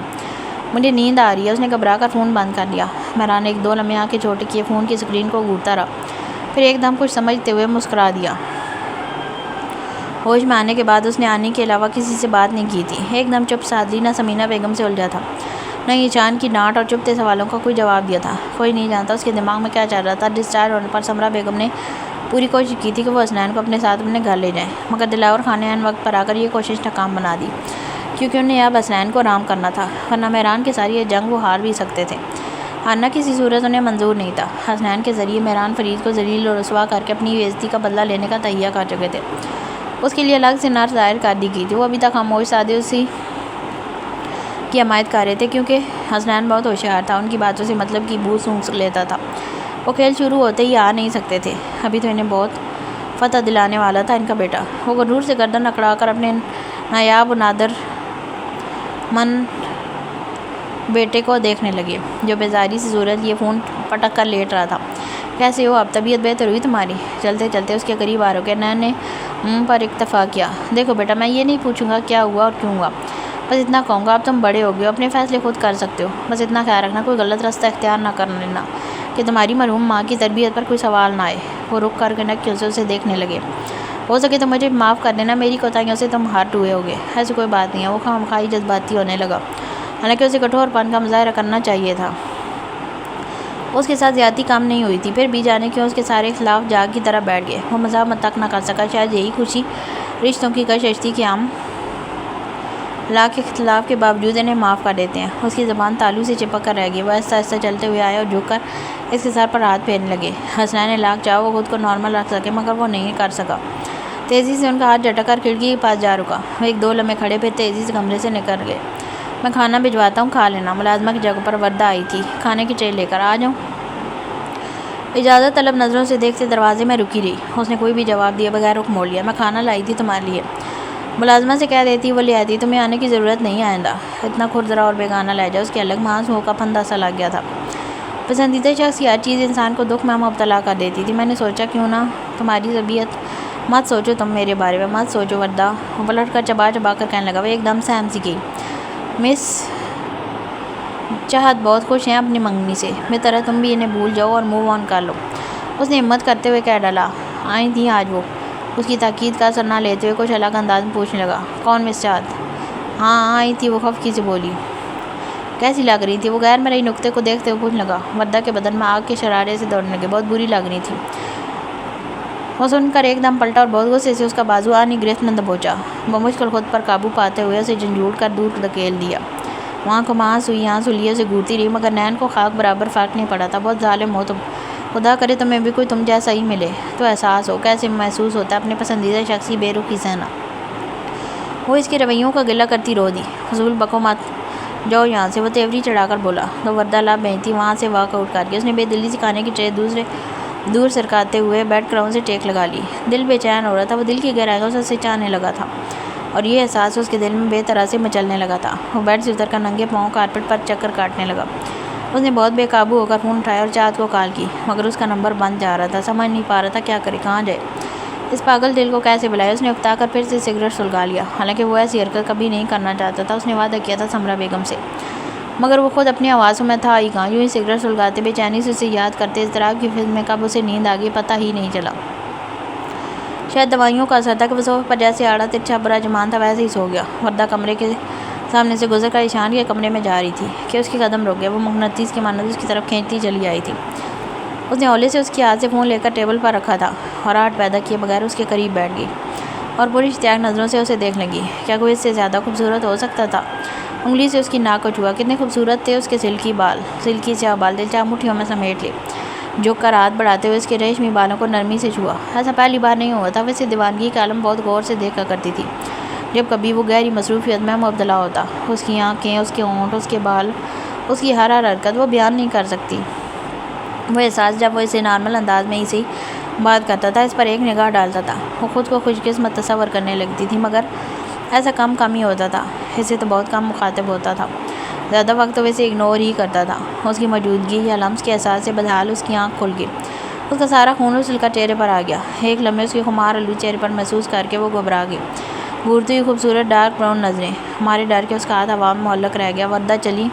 S1: مجھے نیند آ رہی ہے۔ اس نے گھبرا کر فون بند کر لیا۔ مہران نے ایک دو لمحے آنکھیں چھوٹی کیے فون کی اسکرین کو گھورتا رہا، پھر ایک دم کچھ سمجھتے ہوئے مسکرا دیا۔ ہوش میں آنے کے بعد اس نے آنی کے علاوہ کسی سے بات نہیں کی تھی۔ ایک دم چپ سادلی نہ سمینہ بیگم سے الجھا تھا، نہ یہ چاند کی ڈانٹ اور چپتے سوالوں کا کوئی جواب دیا تھا۔ کوئی نہیں جانتا اس کے دماغ میں کیا چل رہا تھا۔ ڈسچارج ہونے پر سمرہ بیگم نے پوری کوشش کی تھی کہ وہ حسنین کو اپنے ساتھ اپنے گھر لے جائیں، مگر دلاور خان نے عین وقت پر آ کر یہ کوشش ناکام بنا دی، کیونکہ انہیں اب حسنین کو آرام کرنا تھا، ورنہ مہران کے ساری یہ جنگ وہ ہار بھی سکتے تھے۔ ہارنا کسی صورت انہیں منظور نہیں تھا۔ حسنین کے ذریعے مہران فرید کو ذلیل و رسوا کر کے اپنی بے عزتی کا بدلہ لینے کا تہیہ کر چکے تھے۔ اس کے لیے الگ سے نر ظاہر کر دی گئی تھی۔ وہ ابھی تک خاموش سادے اسی کی حمایت کر رہے تھے، کیونکہ حسنین بہت ہوشیار تھا، ان کی باتوں سے مطلب کی بو سونگھ لیتا تھا۔ وہ کھیل شروع ہوتے ہی آ نہیں سکتے تھے، ابھی تو انہیں بہت فتح دلانے والا تھا ان کا بیٹا۔ وہ غرور سے گردن اکڑا کر اپنے نایاب و نادر من بیٹے کو دیکھنے لگے، جو بیزاری سے صورت یہ فون پٹک کر لیٹ رہا تھا۔ کیسے ہو اب؟ طبیعت بہتر ہوئی تمہاری؟ چلتے چلتے اس کے قریب آ رکے نین نے پر اکتفا کیا۔ دیکھو بیٹا، میں یہ نہیں پوچھوں گا کیا ہوا اور کیوں ہوا، بس اتنا کہوں گا اب تم بڑے ہو گئے ہو، اپنے فیصلے خود کر سکتے ہو۔ بس اتنا خیال رکھنا کوئی غلط راستہ اختیار نہ کر لینا، کہ تمہاری مرحوم ماں کی تربیت پر کوئی سوال نہ آئے۔ وہ رک کر کے نکیوں سے اسے دیکھنے لگے۔ ہو سکے تو مجھے معاف کر دینا، میری کوتاہیوں سے تم ہرٹ ہوئے ہوگے۔ ایسی کوئی بات نہیں ہے۔ وہ خامخواہ جذباتی ہونے لگا، حالانکہ اسے کٹھور پن کا مظاہرہ کرنا چاہیے تھا۔ اس کے ساتھ زیادتی کم نہیں ہوئی تھی، پھر بھی جانے کیوں اس کے سارے اختلاف جاگ کی طرح بیٹھ گئے۔ وہ مزاحمت تک نہ کر سکا۔ شاید یہی خوشی رشتوں کی کشش تھی کہ ہم لاکھ اختلاف کے باوجود انہیں معاف کر دیتے ہیں۔ اس کی زبان تالو سے چپک کر رہ گئی۔ وہ آہستہ آہستہ چلتے ہوئے آئے اور جھک کر اس کے سر پر ہاتھ پھیرنے لگے۔ حسنین نے لاکھ چاہا وہ خود کو نارمل رکھ سکے، مگر وہ نہیں کر سکا۔ تیزی سے ان کا ہاتھ جھٹک کر کھڑکی کے پاس جا رکا۔ وہ ایک دو لمحے کھڑے، پھر تیزی سے کمرے سے نکل گئے۔ میں کھانا بھجواتا ہوں، کھا لینا۔ ملازمہ کی جگہ پر وردہ آئی تھی، کھانے کی ٹرے لے کر۔ آ جاؤں؟ اجازت طلب نظروں سے دیکھتے دروازے میں رکی رہی۔ اس نے کوئی بھی جواب دیے بغیر رخ موڑ لیا۔ میں کھانا لائی تھی تمہارے لیے، ملازمہ سے کہہ دیتی وہ لے آتی، تمہیں آنے کی ضرورت نہیں آئندہ۔ اتنا کھردرا اور بیگانہ لہجہ اس کے الگ مانسوں کا پھندا سا لگ گیا تھا۔ پسندیدہ شخص کی ہر چیز انسان کو دکھ میں مبتلا کر دیتی تھی۔ میں نے سوچا کیوں نہ تمہاری طبیعت، مت سوچو تم میرے بارے میں، مت سوچو وردہ۔ وہ پلٹ کر چبا چبا کر کہنے لگا۔ وہ ایک دم سہم سی گئی۔ مس چاہت بہت خوش ہیں اپنی منگنی سے، میں طرح تم بھی انہیں بھول جاؤ اور موو آن کر لو۔ اس نے ہمت کرتے ہوئے کہہ ڈالا۔ آئی تھیں آج وہ؟ اس کی تاکید کا اثر نہ لیتے ہوئے کچھ الگ انداز میں پوچھنے لگا۔ کون مس چاہت؟ ہاں آئی تھی، وہ خفگی سے بولی۔ کیسی لگ رہی تھی؟ وہ غیر مرئی نکتے کو دیکھتے ہوئے پوچھنے لگا۔ وردہ کے بدن میں آگ کے شرارے سے دوڑنے لگے۔ بہت بری لگ رہی تھی۔ وہ سن کر ایک دم پلٹا اور بہت غصے سے اس کا بازو آنی گرفت میں دبوچا۔ بمشکل خود پر قابو پاتے ہوئے اسے جھنجھوڑ کر دور دھکیل دیا۔ وہاں کو وہاں سوئی یہاں سلیے اسے گھورتی رہی، مگر نین کو خاک برابر فرق نہیں پڑا تھا۔ بہت ظالم ہو تم، خدا کرے تمہیں بھی کوئی تم جیسا ہی ملے تو احساس ہو کیسے محسوس ہوتا ہے اپنے پسندیدہ شخص کی بے رخی سہنا۔ وہ اس کے رویوں کا گلہ کرتی رو دی۔ فضول بکو مت، جاؤ یہاں سے، وہ تیوری چڑھا کر بولا۔ تو وردہ لب گئی تھی وہاں سے واک آؤٹ کر کے۔ اس نے بے دلی سے کھانے کی ٹرے دور سرکاتے ہوئے بیڈ کراؤن سے ٹیک لگا لی۔ دل بے چین ہو رہا تھا۔ وہ دل کی گہرائیوں سے اسے چاہنے لگا تھا، اور یہ احساس اس کے دل میں بے طرح سے مچلنے لگا تھا۔ وہ بیڈ سے اتر کر ننگے پاؤں کارپٹ پر چکر کاٹنے لگا۔ اس نے بہت بے قابو ہو کر فون اٹھایا اور چاہت کو کال کی، مگر اس کا نمبر بند جا رہا تھا۔ سمجھ نہیں پا رہا تھا کیا کرے، کہاں جائے، اس پاگل دل کو کیسے بلائے۔ اس نے اکتا کر پھر سے سگریٹ سلگا لیا، حالانکہ وہ ایسی حرکت کبھی نہیں کرنا چاہتا تھا۔ اس نے وعدہ کیا تھا سمرہ بیگم سے، مگر وہ خود اپنی آوازوں میں تھا ہی کہاں۔ یوں ہی سگریٹ سلگاتے بے چینی سے اسے یاد کرتے اضطراب کی فض میں کب اسے نیند آ گئی پتہ ہی نہیں چلا۔ شاید دوائیوں کا اثر تھا کہ وہ صوفے پر جیسے آڑا ترچھا برا جمان تھا ویسے ہی سو گیا۔ وردہ کمرے کے سامنے سے گزر کر ایشان کے کمرے میں جا رہی تھی کہ اس کے قدم رک گئے۔ وہ مقناطیس کے مانند اس کی طرف کھینچتی چلی آئی تھی۔ اس نے ہولے سے اس کے ہاتھ سے فون لے کر ٹیبل پر رکھا تھا اور آہٹ پیدا کیے بغیر اس کے قریب بیٹھ گئی اور پوری اشتیاق نظروں سے اسے دیکھنے لگی۔ کیا کوئی اس سے زیادہ خوبصورت ہو سکتا تھا؟ انگلی سے اس کی ناک کو چھوا۔ کتنے خوبصورت تھے اس کے سلکی سیاہ بال، دل چاہا مٹھیوں میں سمیٹ لے۔ جھک کر ہاتھ بڑھاتے ہوئے اس کے ریشمی بالوں کو نرمی سے چھوا۔ ایسا پہلی بار نہیں ہوا تھا۔ وہ اسے دیوانگی کا عالم بہت غور سے دیکھا کرتی تھی جب کبھی وہ گہری مصروفیت میں مبتلا ہوتا۔ اس کی آنکھیں، اس کے ہونٹ، اس کے بال، اس کی ہر حرکت وہ بیان نہیں کر سکتی۔ وہ احساس جب وہ اسے نارمل انداز میں اسے بات کرتا تھا، اس پر ایک نگاہ ڈالتا تھا، وہ خود کو خوش قسمت تصور کرنے لگتی تھی، مگر ایسا کم ہی ہوتا تھا۔ اس سے تو بہت کم مخاطب ہوتا تھا، زیادہ وقت تو ویسے اگنور ہی کرتا تھا۔ اس کی موجودگی یا لمس کے احساس سے بدحال اس کی آنکھ کھل گئی۔ اس کا سارا خون اچھل کر چہرے پر آ گیا۔ ایک لمحے اس کی خمار آلود چہرے پر محسوس کر کے وہ گھبرا گئی۔ گھورتی ہوئی خوبصورت ڈارک براؤن نظریں، ہمارے ڈر کے اس کا ہاتھ ہوا میں معلق رہ گیا۔ وردہ چلی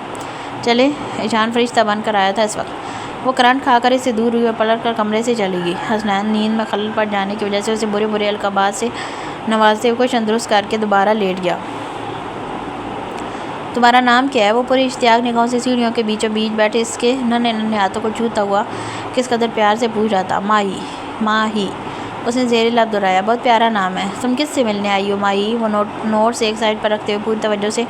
S1: چلے ایشان فرشتہ بن کر آیا تھا اس وقت۔ وہ کرنٹ کھا کر اس سے دور ہوئی اور پلٹ کر کمرے سے چلی گئی۔ حسنین نیند میں خلل پڑ جانے کی وجہ سے اسے برے برے القابات سے نوازتے ہوئے تندرست کر کے دوبارہ لیٹ گیا۔ تمہارا نام کیا ہے؟ وہ پوری اشتیاق نگاہوں سے سیڑھیوں کے بیچوں بیچ بیٹھے اس کے ننھے ننھے ہاتھوں کو چھوتا ہوا کس قدر پیار سے پوچھ رہا تھا۔ ماہی، ماہی، اس نے زیر لب دہرایا۔ بہت پیارا نام ہے۔ تم کس سے ملنے آئی ہو ماہی؟ وہ نوٹس ایک سائڈ پر رکھتے ہوئے پوری توجہ سے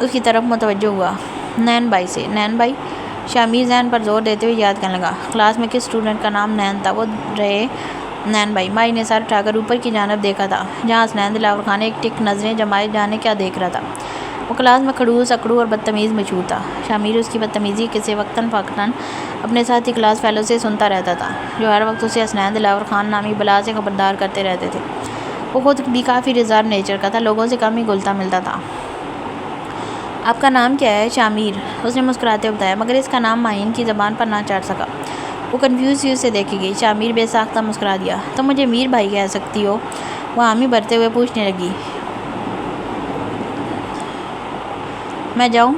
S1: اس کی طرف متوجہ ہوا۔ نین بھائی سے۔ نین بھائی؟ شامیر ذہن پر زور دیتے ہوئے یاد کرنے لگا۔ کلاس میں کس اسٹوڈنٹ کا نام نین تھا؟ وہ رہے نین بھائی۔ ماہی نے سر اٹھا کر اوپر کی جانب دیکھا تھا جہاں حسنین دلاور خان ایک ٹک نظریں جمائے جانے کیا دیکھ رہا تھا۔ وہ کلاس میں کھڑوس، اکڑو اور بدتمیز مشہور تھا۔ شامیر اس کی بدتمیزی کسے وقتاً فوقتاً اپنے ساتھی کلاس فیلو سے سنتا رہتا تھا جو ہر وقت اسے حسنین دلاور خان نامی بلا سے خبردار کرتے رہتے تھے۔ وہ خود بھی کافی ریزرو نیچر کا تھا، لوگوں سے کم ہی گھلتا ملتا تھا۔ آپ کا نام کیا ہے؟ شامیر، اس نے مسکراتے ہوئے بتایا، مگر اس کا نام ماہین کی زبان پر نہ چڑھ سکا۔ وہ کنفیوز سی اسے دیکھے گئی۔ شامیر بے ساختہ مسکرا دیا۔ تم مجھے میر بھائی کہہ سکتی ہو؟ وہ حامی بھرتے ہوئے پوچھنے لگی۔ میں جاؤں؟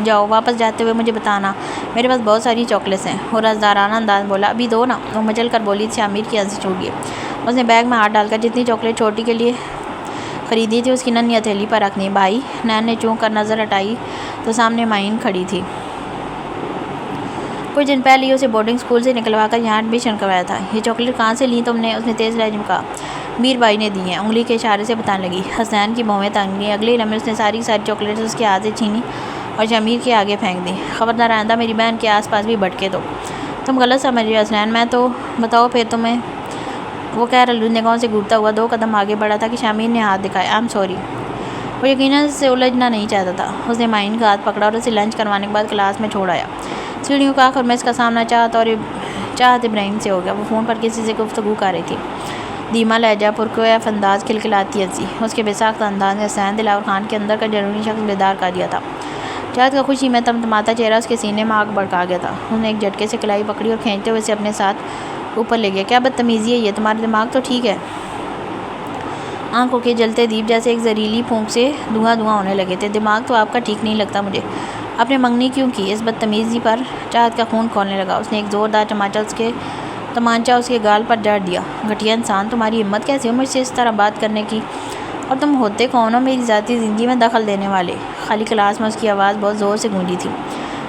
S1: جاؤ، واپس جاتے ہوئے مجھے بتانا، میرے پاس بہت ساری چاکلیٹس ہیں۔ وہ رازدارانہ انداز بولا۔ ابھی دو نا، وہ مچل کر بولی۔ شامیر کی ہنسی چھوٹ گئی۔ اس نے بیگ میں ہاتھ ڈال کر جتنی چاکلیٹ چھوٹی کے لیے خریدی تھی اس کی ننھی ہتھیلی پر رکھ دی۔ بھائی؟ نین نے چونک کر نظر ہٹائی تو سامنے ماہین کھڑی تھی۔ کچھ دن پہلے ہی اسے بورڈنگ اسکول سے نکلوا کر یہاں ایڈمیشن کروایا تھا۔ یہ چاکلیٹ کہاں سے لیں تم نے؟ اس نے تیز لہجے میں کہا۔ میر بھائی نے دی ہیں، انگلی کے اشارے سے بتانے لگی۔ حسنین کی بھویں تنگ گئیں۔ اگلے لمحے اس نے ساری چاکلیٹس اس کے ہاتھ سے چھینی اور شامیر کے آگے پھینک دیں۔ خبردار آئندہ میری بہن کے آس پاس بھی بھٹکے تو تم غلط سمجھ رہے ہو حسنین، میں تو بتاؤ پھر تمہیں۔ وہ کہہ رلو نگاہوں سے گھورتا ہوا 2 قدم آگے بڑھا تھا کہ شامیر نے ہاتھ دکھایا۔ I am sorry. وہ یقیناً اس سے الجھنا نہیں چاہتا تھا۔ اس نے ماہین کا ہاتھ پکڑا اور اسے لنچ کروانے کے بعد کلاس میں چھوڑ آیا۔ سیڑھیوں کا آخر میں اس کا سامنا چاہت ابراہیم سے ہو گیا۔ وہ فون پر کسی سے گفتگو کر رہی تھی۔ دھیما لہجہ، پرکیف انداز، کھلکھلاتی ہنسی، اس کے بے ساختہ انداز نے حسنین دلاور خان کے اندر کا جنونی شخص بیدار کر دیا تھا۔ چاہت کا خوشی میں تمتماتا چہرہ اس کے سینے میں آگ بھڑکا گیا تھا۔ اس نے ایک جھٹکے سے کلائی پکڑی اور کھینچتے ہوئے اسے اپنے ساتھ اوپر لے گیا۔ کیا بدتمیزی ہے یہ؟ تمہارا دماغ تو ٹھیک ہے؟ آنکھوں کے جلتے دیپ جیسے ایک زہریلی پھونک سے دھواں ہونے لگے تھے۔ دماغ تو آپ کا ٹھیک نہیں لگتا مجھے۔ آپ نے منگنی کیوں کی؟ اس بدتمیزی پر چاہت کا خون کھولنے لگا۔ اس نے ایک زوردار تمانچہ اس کے گال پر جڑ دیا۔ گھٹیا انسان، تمہاری ہمت کیسے ہو مجھ سے اس طرح بات کرنے کی؟ اور تم ہوتے کون ہو میری ذاتی زندگی میں دخل دینے والے؟ خالی کلاس میں اس کی آواز بہت زور سے گونجی تھی۔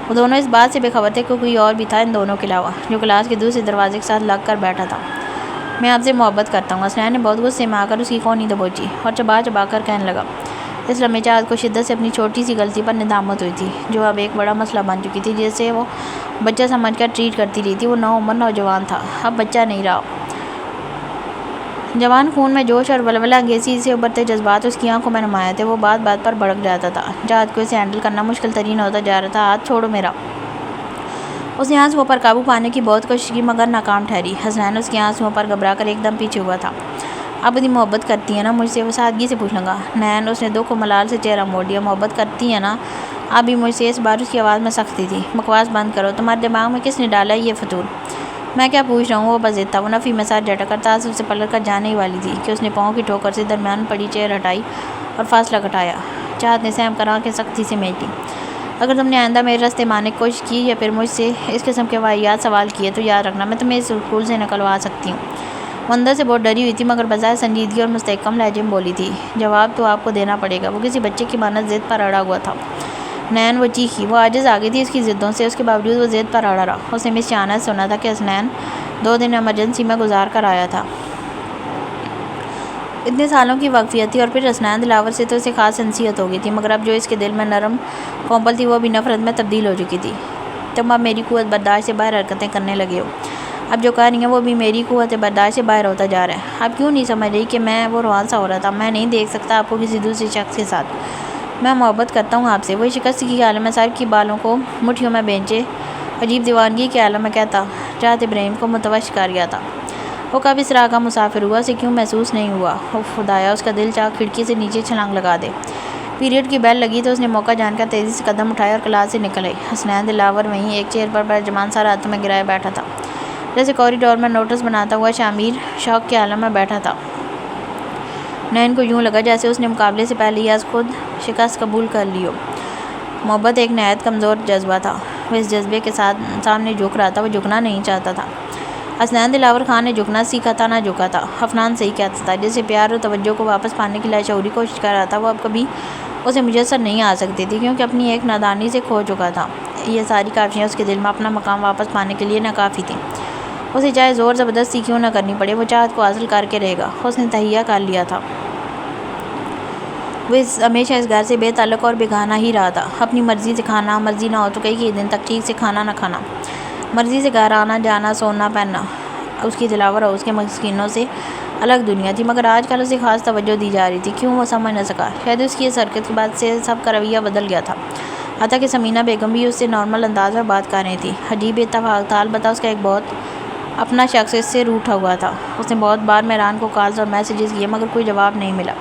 S1: وہ دونوں اس بات سے بے خبر تھے کہ کوئی اور بھی تھا ان دونوں کے علاوہ جو کلاس کے دوسرے دروازے کے ساتھ لگ کر بیٹھا تھا۔ میں آپ سے محبت کرتا ہوں۔ حسنین نے بہت غصے میں آ کر اس کی کونی دبوچی اور چبا کر کہنے لگا۔ اس لمحے چاہت کو شدت سے اپنی چھوٹی سی غلطی پر ندامت ہوئی تھی جو اب ایک بڑا مسئلہ بن چکی تھی جسے وہ بچہ سمجھ کر ٹریٹ کرتی رہی تھی۔ وہ نوعمر نوجوان تھا، اب بچہ نہیں رہا۔ جوان خون میں جوش اور ولولہ انگیزی سے ابھرتے جذبات اس کی آنکھوں میں نمایاں تھے۔ وہ بات بات پر بھڑک جاتا تھا۔ چاہت کو اسے ہینڈل کرنا مشکل ترین ہوتا جا رہا تھا۔ ہاتھ چھوڑو میرا۔ اس نے آنسوؤں پر قابو پانے کی بہت کوشش کی مگر ناکام ٹھہری۔ حسنین اس کے آنسوؤں پر گھبرا کر ایک دم پیچھے ہوا تھا۔ آپ اتنی محبت کرتی ہیں نا مجھ سے؟ وہ سادگی سے پوچھنے لگا۔ نین، اس نے دکھ و ملال سے چہرہ موڑ دیا۔ محبت کرتی ہیں نا آپ بھی مجھ سے؟ اس بار اس کی آواز میں سختی تھی۔ بکواس بند کرو، تمہارے دماغ میں کس نے ڈالا ہے یہ فطور؟ میں کیا پوچھ رہا ہوں؟ وہ بضد تھا۔ وہ نفی میں سر جھٹک کر تعصب سے پلٹ کر جانے ہی والی تھی کہ اس نے پاؤں کی ٹھوکر سے درمیان پڑی چیئر ہٹائی اور فاصلہ گھٹایا۔ چاہت نے سہم کر آنکھیں سختی سے میچ لی۔ اگر تم نے آئندہ میرے راستے ماننے کی کوشش کی یا پھر مجھ سے اس قسم کے واہیات سوال کیے تو یاد رکھنا میں تمہیں اس اسکول سے نکلوا سکتی ہوں۔ وہ اندر سے بہت ڈری ہوئی تھی مگر بظاہر سنجیدگی اور مستحکم لہجے میں بولی تھی۔ جواب تو آپ کو دینا پڑے گا۔ وہ کسی بچے کی مانند ضد پر اڑا ہوا تھا۔ نین، وہ چیخی۔ وہ عاجز آ گئی تھی اس کی ضدوں سے، اس کے باوجود وہ ضد پر اڑا رہا۔ اس نے مس شاہانہ سے سنا تھا کہ حسنین 2 دن ایمرجنسی میں گزار کر آیا تھا۔ اتنے سالوں کی واقفیت تھی اور پھر حسنین دلاور سے تو اسے خاص انسیت ہو گئی تھی مگر اب جو اس کے دل میں نرم کومل تھی وہ بھی نفرت میں تبدیل ہو چکی تھی۔ تم اب میری قوت برداشت سے باہر حرکتیں کرنے لگے ہو۔ اب جو کہہ رہی ہیں وہ بھی میری قوت برداشت سے باہر ہوتا جا رہا ہے۔ اب کیوں نہیں سمجھ رہی کہ میں وہ روحان سا ہو رہا تھا؟ میں نہیں دیکھ سکتا آپ کو کسی دوسرے شخص کے ساتھ۔ میں محبت کرتا ہوں آپ سے۔ وہ شکستگی کے عالم میں سر کی بالوں کو مٹھیوں میں بھینچے عجیب دیوانگی کے عالم میں کہتا چاہت ابراہیم کو متوش کر گیا تھا۔ وہ کب اس راہ کا مسافر ہوا اسے کیوں محسوس نہیں ہوا؟ خدایا، اس کا دل چاہ کھڑکی سے نیچے چھلانگ لگا دے۔ پیریڈ کی بیل لگی تو اس نے موقع جان کر تیزی سے قدم اٹھائے اور کلاس سے نکل آئی۔ حسنین دلاور وہیں ایک چیئر پر برجمان سر ہاتھوں میں گرائے بیٹھا تھا جیسے کوریڈور میں نوٹس بناتا ہوا شامیر شوق کے عالم میں بیٹھا تھا۔ نین کو یوں لگا جیسے اس نے مقابلے سے پہلے ہی از خود شکست قبول کر لی ہو۔ محبت ایک نہایت کمزور جذبہ تھا، وہ اس جذبے کے ساتھ سامنے جھک رہا تھا، وہ جھکنا نہیں چاہتا تھا۔ حسنین دلاور خان نے جھکنا سیکھا تھا، نہ جھکا تھا۔ عفنان صحیح کہتا تھا، جسے پیار اور توجہ کو واپس پانے کی لاشعوری کوشش کر رہا تھا، وہ اب کبھی اسے میسر نہیں آ سکتی تھی، کیونکہ اپنی ایک نادانی سے کھو چکا تھا۔ یہ ساری کافیاں اس کے دل میں اپنا مقام واپس پانے کے لیے ناکافی تھیں۔ اسے چاہے زور زبردستی کیوں نہ کرنی پڑے، وہ چاہت کو حاصل کر کے رہے گا۔ اس نے تہیہ کر لیا تھا، وہ ہمیشہ اس گھر سے بے تعلق اور بیگانہ ہی رہا تھا۔ اپنی مرضی سے کھانا، مرضی نہ ہو تو کئی دن تک ٹھیک سے کھانا نہ کھانا، مرضی سے گھر آنا جانا، سونا پہننا، اس کی دلاور اور اس کے مسکینوں سے الگ دنیا تھی، مگر آج کل اسے خاص توجہ دی جا رہی تھی۔ کیوں، وہ سمجھ نہ سکا۔ شاید اس کی اس حرکت کے بعد سے سب کا رویہ بدل گیا تھا، حتیٰ کہ ثمینہ بیگم بھی اس سے نارمل انداز میں بات کر رہی تھی۔ عجیب اتفاق تھا، البتہ اس کا ایک بہت اپنا شخص اس سے روٹھا ہوا تھا۔ اس نے بہت بار مہران کو کالز اور میسیجز کیے، مگر کوئی جواب نہیں ملا۔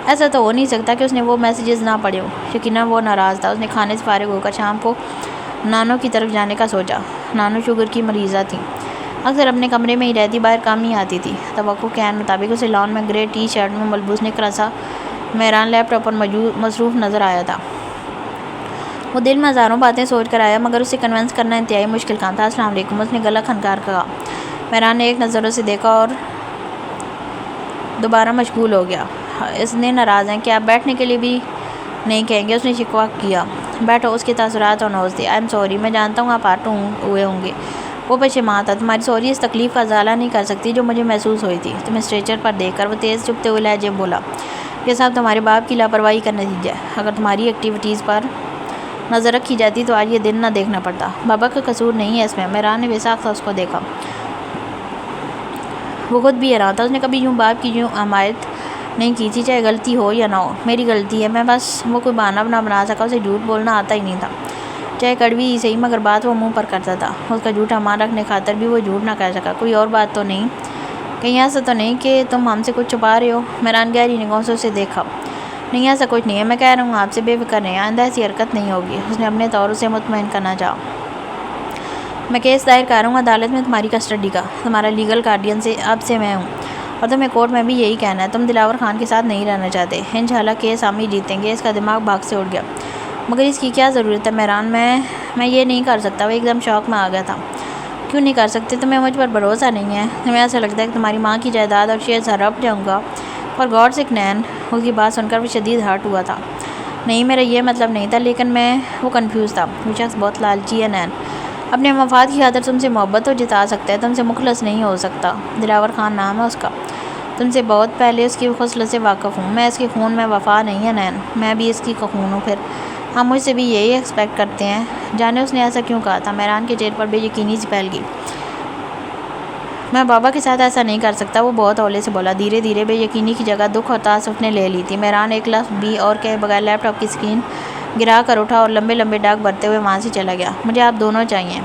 S1: ایسا تو ہو نہیں سکتا کہ اس نے وہ میسیجز نہ پڑھے ہوں۔ یقیناً وہ ناراض تھا۔ اس نے کھانے سے فارغ ہو کر شام کو نانو کی طرف جانے کا سوچا۔ نانو شوگر کی مریضہ تھیں، اکثر اپنے کمرے میں ہی رہتی، باہر کم نہیں آتی تھی۔ توقع کے عین مطابق اسے لان میں گرے ٹی شرٹ میں ملبوس نکھرا سا مہران لیپ ٹاپ پر مصروف نظر آیا تھا۔ وہ دل میں ہزاروں باتیں سوچ کر آیا، مگر اسے کنونس کرنا انتہائی مشکل کام تھا۔ السلام علیکم، اس نے گلا کھنکار کہا۔ مہران نے ایک نظر اسے دیکھا اور دوبارہ مشغول ہو گیا۔ اس نے ناراض ہیں کہ آپ بیٹھنے کے لیے بھی نہیں کہیں گے، اس نے شکوہ کیا۔ بیٹھو، اس کے تاثرات اور نوز تھے۔ آئی ایم سوری، میں جانتا ہوں آپ ہرٹ ہوئے ہوں گے۔ وہ پشیمان تھا۔ تمہاری سوری اس تکلیف کا ازالہ نہیں کر سکتی جو مجھے محسوس ہوئی تھی تمہیں اسٹریچر پر دیکھ کر۔ وہ تیز چپتے ہوئے لہجے میں بولا، یہ سب تمہارے باپ کی لاپرواہی کا نتیجہ ہے۔ اگر تمہاری ایکٹیویٹیز پر نظر رکھی جاتی تو آج یہ دن نہ دیکھنا پڑتا۔ بابا کا قصور نہیں ہے اس میں۔ مہران نے بے ساختہ اس کو دیکھا، وہ خود بھی حیران تھا۔ اس نے کبھی یوں باپ کی یوں حمایت نہیں کی تھی، چاہے غلطی ہو یا نہ ہو۔ میری غلطی ہے، میں بس وہ کوئی بہانہ نہ بنا سکا۔ اسے جھوٹ بولنا آتا ہی نہیں تھا، چاہے کڑوی ہی صحیح، مگر بات وہ منہ پر کرتا تھا۔ اس کا جھوٹا مان رکھنے خاطر بھی وہ جھوٹ نہ کہہ سکا۔ کوئی اور بات تو نہیں؟ کہیں ایسا تو نہیں کہ تم ہم سے کچھ چھپا رہے ہو؟ مہران گہری نگاہوں سے اسے دیکھا۔ نہیں، ایسا کچھ نہیں ہے، میں کہہ رہا ہوں آپ سے بے فکر رہیں، آئندہ ایسی حرکت نہیں ہوگی۔ اس نے اپنے طور اسے مطمئن کرنا چاہا۔ میں کیس دائر کر رہا ہوں عدالت میں تمہاری کسٹڈی کا، تمہارا لیگل گارڈین اب سے میں ہوں، اور تمہیں کورٹ میں بھی یہی کہنا ہے۔ تم دلاور خان کے ساتھ نہیں رہنا چاہتے۔ انشاءاللہ کیس ہم ہی جیتیں گے۔ اس کا دماغ بھاگ سے اڑ گیا۔ مگر اس کی کیا ضرورت ہے مہران؟ میں یہ نہیں کر سکتا۔ وہ ایک دم شوق میں آ گیا تھا۔ کیوں نہیں کر سکتے؟ تمہیں مجھ پر بھروسہ نہیں ہے؟ تمہیں ایسا لگتا ہے کہ تمہاری ماں کی جائیداد اور شیئر سے ہڑپ جاؤں گا؟ فار گاڈ سیک نین، اس کی بات سن کر وہ شدید ہرٹ ہوا تھا۔ نہیں، میرا یہ مطلب نہیں تھا، لیکن وہ کنفیوز تھا۔ وہ شخص بہت لالچی ہے نین، اپنے مفاد کی خاطر تم سے محبت تو جتا سکتا ہے، تم سے مخلص نہیں ہو سکتا۔ دلاور خان نام ہے اس کا، تم سے بہت پہلے اس کی خصلت سے واقف ہوں۔ میں اس کے خون میں وفا نہیں ہے نین، میں بھی اس کی خون ہوں۔ پھر ہم مجھ سے بھی یہی ایکسپیکٹ کرتے ہیں۔ جانے اس نے ایسا کیوں کہا تھا؟ مہران کے چہرے پر بے یقینی سی پھیل گئی۔ میں بابا کے ساتھ ایسا نہیں کر سکتا، وہ بہت ہولے سے بولا۔ دھیرے دھیرے بے یقینی کی جگہ دکھ اور تاسف نے لے لی تھی۔ مہران ایک لفظ بھی اور کہے بغیر لیپ ٹاپ کی اسکرین گرا کر اٹھا اور لمبے لمبے ڈاک بھرتے ہوئے وہاں سے چلا گیا۔ مجھے آپ دونوں چاہیے،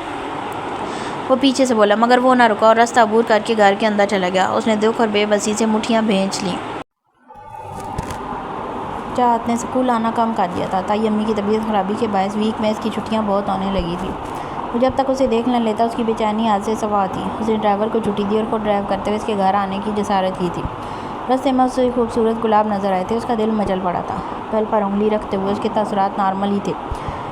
S1: وہ پیچھے سے بولا، مگر وہ نہ رکا اور راستہ عبور کر کے گھر کے اندر چلا گیا۔ اس نے دکھ اور بے بسی سے مٹھیاں بھینچ لیں۔ چاہت نے اسکول آنا کم کر دیا تھا، تائی امی کی طبیعت خرابی کے باعث ویک میں اس کی چھٹیاں بہت ہونے لگی تھیں۔ وہ جب تک اسے دیکھ نہ لیتا اس کی بے چینی حد سے سوا تھی۔ اس نے ڈرائیور کو چھٹی دی اور خود ڈرائیو کرتے ہوئے اس کے گھر آنے کی جسارت کی تھی۔ راستے میں اسے خوبصورت گلاب نظر آئے تھے، اس کا دل مچل پڑا تھا۔ پل پر انگلی رکھتے ہوئے اس کے تاثرات نارمل ہی تھے،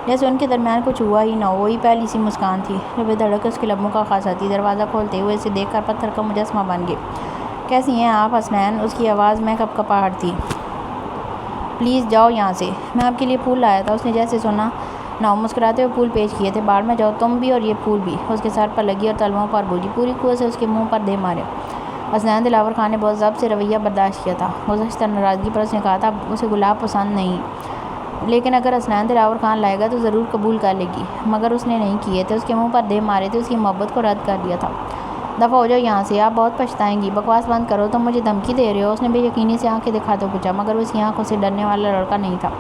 S1: جیسے ان کے درمیان کچھ ہوا ہی نہ ہو۔ وہی پہلی سی مسکان تھی جو بے دھڑک اس کے لبوں کا خاصہ تھی۔ دروازہ کھولتے ہوئے اسے دیکھ کر پتھر کا مجسمہ بن گئے۔ کیسی ہیں آپ حسنین؟ اس کی آواز میں کپکپاہٹ تھی۔ پلیز جاؤ یہاں سے، میں آپ کے لیے پھول لایا تھا۔ اس نے جیسے سنا نہ ہو مسکراتے ہوئے پھول پیش کیے تھے۔ باڑ میں جاؤ تم بھی اور یہ پھول بھی۔ اس کے سر پر لگی اور تلوؤں پر بوجھی، پوری قوت سے اس کے منہ پر دے مارے۔ حسنین دلاور خان نے بہت ضبط سے رویہ برداشت کیا تھا۔ گزشتہ ناراضگی پر اس نے کہا تھا اسے گلاب پسند نہیں، لیکن اگر حسنین دلاور خان لائے گا تو ضرور قبول کر لے گی۔ مگر اس نے نہیں کیے تھے، اس کے منہ پر دے مارے تھے، اس کی محبت کو رد کر دیا تھا۔ دفعہ ہو جاؤ یہاں سے، آپ بہت پچھتائیں گی۔ بکواس بند کرو، تم مجھے دھمکی دے رہے ہو؟ اس نے بے یقینی سے آنکھیں دکھاتے پوچھا، مگر وہ اس کی آنکھوں سے ڈرنے والا لڑکا نہیں تھا،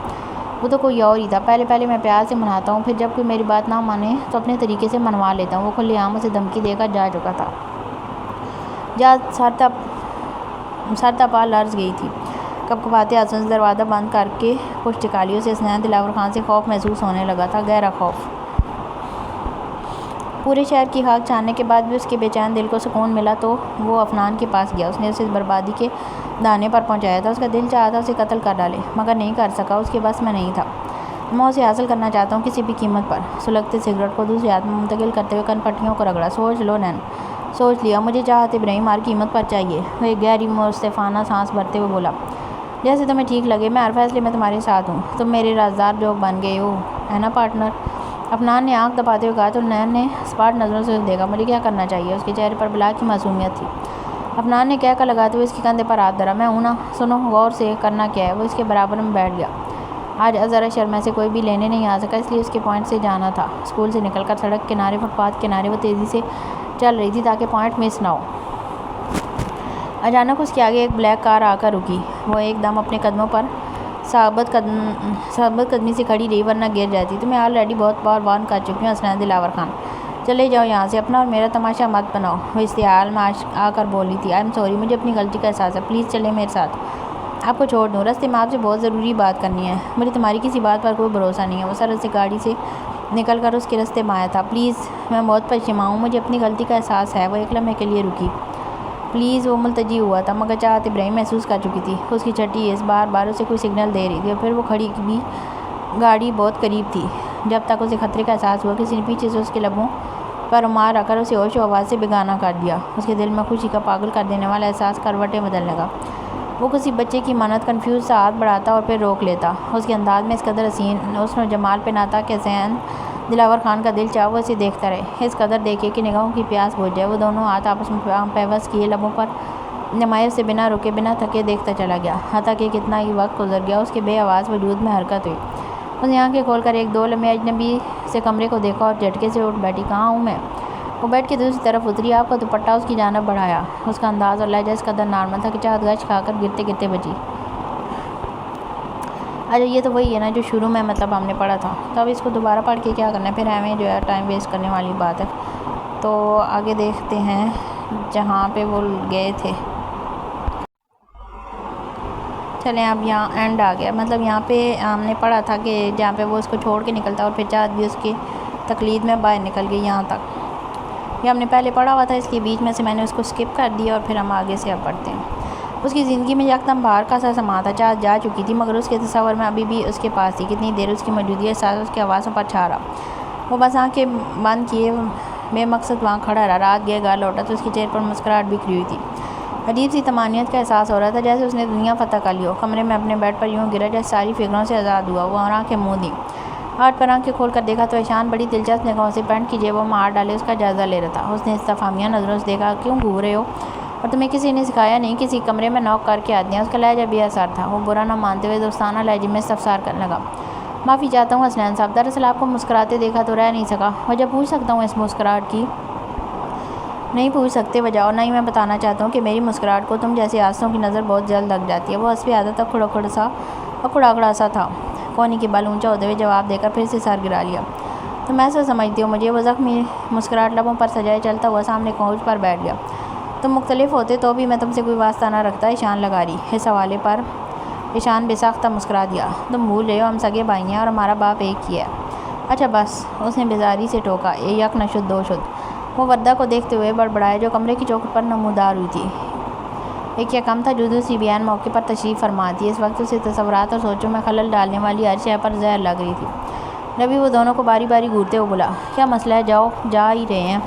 S1: وہ تو کوئی اور ہی تھا۔ پہلے میں پیار سے مناتا ہوں، پھر جب کوئی میری بات نہ مانے تو اپنے طریقے سے منوا لیتا ہوں۔ وہ کھلے عام اسے دھمکی دے کر جا چکا تھا۔ سر تپا لرز گئی تھی۔ کپکپاتے ہاتھوں سے دروازہ بند کر کے پشت ٹکا لی۔ اسے حسنین دلاور خان سے خوف محسوس ہونے لگا تھا، گہرا خوف۔ پورے شہر کی خاک چھاننے کے بعد بھی اس کے بے چین دل کو سکون ملا تو وہ عفنان کے پاس گیا۔ اس نے اسے بربادی کے دانے پر پہنچایا تھا۔ اس کا دل چاہا تھا اسے قتل کر ڈالے، مگر نہیں کر سکا، اس کے بس میں نہیں تھا۔ میں اسے حاصل کرنا چاہتا ہوں کسی بھی قیمت پر۔ سلگتے سگریٹ کو دوسری ہاتھ میں منتقل کرتے ہوئے کن پٹیوں کو رگڑا۔ سوچ لو نین، سوچ لیا، مجھے چاہت ابراہیم ہر قیمت پر چاہیے۔ وہ ایک گہری مستفانہ سانس بھرتے ہوئے بولا، جیسے تمہیں ٹھیک لگے، میں ہر فیصلے میں تمہارے ساتھ ہوں۔ تم میرے رازدار جوگ بن گئے ہو، ہے نا پارٹنر؟ عفنان نے آنکھ دباتے ہوئے کہا تو نین نے سپاٹ نظروں سے اسے دیکھا۔ مجھے کیا کرنا چاہیے؟ اس کے چہرے پر بلا کی معصومیت تھی۔ عفنان نے کہہ کر لگاتے ہوئے اس کے کندھے پر ہاتھ دھرا۔ میں ہوں نا، سنو غور سے، کرنا کیا ہے؟ وہ اس کے برابر میں بیٹھ گیا۔ آج ذرا شرم سے کوئی بھی لینے نہیں آ سکا، اس لیے اس کے پوائنٹ سے جانا تھا۔ اسکول سے نکل کر سڑک کنارے، فٹ پاتھ کنارے وہ تیزی سے چل رہی تھی تاکہ پوائنٹ مس نہ ہو۔ اچانک اس کے آگے ایک بلیک کار آ کر رکی۔ وہ ایک دم اپنے قدموں پر ثابت قدمی سے کھڑی رہی، ورنہ گر جاتی۔ تمہیں آلریڈی بہت بار وارن کر چکی ہوں حسنین دلاور خان، چلے جاؤ یہاں سے، اپنا اور میرا تماشا مت بناؤ۔ وہ استحال میں آ کر بولی تھی، آئی ایم سوری، مجھے اپنی غلطی کا احساس ہے، پلیز چلیں میرے ساتھ، آپ کو چھوڑ دوں، راستے میں آپ سے بہت ضروری بات کرنی ہے۔ مجھے تمہاری کسی بات پر کوئی بھروسہ نہیں ہے۔ وہ سرعت سے گاڑی سے نکل کر اس کے راستے میں آیا تھا۔ پلیز، میں بہت پشیمان ہوں، مجھے اپنی غلطی کا احساس ہے۔ وہ ایک لمحے کے لیے رکی۔ پلیز، وہ ملتجی ہوا تھا، مگر چاہت ابراہیم محسوس کر چکی تھی۔ اس کی چھٹی اس بار بار اسے کوئی سگنل دے رہی تھی، اور پھر وہ کھڑی بھی، گاڑی بہت قریب تھی۔ جب تک اسے خطرے کا احساس ہوا، کسی نے پیچھے سے اس کے لبوں پر رومال رکھ کر اسے ہوش و حواس سے بیگانہ کر دیا۔ اس کے دل میں خوشی کا پاگل کر دینے والا احساس کروٹیں بدلنے لگا۔ وہ کسی بچے کی مانند کنفیوز سا ہاتھ بڑھاتا اور پھر روک لیتا۔ اس کے انداز میں اس قدر حسین حسن و جمال پہ نہ تھا کہ حسین دلاور خان کا دل چاہا وہ اسے دیکھتا رہے، اس قدر دیکھے کہ نگاہوں کی پیاس بجھ جائے۔ وہ دونوں ہاتھ آپس میں پیوست کیے لبوں پر جمائے اسے بنا رکے بنا تھکے دیکھتا چلا گیا، حتیٰ کہ کتنا ہی وقت گزر گیا۔ اس کے بے آواز وجود میں حرکت ہوئی۔ اس نے آنکھیں کھول کر ایک دو لمحے اجنبی سے کمرے کو دیکھا اور جھٹکے سے اٹھ بیٹھی۔ کہاں ہوں میں؟ وہ بیڈ کی دوسری طرف اتری، آپ کا دوپٹہ اس کی جانب بڑھایا۔ اس کا انداز اور لہجہ اس قدر نارمل تھا کہ چاہت گچ کھا کر گرتے گرتے بچی۔ اچھا، یہ تو وہی ہے نا جو شروع میں مطلب ہم نے پڑھا تھا، تو اب اس کو دوبارہ پڑھ کے کیا کرنا ہے؟ پھر ہمیں جو ہے ٹائم ویسٹ کرنے والی بات ہے۔ تو آگے دیکھتے ہیں جہاں پہ وہ گئے تھے۔ چلیں، اب یہاں اینڈ آ گیا، مطلب یہاں پہ ہم نے پڑھا تھا کہ جہاں پہ وہ اس کو چھوڑ کے نکلتا اور پھر چاہت بھی اس کی تقلید میں باہر نکل گئی، یہاں تک یہ ہم نے پہلے پڑھا ہوا تھا، اس کے بیچ میں سے میں نے اس کو سکپ کر دیا اور پھر ہم آگے سے اب پڑھتے ہیں۔ اس کی زندگی میں یکدم باہر کا سا سما تھا، چاہت جا چکی تھی مگر اس کے تصور میں ابھی بھی اس کے پاس تھی۔ کتنی دیر اس کی موجودگی احساس اس کے حواسوں پر چھا رہا۔ وہ بس آنکھیں بند کیے بے مقصد وہاں کھڑا رہا۔ رات گئے گھر لوٹا تو اس کے چہرے پر مسکراہٹ بکھری ہوئی تھی۔ عجیب سی طمانینت کا احساس ہو رہا تھا، جیسے اس نے دنیا فتح کر لی ہو۔ کمرے میں اپنے بیڈ پر یوں گرا جیسے ساری فکروں سے آزاد ہوا۔ وہ آنکھیں منہ دیں، ہاتھ پر آنکھیں کھول کر دیکھا تو ایشان بڑی دلچسپ نگاہوں سے پینٹ کی جیبوں میں ہاتھ ڈالے اس کا جائزہ لے رہا تھا۔ اس نے استفہامیہ نظروں سے دیکھا، کیوں گھور رہے ہو؟ اور تمہیں کسی نے سکھایا نہیں؟ کسی کمرے میں نوک کر کے آتی ہیں؟ اس کا لہجہ بے اثر تھا۔ وہ برا نہ مانتے ہوئے دوستانہ لہجے میں استفسار کرنے لگا، معافی چاہتا ہوں حسنین صاحب، دراصل آپ کو مسکراتے دیکھا تو رہ نہیں سکا۔ وجہ پوچھ سکتا ہوں اس مسکراہٹ کی؟ نہیں پوچھ سکتے وجہ، اور نہ ہی میں بتانا چاہتا ہوں کہ میری مسکراہٹ کو تم جیسے حادثوں کی نظر بہت جلد لگ جاتی ہے۔ وہ حسب عادت اکھڑا سا تھا، کونی کے بال اونچا ہوتے ہوئے جواب دے کر پھر سے سر گرا لیا۔ تم ایسا سمجھتی ہو مجھے؟ وہ زخمی مسکراہٹ لبوں پر سجائے چلتا ہوا سامنے کوچ پر بیٹھ گیا۔ تم مختلف ہوتے تو بھی میں تم سے کوئی واسطہ نہ رکھتا، ایشان لگا رہی۔ اس حوالے پر ایشان بے ساختہ مسکرا دیا، تم بھول رہے ہو ہم سگے بھائی ہیں اور ہمارا باپ ایک ہی ہے۔ اچھا بس، اس نے بیزاری سے ٹوکا، یک نہ شد دو شد۔ وہ وردہ کو دیکھتے ہوئے بڑبڑائے جو کمرے کی چوکھٹ پر نمودار ہوئی تھی۔ ایک یا کم تھا جو دوسری بیان موقع پر تشریف فرما تھی۔ اس وقت اسے تصورات اور سوچوں میں خلل ڈالنے والی ہر شے پر زہر لگ رہی تھی۔ ربی وہ دونوں کو باری باری گھورتے ہوئے بولا، کیا مسئلہ ہے؟ جا ہی رہے ہیں۔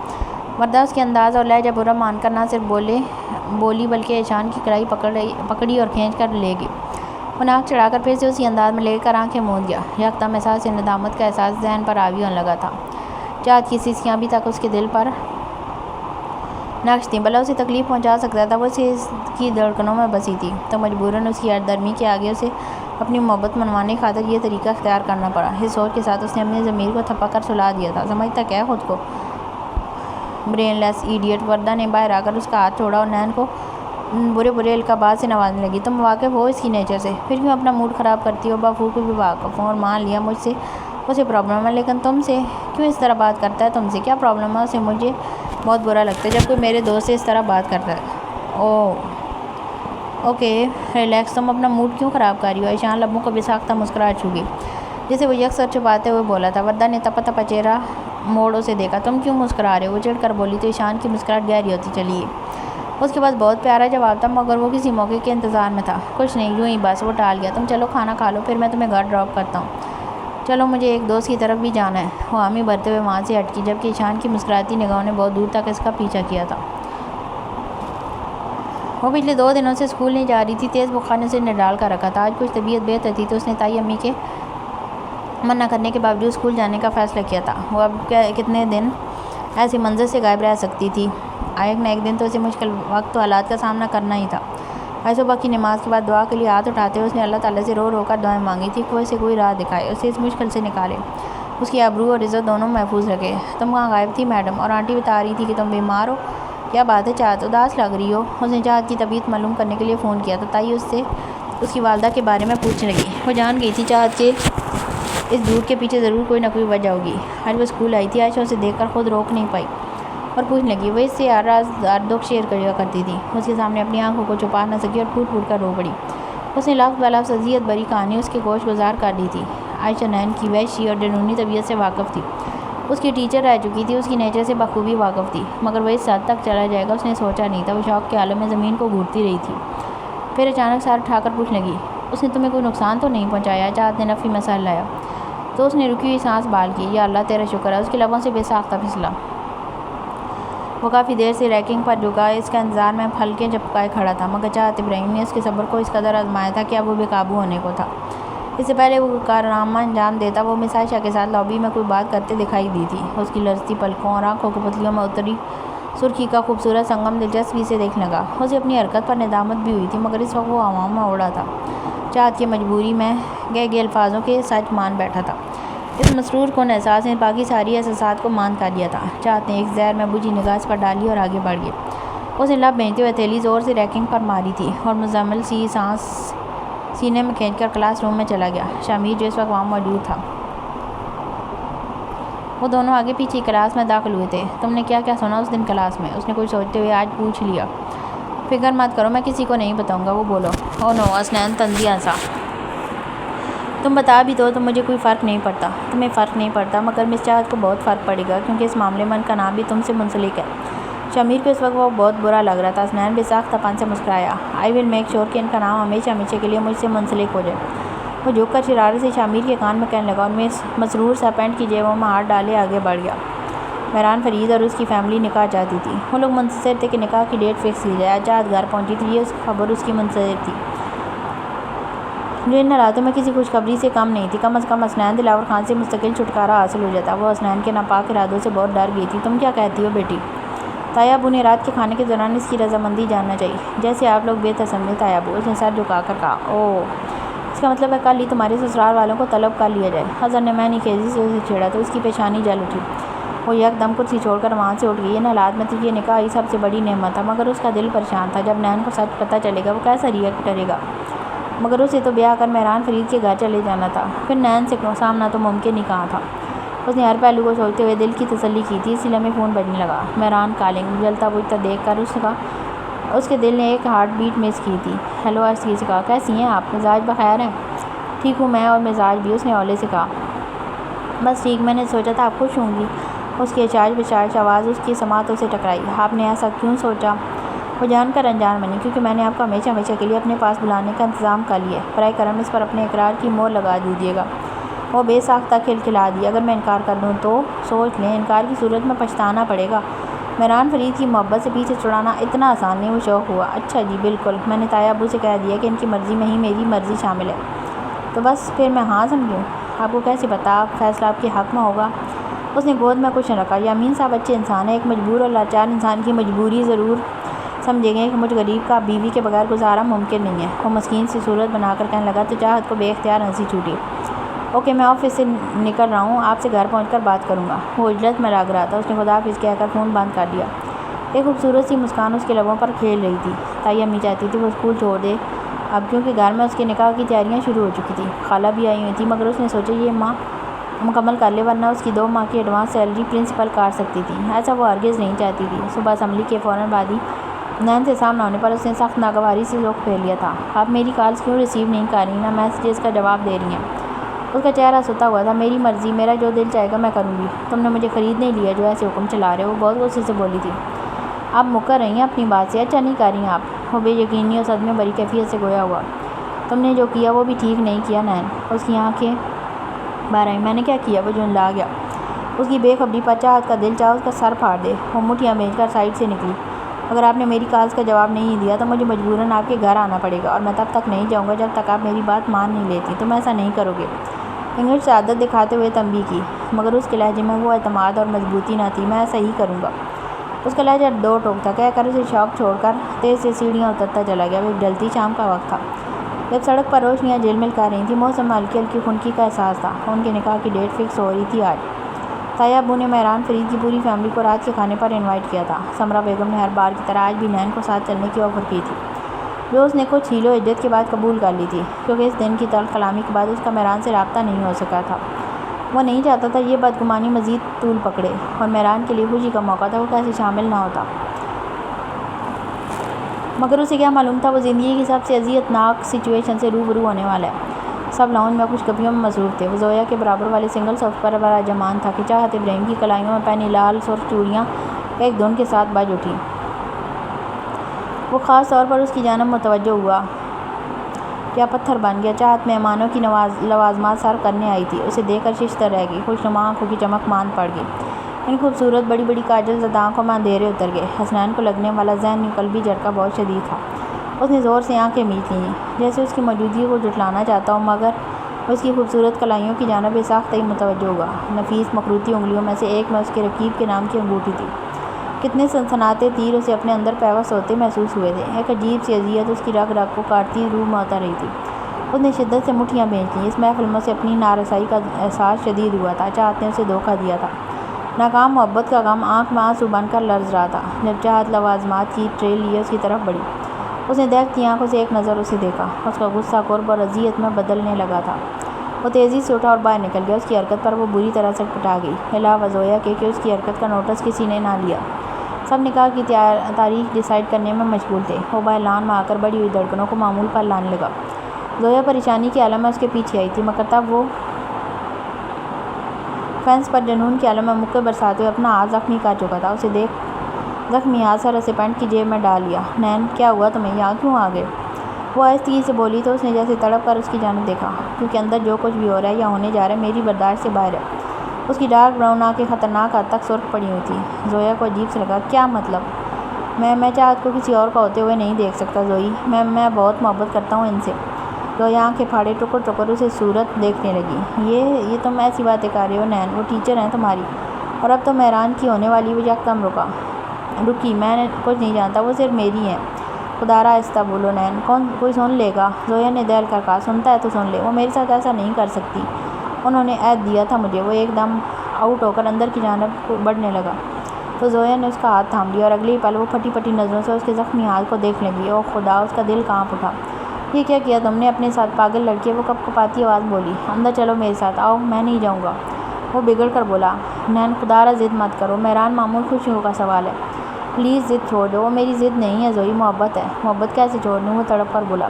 S1: وردہ اس کے انداز اور لہجہ برا مان کر نہ صرف بولی بلکہ ایشان کی کڑائی پکڑی اور کھینچ کر لے گئی۔ وہ ناک چڑھا کر پھر سے اسی انداز میں لے کر آنکھیں موند گیا۔ یکدم احساس ندامت کا احساس ذہن پر حاوی ہونے لگا تھا۔ چاہت کی سسکیاں ابھی تک اس کے دل پر نقش تھیں، بھلا اسے تکلیف پہنچا سکتا تھا، وہ اسے اس کی دھڑکنوں میں بسی تھی، تو مجبوراً اس کی ہر درمی کے آگے اسے اپنی محبت منوانے کی خاطر یہ طریقہ اختیار کرنا پڑا۔ اس سوچ کے ساتھ اس نے اپنی ضمیر کو تھپا کر سلا دیا تھا، سمجھتا کیا ہے خود کو؟ برین لیس ایڈیٹ۔ وردہ نے باہر آ کر اس کا ہاتھ چھوڑا اور نین کو برے القابات سے نوازنے لگی۔ تم واقف ہو اس کی نیچر سے، پھر کیوں اپنا موڈ خراب کرتی ہو؟ بخوبی بھی واقف ہوں اور مان لیا مجھ سے اسے پرابلم ہے، لیکن تم سے کیوں اس طرح بات کرتا ہے؟ تم سے کیا پرابلم ہے اسے؟ مجھے بہت برا لگتا ہے جب کوئی میرے دوست سے اس طرح بات کرتا ہے۔ اوکے ریلیکس، تم اپنا موڈ کیوں خراب کر رہی ہو؟ ایشان لبوں کو بے ساختہ مسکراہٹ چھو گئی جسے وہ یکسر چھپاتے ہوئے بولا تھا۔ وردہ نے تپا چہرہ موڑ اسے دیکھا، تم کیوں مسکرا رہے ہو؟ وہ چڑھ کر بولی تو ایشان کی مسکراہٹ گہری ہوتی چلی گئی۔ اس کے پاس بہت پیارا جواب تھا مگر وہ کسی موقع کے انتظار میں تھا۔ کچھ نہیں، یوں ہی بس۔ وہ ٹال گیا، تم چلو کھانا کھا لو، پھر میں تمہیں گھر ڈراپ کرتا ہوں۔
S2: چلو مجھے ایک دوست کی طرف بھی جانا ہے۔ وہ حامی بھرتے ہوئے وہاں سے ہٹکی، جبکہ ایشان کی مسکراتی نگاہوں نے بہت دور تک اس کا پیچھا کیا تھا۔ وہ پچھلے 2 دنوں سے اسکول نہیں جا رہی تھی۔ تیز بخار نے اسے نڈال کر رکھا تھا۔ آج کچھ طبیعت بہتر تھی تو اس نے تائی امی کے منع کرنے کے باوجود اسکول جانے کا فیصلہ کیا تھا۔ وہ اب کتنے دن ایسے منظر سے غائب رہ سکتی تھی؟ ایک نہ ایک دن تو اسے مشکل وقت و حالات کا سامنا کرنا ہی تھا۔ آج صبح کی نماز کے بعد دعا کے لیے ہاتھ اٹھاتے ہوئے اس نے اللہ تعالیٰ سے رو رو کر دعائیں مانگی تھی کہ وہ اسے کوئی راہ دکھائے، اسے اس مشکل سے نکالے، اس کی آبرو اور عزت دونوں محفوظ رکھے۔ تم کہاں غائب تھی میڈم؟ اور آنٹی بتا رہی تھی کہ تم بیمار ہو، کیا بات ہے چاہت؟ اداس لگ رہی ہو؟ اس نے چاہت کی طبیعت معلوم کرنے کے لیے فون کیا تھا۔ تائی اس سے اس کی والدہ کے بارے میں پوچھنے لگی۔ وہ جان گئی تھی چاہت کے اس جھوٹ کے پیچھے ضرور کوئی نہ کوئی وجہ ہوگی۔ آج وہ اسکول آئی تھی۔ عائشہ اسے دیکھ کر خود روک نہیں پائی اور پوچھنے لگی۔ وہ اس سے ہر راز ہر دکھ شیئر کیا کرتی تھی۔ اس کے سامنے اپنی آنکھوں کو چھپا نہ سکی اور پھوٹ پھوٹ کر رو پڑی۔ اس نے لفظ بلفظ اذیت بری کہانی اس کے گوش گزار کر دی تھی۔ عائشہ نین کی وحشی اور جنونی طبیعت سے واقف تھی۔ اس کی ٹیچر رہ چکی تھی، اس کی نیچر سے بخوبی واقف تھی، مگر وہ اس حد تک چلا جائے گا اس نے سوچا نہیں تھا۔ وہ شوق کے عالم میں زمین کو گھورتی رہی تھی۔ پھر اچانک سر اٹھا کر پوچھنے لگی، اس نے تمہیں کوئی نقصان تو نہیں پہنچایا؟ چاہت نے نفی میں سر لایا تو اس نے رکی ہوئی سانس بحال کی۔ یا اللہ تیرا شکر ہے، اس کے لبوں سے بے ساختہ پھسلا۔ وہ کافی دیر سے ریکنگ پر جھکا اس کا انتظار میں پھلکیں چپکائے کھڑا تھا، مگر چاہت ابراہیم نے اس کے صبر کو اس قدر آزمایا تھا کہ اب وہ بے قابو ہونے کو تھا۔ اس سے پہلے وہ کارنامہ انجام دیتا، وہ مس عائشہ کے ساتھ لابی میں کوئی بات کرتے دکھائی دی تھی۔ اس کی لرزتی پلکوں اور آنکھوں کی پتلیوں میں اتری سرخی کا خوبصورت سنگم دلچسپی سے دیکھنے لگا۔ اسے اپنی حرکت پر ندامت بھی ہوئی تھی، مگر اس وقت وہ عوام میں اڑا تھا۔ چاہت کی مجبوری میں گہے الفاظوں کے سچ مان بیٹھا تھا۔ اس مسرور کن احساس نے باقی ساری احساسات کو ماند کر لیا تھا۔ چاہت نے ایک زہر میں بجھی نگاہ اس پر ڈالی اور آگے بڑھ گئی۔ اس نے لب بھینچتے ہوئے ہتھیلی زور سے ریکنگ پر ماری تھی اور مزمل سی سانس سینے میں کھینچ کر کلاس روم میں چلا گیا۔ شامیر جو اس وقت وہاں موجود تھا، وہ دونوں آگے پیچھے کلاس میں داخل ہوئے تھے۔ تم نے کیا کیا سنا اس دن کلاس میں؟ اس نے کچھ سوچتے ہوئے آج پوچھ لیا۔ فکر مت کرو، میں کسی کو نہیں بتاؤں گا، وہ بولو۔ او نو، حسنین طنزیہ ہنسا۔ تم بتا بھی دو تو مجھے کوئی فرق نہیں پڑتا۔ تمہیں فرق نہیں پڑتا، مگر مس چاہت کو بہت فرق پڑے گا، کیونکہ اس معاملے میں ان کا نام بھی تم سے منسلک ہے۔ شامیر کو اس وقت وہ بہت برا لگ رہا تھا۔ حسنین بے ساختہ پن سے مسکرایا۔ آئی ول میک شور کہ ان کا نام ہمیشہ ہمیشہ کے لیے مجھ سے منسلک ہو جائے۔ وہ جھک کر شرارت سے شامیر کے کان میں کہنے لگا اور مسرور سا پینٹ کی جیبوں میں ہاتھ ڈالے آگے بڑھ گیا۔ مہران فرید اور اس کی فیملی نکاح چاہتی تھی۔ وہ لوگ منتظر تھے کہ نکاح کی ڈیٹ فکس کی جائے۔ چاہت گھر پہنچی تھی، یہ خبر اس کی منتظر تھی، جو ان حالاتوں میں کسی خوشخبری سے کم نہیں تھی۔ کم از کم حسنین دلاور خان سے مستقل چھٹکارا حاصل ہو جاتا۔ وہ حسنین کے ناپاک ارادوں سے بہت ڈر گئی تھی۔ تم کیا کہتی ہو بیٹی؟ تایا ابو نے رات کے کھانے کے دوران اس کی رضامندی جاننا چاہیے۔ جیسے آپ لوگ بہتر سمجھیں تایا ابو، اس نے سر جھکا کر کہا۔ اوہ، اس کا مطلب ہے کل ہی تمہارے سسرال والوں کو طلب کر لیا جائے۔ حضر نے میں نے تیزی سے اسے چھیڑا تو اس کی پیشانی جل اٹھی۔ وہ یک دم کرسی چھوڑ کر وہاں سے اٹھ گئی۔ ان حالات میں تو یہ نکاح ہی سب سے بڑی نعمت تھا، مگر اس کا دل پریشان تھا۔ جب نین کو سچ پتہ چلے گا وہ کیسا ریئیکٹ کرے گا؟ مگر اسے تو بیاہ کر مہران فرید کے گھر چلے جانا تھا، پھر نین سے سامنا تو ممکن ہی کہاں تھا۔ اس نے ہر پہلو کو سوچتے ہوئے دل کی تسلی کی تھی۔ اسی لمحے فون بجنے لگا۔ مہران کالنگ۔ جلتا بجھتا دیکھ کر اس کے دل نے ایک ہارٹ بیٹ مس کی تھی۔ ہیلو، آہستگی سے کہا، کیسی ہیں آپ؟ مزاج بخیر ہیں؟ ٹھیک ہوں میں، اور مزاج بھی، اس نے ہولے سے کہا۔ بس ٹھیک، میں نے سوچا تھا آپ خوش ہوں گی۔ اس کی اچاش بچاش آواز اس کی سماعتوں سے ٹکرائی۔ آپ نے ایسا کیوں سوچا؟ وہ جان کر انجان بنی، کیونکہ میں نے آپ کو ہمیشہ ہمیشہ کے لیے اپنے پاس بلانے کا انتظام کر لیا ہے۔ برائے کرم اس پر اپنے اقرار کی مہر لگا دیجیے گا۔ وہ بے ساختہ کھلکھلا دی۔ اگر میں انکار کر دوں تو؟ سوچ لیں، انکار کی صورت میں پچھتانا پڑے گا۔ مہران فرید کی محبت سے پیچھے چھڑانا اتنا آسان نہیں۔ وہ شوق ہوا۔ اچھا جی، بالکل، میں نے تایا ابو سے کہہ دیا کہ ان کی مرضی میں ہی میری مرضی شامل ہے، تو بس پھر میں ہاں سمجھوں؟ آپ کو کیسے پتا؟ فیصلہ آپ کے حق میں ہوگا۔ اس نے گود میں کچھ نہ رکھا۔ یامین صاحب اچھے انسان ہیں، ایک مجبور اور لاچار انسان کی مجبوری ضرور سمجھیں گے کہ مجھ غریب کا بیوی کے بغیر گزارا ممکن نہیں ہے۔ وہ مسکین سی صورت بنا کر کہنے لگا تو چاہت کو بے اختیار ہنسی چھوٹی۔ اوکے، میں آفس سے نکل رہا ہوں، آپ سے گھر پہنچ کر بات کروں گا۔ وہ اجلت میں لگ رہا تھا۔ اس نے خدا حافظ کہہ کر فون بند کر دیا۔ ایک خوبصورت سی مسکان اس کے لبوں پر کھیل رہی تھی۔ تائی امی چاہتی تھی وہ اسکول چھوڑ دے اب، کیونکہ گھر میں اس کے نکاح کی تیاریاں شروع ہو چکی تھیں۔ خالہ بھی آئی ہوئی تھی، مگر اس نے سوچا یہ ماہ مکمل کر لے، ورنہ اس کی 2 ماہ کی ایڈوانس سیلری پرنسپل کاٹ سکتی تھی۔ ایسا وہ ہرگز نہیں چاہتی تھی۔ صبح اسمبلی کے فوراً بعد ہی نین سے سامنا ہونے پر اس نے سخت ناگواری سے رخ پھیر لیا تھا۔ آپ میری کالز کیوں ریسیو نہیں کر رہی؟ نہ میسیجز کا جواب دے رہی ہیں؟ اس کا چہرہ ستا ہوا تھا۔ میری مرضی، میرا جو دل چاہے گا میں کروں گی۔ تم نے مجھے خرید نہیں لیا جو ایسے حکم چلا رہے ہو؟ وہ بہت غصے سے بولی تھی۔ آپ مکر رہی ہیں اپنی بات سے؟ اچھا نہیں کر رہی ہیں آپ؟ وہ بے یقینی اور صدمے بھری کیفیت سے گویا ہوا۔ تم نے جو کیا وہ بھی ٹھیک نہیں کیا نین۔ اس کی آنکھیں باہر آئی۔ میں نے کیا کیا؟ وہ جھنجلا گیا۔ اس کی بے خبری پر چاہت کا دل چاہا اس کا سر پھاڑ دے۔ وہ مٹھیاں بھیج کر سائڈ سے نکلی۔ اگر آپ نے میری کالز کا جواب نہیں دیا تو مجھے مجبوراً آپ کے گھر آنا پڑے گا، اور میں تب تک نہیں جاؤں گا جب تک آپ میری بات مان نہیں لیتی۔ تم ایسا نہیں کرو گے؟ انگلش سے عادت دکھاتے ہوئے تنبیہ کی، مگر اس کے لہجے میں وہ اعتماد اور مضبوطی نہ تھی۔ میں ایسا ہی کروں گا۔ اس کا لہجہ دو ٹوک تھا۔ کہہ کر اسے شاپ چھوڑ کر تیز سے سیڑھیاں اترتا چلا گیا۔ وہ ایک ڈھلتی شام کا وقت تھا جب سڑک پر روشنیاں جھلمل کر رہی تھیں۔ موسم میں ہلکی ہلکی خنکی کا احساس تھا۔ ان کے نکاح کی ڈیٹ فکس ہو رہی تھی آج۔ طیہ ابو نے مہران فرید کی پوری فیملی کو رات کے کھانے پر انوائٹ کیا تھا۔ سمرہ بیگم نے ہر بار کی طرح آج بھی نین کو ساتھ چلنے کی آفر کی تھی، جو اس نے کچھ ہیلو عدت کے بعد قبول کر لی تھی، کیونکہ اس دن کی تلخ کلامی کے بعد اس کا مہران سے رابطہ نہیں ہو سکا تھا۔ وہ نہیں چاہتا تھا یہ بدگمانی مزید طول پکڑے، اور مہران کے لیے خوشی کا موقع تھا، وہ کیسے شامل نہ ہوتا؟ مگر اسے کیا معلوم تھا وہ زندگی کی سب سے اذیت ناک سچویشن سے روبرو ہونے والا ہے۔ سب لاؤنج میں کچھ گپیوں میں مصروف تھے۔ وہ زویا کے برابر والے سنگل صف پر براجمان تھا کہ چاہت ابراہیم کی کلائیوں میں پہنی لال سرخ چوڑیاں ایک دھن کے ساتھ بج اٹھیں۔ وہ خاص طور پر اس کی جانب متوجہ ہوا۔ کیا پتھر بن گیا؟ چاہت مہمانوں کی لوازمات سر کرنے آئی تھی۔ اسے دیکھ کر ششدر رہ گئی۔ خوشنما آنکھوں کی چمک ماند پڑ گئی۔ ان خوبصورت بڑی بڑی کاجل زدہ آنکھوں میں اندھیرے اتر گئے۔ حسنین کو لگنے والا ذہنی قلبی جھٹکا بہت شدید تھا۔ اس نے زور سے آنکھیں میچ لیں، جیسے اس کی موجودگی کو جھٹلانا چاہتا ہو، مگر وہ اس کی خوبصورت کلائیوں کی جانب بے ساختہ ہی متوجہ ہوا۔ نفیس مخروطی انگلیوں میں سے ایک میں اس کے رقیب کے نام کی انگوٹھی تھی۔ کتنے سنسناتے تیر اسے اپنے اندر پیوست ہوتے محسوس ہوئے تھے۔ ایک عجیب سی اذیت اس کی رگ رگ کو کاٹتی روح میں اتر رہی تھی۔ اس نے شدت سے مٹھیاں بھینچ لیں۔ اس محفل میں سے اپنی نارسائی کا احساس شدید ہوا تھا۔ چاہت نے اسے دھوکہ دیا تھا۔ ناکام محبت کا غم آنکھ میں آنسو بن کر لرز رہا تھا۔ جب چاہت لوازمات کی ٹرے لیے اس کی طرف بڑھی، اس نے دیکھتی آنکھوں سے ایک نظر اسے دیکھا۔ اس کا غصہ قرب اور اذیت میں بدلنے لگا تھا۔ وہ تیزی سے اٹھا اور باہر نکل گیا۔ اس کی حرکت پر وہ بری طرح سٹپٹا گئی، علاوہ زویا کے کہ اس کی حرکت کا نوٹس کسی نے نہ لیا۔ سب نکاح کی تاریخ ڈیسائیڈ کرنے میں مشغول تھے۔ وہ باہر لان میں آ کر بڑھی ہوئی دھڑکنوں کو معمول پر لانے لگا۔ زویا پریشانی کے عالم میں اس کے پیچھے آئی تھی، مگر تب وہ فینس پر جنون کے عالم میں مکے برساتے ہوئے اپنا ہاتھ زخمی کر چکا تھا۔ اسے دیکھ زخمی ہاتھ سر سے پینٹ کی جیب میں ڈال لیا۔ نین، کیا ہوا تمہیں؟ یہاں کیوں آ گئے؟ وہ آہستگی سے بولی تو اس نے جیسے تڑپ کر اس کی جانب دیکھا، کیونکہ اندر جو کچھ بھی ہو رہا ہے یا ہونے جا رہا ہے میری برداشت سے باہر ہے۔ اس کی ڈارک براؤن آنکھیں خطرناک حد تک سرخ پڑی ہوئی تھیں۔ زویا کو عجیب سے لگا۔ کیا مطلب؟ میں چاہت کو کسی اور کا ہوتے ہوئے نہیں دیکھ سکتا زوئی۔ میں بہت محبت کرتا ہوں ان سے۔ زویا آنکھیں پھاڑے ٹکر ٹکر اسے صورت دیکھنے لگی۔ یہ تم ایسی باتیں کر رہے ہو نین؟ وہ ٹیچر ہیں تمہاری، اور اب تو مہران کی ہونے والی۔ وہ یکدم رکی۔ میں نے کچھ نہیں جانتا، وہ صرف میری ہیں۔ خدا را آہستہ بولو نین، کوئی سن لے گا؟ زویا نے دہل کر کہا۔ سنتا ہے تو سن لے، وہ میرے ساتھ ایسا نہیں کر سکتی۔ انہوں نے عہد دیا تھا مجھے۔ وہ ایک دم آؤٹ ہو کر اندر کی جانب بڑھنے لگا تو زویا نے اس کا ہاتھ تھام لیا، اور اگلے ہی پل وہ پھٹی پھٹی نظروں سے اس کے زخمی ہاتھ کو دیکھ لگی۔ اوہ خدا! اس کا دل کانپ اٹھا۔ یہ کیا کیا تم نے اپنے ساتھ پاگل لڑکی؟ وہ کپکپاتی آواز بولی۔ اندر چلو میرے ساتھ، آؤ۔ میں نہیں جاؤں گا، وہ بگڑ کر بولا۔ نین، خدا را ضد مت کرو، مہران معمول خوشیوں کا سوال ہے، پلیز ضد چھوڑ دو۔ وہ میری ضد نہیں ہے زوئی، محبت ہے۔ محبت کیسے چھوڑ دوں؟ وہ تڑپ کر بولا۔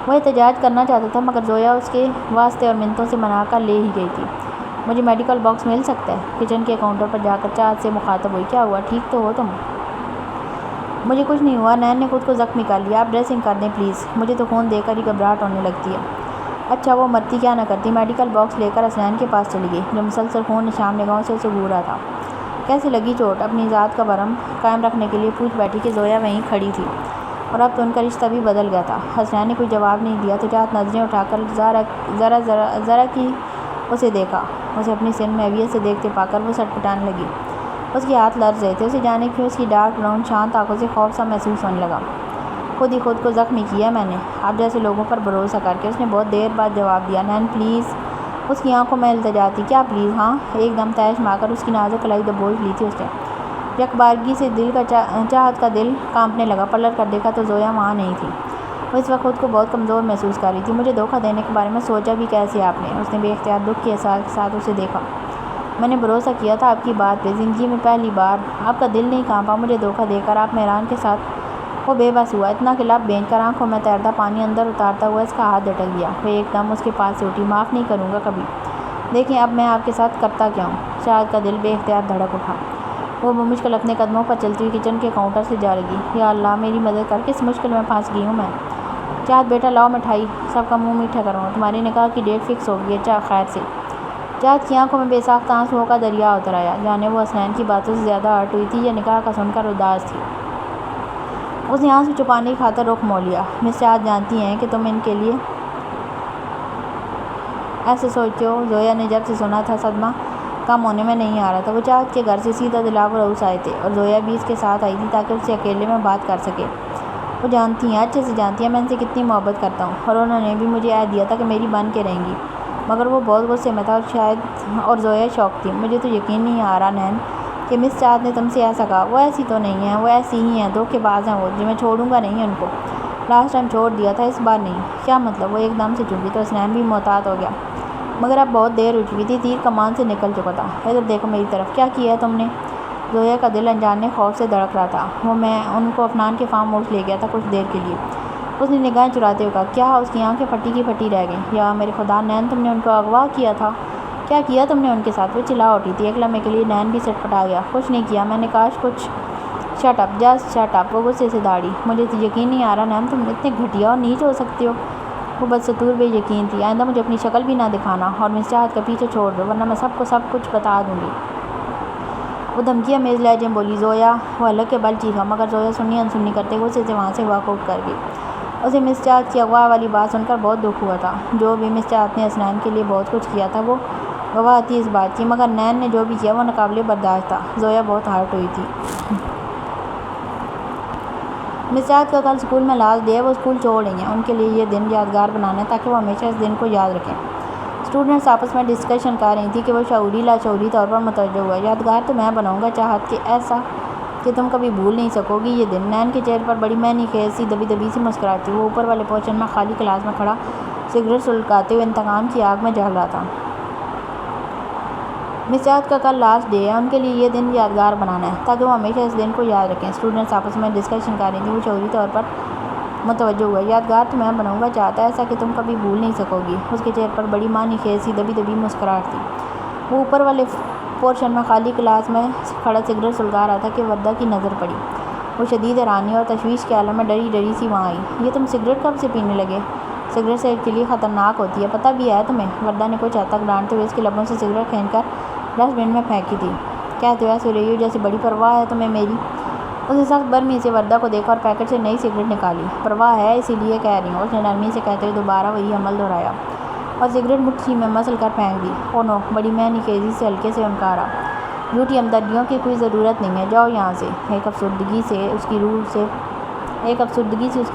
S2: وہ احتجاج کرنا چاہتا تھا، مگر زویا اس کے واسطے اور منتوں سے منا کر لے ہی گئی تھی۔ مجھے میڈیکل باکس مل سکتا ہے؟ کچن کے کاؤنٹر پر جا کر چاہت سے مخاطب ہوئی۔ کیا ہوا؟ ٹھیک تو ہو تم؟ مجھے کچھ نہیں ہوا۔ نین نے خود کو زخمی کر لیا۔ آپ ڈریسنگ کر دیں پلیز، مجھے تو خون دیکھ کر ہی گھبراہٹ ہونے لگتی ہے۔ اچھا، وہ مرتی کیا نہ کرتی۔ میڈیکل باکس لے کر حسنین کے پاس چلی گئی، جو مسلسل خون نشان نگاہوں سے اسے گھور رہا تھا۔ کیسی لگی چوٹ؟ اپنی ذات کا بھرم قائم رکھنے کے لیے پوچھ بیٹھی کہ زویا وہیں کھڑی تھی، اور اب تو ان کا رشتہ بھی بدل گیا تھا۔ حسنین نے کوئی جواب نہیں دیا تو چاہت نظریں اٹھا کر ذرا کی اسے دیکھا۔ اسے اپنی سن میں اویت سے دیکھتے پا کر وہ سٹپٹانے لگی۔ اس کے ہاتھ لرز رہے تھے۔ اسے جانے کیوں اس کی ڈارک براؤن شانت آنکھوں سے خوف سا محسوس ہونے لگا۔ خود ہی خود کو زخمی کیا میں نے، آپ جیسے لوگوں پر بھروسہ کر کے۔ اس نے بہت دیر بعد جواب دیا۔ نین پلیز۔ اس کی آنکھوں میں التجا تھی۔ کیا پلیز؟ ہاں۔ ایک دم تیش میں آ کر اس کی نازک کلائی دبوچ لی تھی اس نے۔ یکبارگی سے چاہت کا دل کانپنے لگا۔ پلٹ کر دیکھا تو زویا وہاں نہیں تھی۔ وہ اس وقت خود کو بہت کمزور محسوس کر رہی تھی۔ مجھے دھوکہ دینے کے بارے میں سوچا بھی کیسے آپ نے؟ اس نے بے اختیار دکھ کے احساس کے ساتھ اسے دیکھا۔ میں نے بھروسہ کیا تھا آپ کی بات پہ، زندگی میں پہلی بار۔ آپ کا دل نہیں کانپا مجھے دھوکہ دے کر؟ آپ مہران کے ساتھ؟ وہ بے بس ہوا، اتنا کہ لب بھینچ کر آنکھوں میں تیرتا پانی اندر اتارتا ہوا اس کا ہاتھ جھٹک گیا۔ وہ ایک دم اس کے پاس سے اٹھی۔ معاف نہیں کروں گا کبھی۔ دیکھیں اب میں آپ کے ساتھ کرتا کیا ہوں؟ چاہت کا دل بے اختیار دھڑک اٹھا۔ وہ بمشکل اپنے قدموں پر چلتی ہوئی کچن کے کاؤنٹر سے جا لگی۔ یا اللہ میری مدد کر، کس مشکل میں پھنس گئی ہوں میں۔ چاہت بیٹا لاؤ مٹھائی، سب کا منہ میٹھا کرو، تمہاری نکاح کی ڈیٹ فکس ہو گئی ہے، خیر سے۔ چاچ کی آنکھوں میں بے ساختہ آنسوؤں کا دریا اتر آیا. جانے وہ حسنین کی باتوں سے زیادہ ہرٹ ہوئی تھی یا نکاح کا سن کر اداس تھی. اس نے آنسو چھپانے کی خاطر رخ موڑ لیا. مس چاچ جانتی ہیں کہ تم ان کے لیے ایسے سوچتے ہو. زویا نے جب سے سنا تھا صدمہ کم ہونے میں نہیں آ رہا تھا. وہ چاچ کے گھر سے سیدھا دلاور ہاؤس آئے تھے اور زویا بھی اس کے ساتھ آئی تھی تاکہ اس سے اکیلے میں بات کر سکے. وہ جانتی ہیں, اچھے سے جانتی ہیں میں ان سے کتنی محبت کرتا ہوں, اور انہوں نے بھی مجھے عہد دیا تھا کہ میری بن کے رہیں گی. مگر وہ بہت غصے میں تھا اور زویا شوق تھی. مجھے تو یقین نہیں آ رہا نین کہ مس چاچ نے تم سے ایسا کہا. وہ ایسی تو نہیں ہیں, وہ ایسی ہی ہیں, دھوکے باز ہیں وہ, جو میں چھوڑوں گا نہیں ان کو. لاسٹ ٹائم چھوڑ دیا تھا, اس بار نہیں. کیا مطلب؟ وہ ایک دم سے چپی تو حسنین بھی محتاط ہو گیا. مگر اب بہت دیر ہو چکی تھی, تیر کمان سے نکل چکا تھا. ادھر دیکھو میری طرف, کیا کیا ہے تم نے؟ زویا کا دل انجانے خوف سے دھڑک رہا تھا. وہ میں ان کو عفنان کے فارم ہاؤس لے گیا تھا کچھ دیر کے لیے. اس نے نگاہیں چراتے ہوئے کہا. کیا؟ اس کی آنکھیں پھٹی کی پھٹی رہ گئیں. یا میرے خدا نین, تم نے ان کو اغوا کیا تھا؟ کیا کیا تم نے ان کے ساتھ؟ وہ چلا اٹھی تھی. ایک لمحے کے لیے نین بھی سٹ پٹا گیا. کچھ نہیں کیا میں نے, کاش کچھ. Shut up, just shut up. وہ غصے سے داڑھی. مجھے تو یقین نہیں آ رہا نین, تم اتنے گھٹیا اور نیچ ہو سکتے ہو. وہ بدستور بے یقین تھی. آئندہ مجھے اپنی شکل بھی نہ دکھانا, اور مس چاہت کا پیچھے چھوڑ دو, ورنہ میں سب کو سب کچھ بتا دوں گی. وہ دھمکی امیز لہجے میں بولی. زویا. وہ حلق کے بل چیخا, مگر زویا سنی انسنی کرتے غصے سے وہاں سے واک آؤٹ کر گئی. اسے مس چاہت کی اغوا والی بات سن کر بہت دکھ ہوا تھا. جو بھی مس چاہت نے حسنین کے لیے بہت کچھ کیا تھا وہ گواہ تھی اس بات کی, مگر نین نے جو بھی کیا وہ ناقابل برداشت تھا. زویا بہت ہرٹ ہوئی تھی. مس چاہت کا کل اسکول میں لاسٹ ڈے ہے. وہ اسکول چھوڑ رہی ہیں. ان کے لیے یہ دن یادگار بنانا ہے تاکہ وہ ہمیشہ اس دن کو یاد رکھیں. اسٹوڈنٹس آپس میں ڈسکشن کر رہی تھی کہ وہ شعوری لاشعوری طور پر متوجہ ہوا. یادگار تو میں بناؤں گا چاہت کہ ایسا کہ تم کبھی بھول نہیں سکو گی یہ دن. نین کے چہرے پر بڑی معنی خیز سی دبی دبی سی مسکراہٹ تھی. وہ اوپر والے پورشن میں خالی کلاس میں کھڑا سگریٹ سلگاتے ہوئے انتقام کی آگ میں جل رہا تھا. مس چاہت کا کل لاسٹ ڈے ہے. ان کے لیے یہ دن یادگار بنانا ہے تاکہ وہ ہمیشہ اس دن کو یاد رکھیں. اسٹوڈنٹس آپس میں ڈسکشن کر رہی تھی. وہ شعوری طور پر متوجہ ہوا. یادگار تو میں بناؤں گا چاہتا ہے ایسا کہ تم کبھی بھول نہیں سکو گی. اس کے چہرے پر بڑی معنی خیز سی دبی دبی مسکراہٹ تھی. وہ اوپر والے پورشن میں خالی کلاس میں کھڑا سگریٹ سلگا رہا تھا کہ وردہ کی نظر پڑی. وہ شدید حیرانی اور تشویش کے عالم میں ڈری ڈری سی وہاں آئی. یہ تم سگریٹ کب سے پینے لگے؟ سگریٹ صحت کے لیے خطرناک ہوتی ہے, پتہ بھی ہے تمہیں؟ وردہ نے کچھ حد تک ڈانٹتے ہوئے اس کے لبوں سے سگریٹ کھینچ کر ڈسٹ بن میں پھینکی تھی. کہتے ہو ایسے رہی ہو جیسے بڑی پرواہ ہے تمہیں میری. اس نے سخت برمی سے وردہ کو دیکھا اور پیکٹ سے نئی سگریٹ نکالی. پرواہ ہے اسی لیے کہہ رہی ہوں, اس نے نرمی سے کہتے ہوئے دوبارہ وہی عمل دہرایا اور سگریٹ مٹھی میں مسل کر پھینک دی. او نو, بڑی معنی خیزی سے ہلکے سے انکارا. جھوٹی ہمدردیوں کی کوئی ضرورت نہیں ہے, جاؤ یہاں سے. ایک افسردگی سے اس کی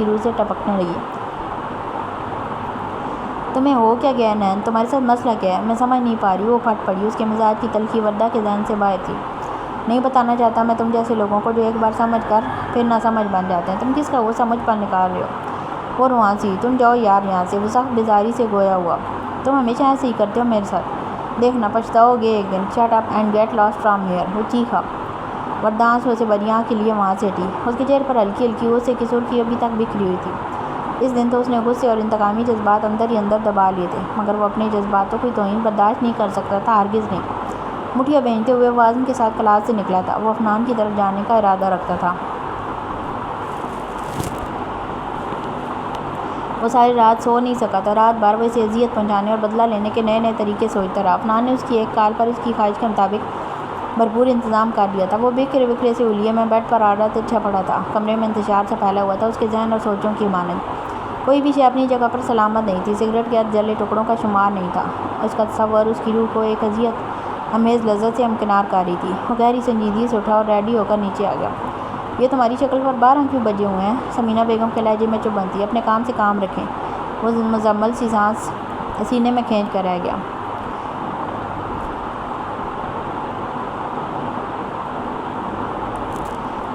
S2: روح سے ٹپکنے لگی. تمہیں ہو کیا گیا نین؟ تمہارے ساتھ مسئلہ کیا ہے؟ میں سمجھ نہیں پا رہی. وہ پھٹ پڑی. اس کے مزاج کی تلخی وردہ کے ذہن سے باہر تھی. نہیں بتانا چاہتا میں تم جیسے لوگوں کو جو ایک بار سمجھ کر پھر نہ سمجھ بن جاتے ہیں. تم کس کا وہ سمجھ پر نکال رہے ہو؟ وہ روانسی. تم جاؤ یار یہاں سے. وہ سخت بیزاری سے گویا ہوا. تم ہمیشہ ایسے ہی کرتے ہو میرے ساتھ, دیکھنا پچھتاؤ گے ایک دن. Shut up and get lost from here. وہ چیخا. وردہ آنسوؤں سے بھری آنکھ کے لیے وہاں سے ہٹی. اس کے چہرے پر ہلکی ہلکی غصے کی سرخی ابھی تک بکھری ہوئی تھی. اس دن تو اس نے غصے اور انتقامی جذبات اندر ہی اندر دبا لیے تھے, مگر وہ اپنے جذباتوں کی توہین برداشت نہیں کر سکتا تھا, ہرگز نہیں. مٹھیاں بھینجتے ہوئے وہ عزم کے ساتھ کلاس سے نکلا تھا. وہ عفنان کی طرف جانے کا ارادہ رکھتا تھا. وہ ساری رات سو نہیں سکا تھا. رات بھر وہ اسے اذیت پہنچانے اور بدلہ لینے کے نئے نئے طریقے سوچتا رہا. عفنان نے اس کی ایک کال پر اس کی خواہش کے مطابق بھرپور انتظام کر لیا تھا. وہ بکھرے بکھرے سے حلیے میں بیڈ پر آڑا تچھا پڑا تھا. کمرے میں انتشار سے پھیلا ہوا تھا اس کے ذہن اور سوچوں کی مانند. کوئی بھی شے اپنی جگہ پر سلامت نہیں تھی. سگریٹ کے جلے ٹکڑوں کا شمار نہیں تھا. اس کا تصور اس کی روح کو ایک اذیت امیز لذت سے ہمکنار کر رہی تھی. وہ گہری سنجیدگی سے اٹھا اور ریڈی ہو کر نیچے آ گیا. یہ تمہاری شکل پر 12 کیوں بجے ہوئے ہیں؟ سمینہ بیگم کے لہجے میں چپ بنتی. اپنے کام سے کام رکھیں. وہ مزمل سی سانس سینے میں کھینچ کر رہ گیا.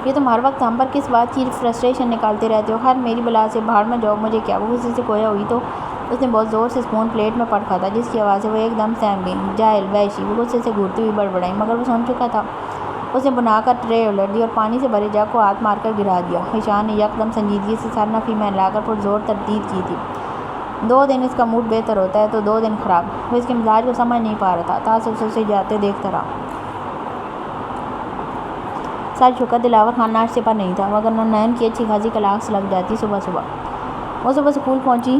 S2: یہ تم ہر وقت ہم پر کس بات کی فرسٹریشن نکالتے رہتے ہو؟ خیر میری بلا سے بھاڑ میں جاؤ, مجھے کیا. وہ غصے سے گویا ہوئی تو اس نے بہت زور سے اسپون پلیٹ میں پٹکا تھا, جس کی آواز سے وہ ایک دم سہم گئی. جاہل, وحشی. وہ غصے سے گھورتی ہوئی بڑبڑائی, مگر وہ سن چکا تھا. اس نے بنا کر ٹرے الٹ دی اور پانی سے بھرے جگ کو ہاتھ مار کر گرا دیا. ایشان نے یکدم سنجیدگی سے سر نفی میں ہلا کر پرزور تردید کی تھی. 2 دن اس کا موڈ بہتر ہوتا ہے تو 2 دن خراب. وہ اس کے مزاج کو سمجھ نہیں پا رہا تھا. تعصب سے اسے جاتے دیکھتا رہا. سچ شکر دلاور خان ناشتے پر نہیں تھا, مگر نین کی اچھی خاصی کلاس لگ جاتی صبح صبح. وہ صبح اسکول پہنچی.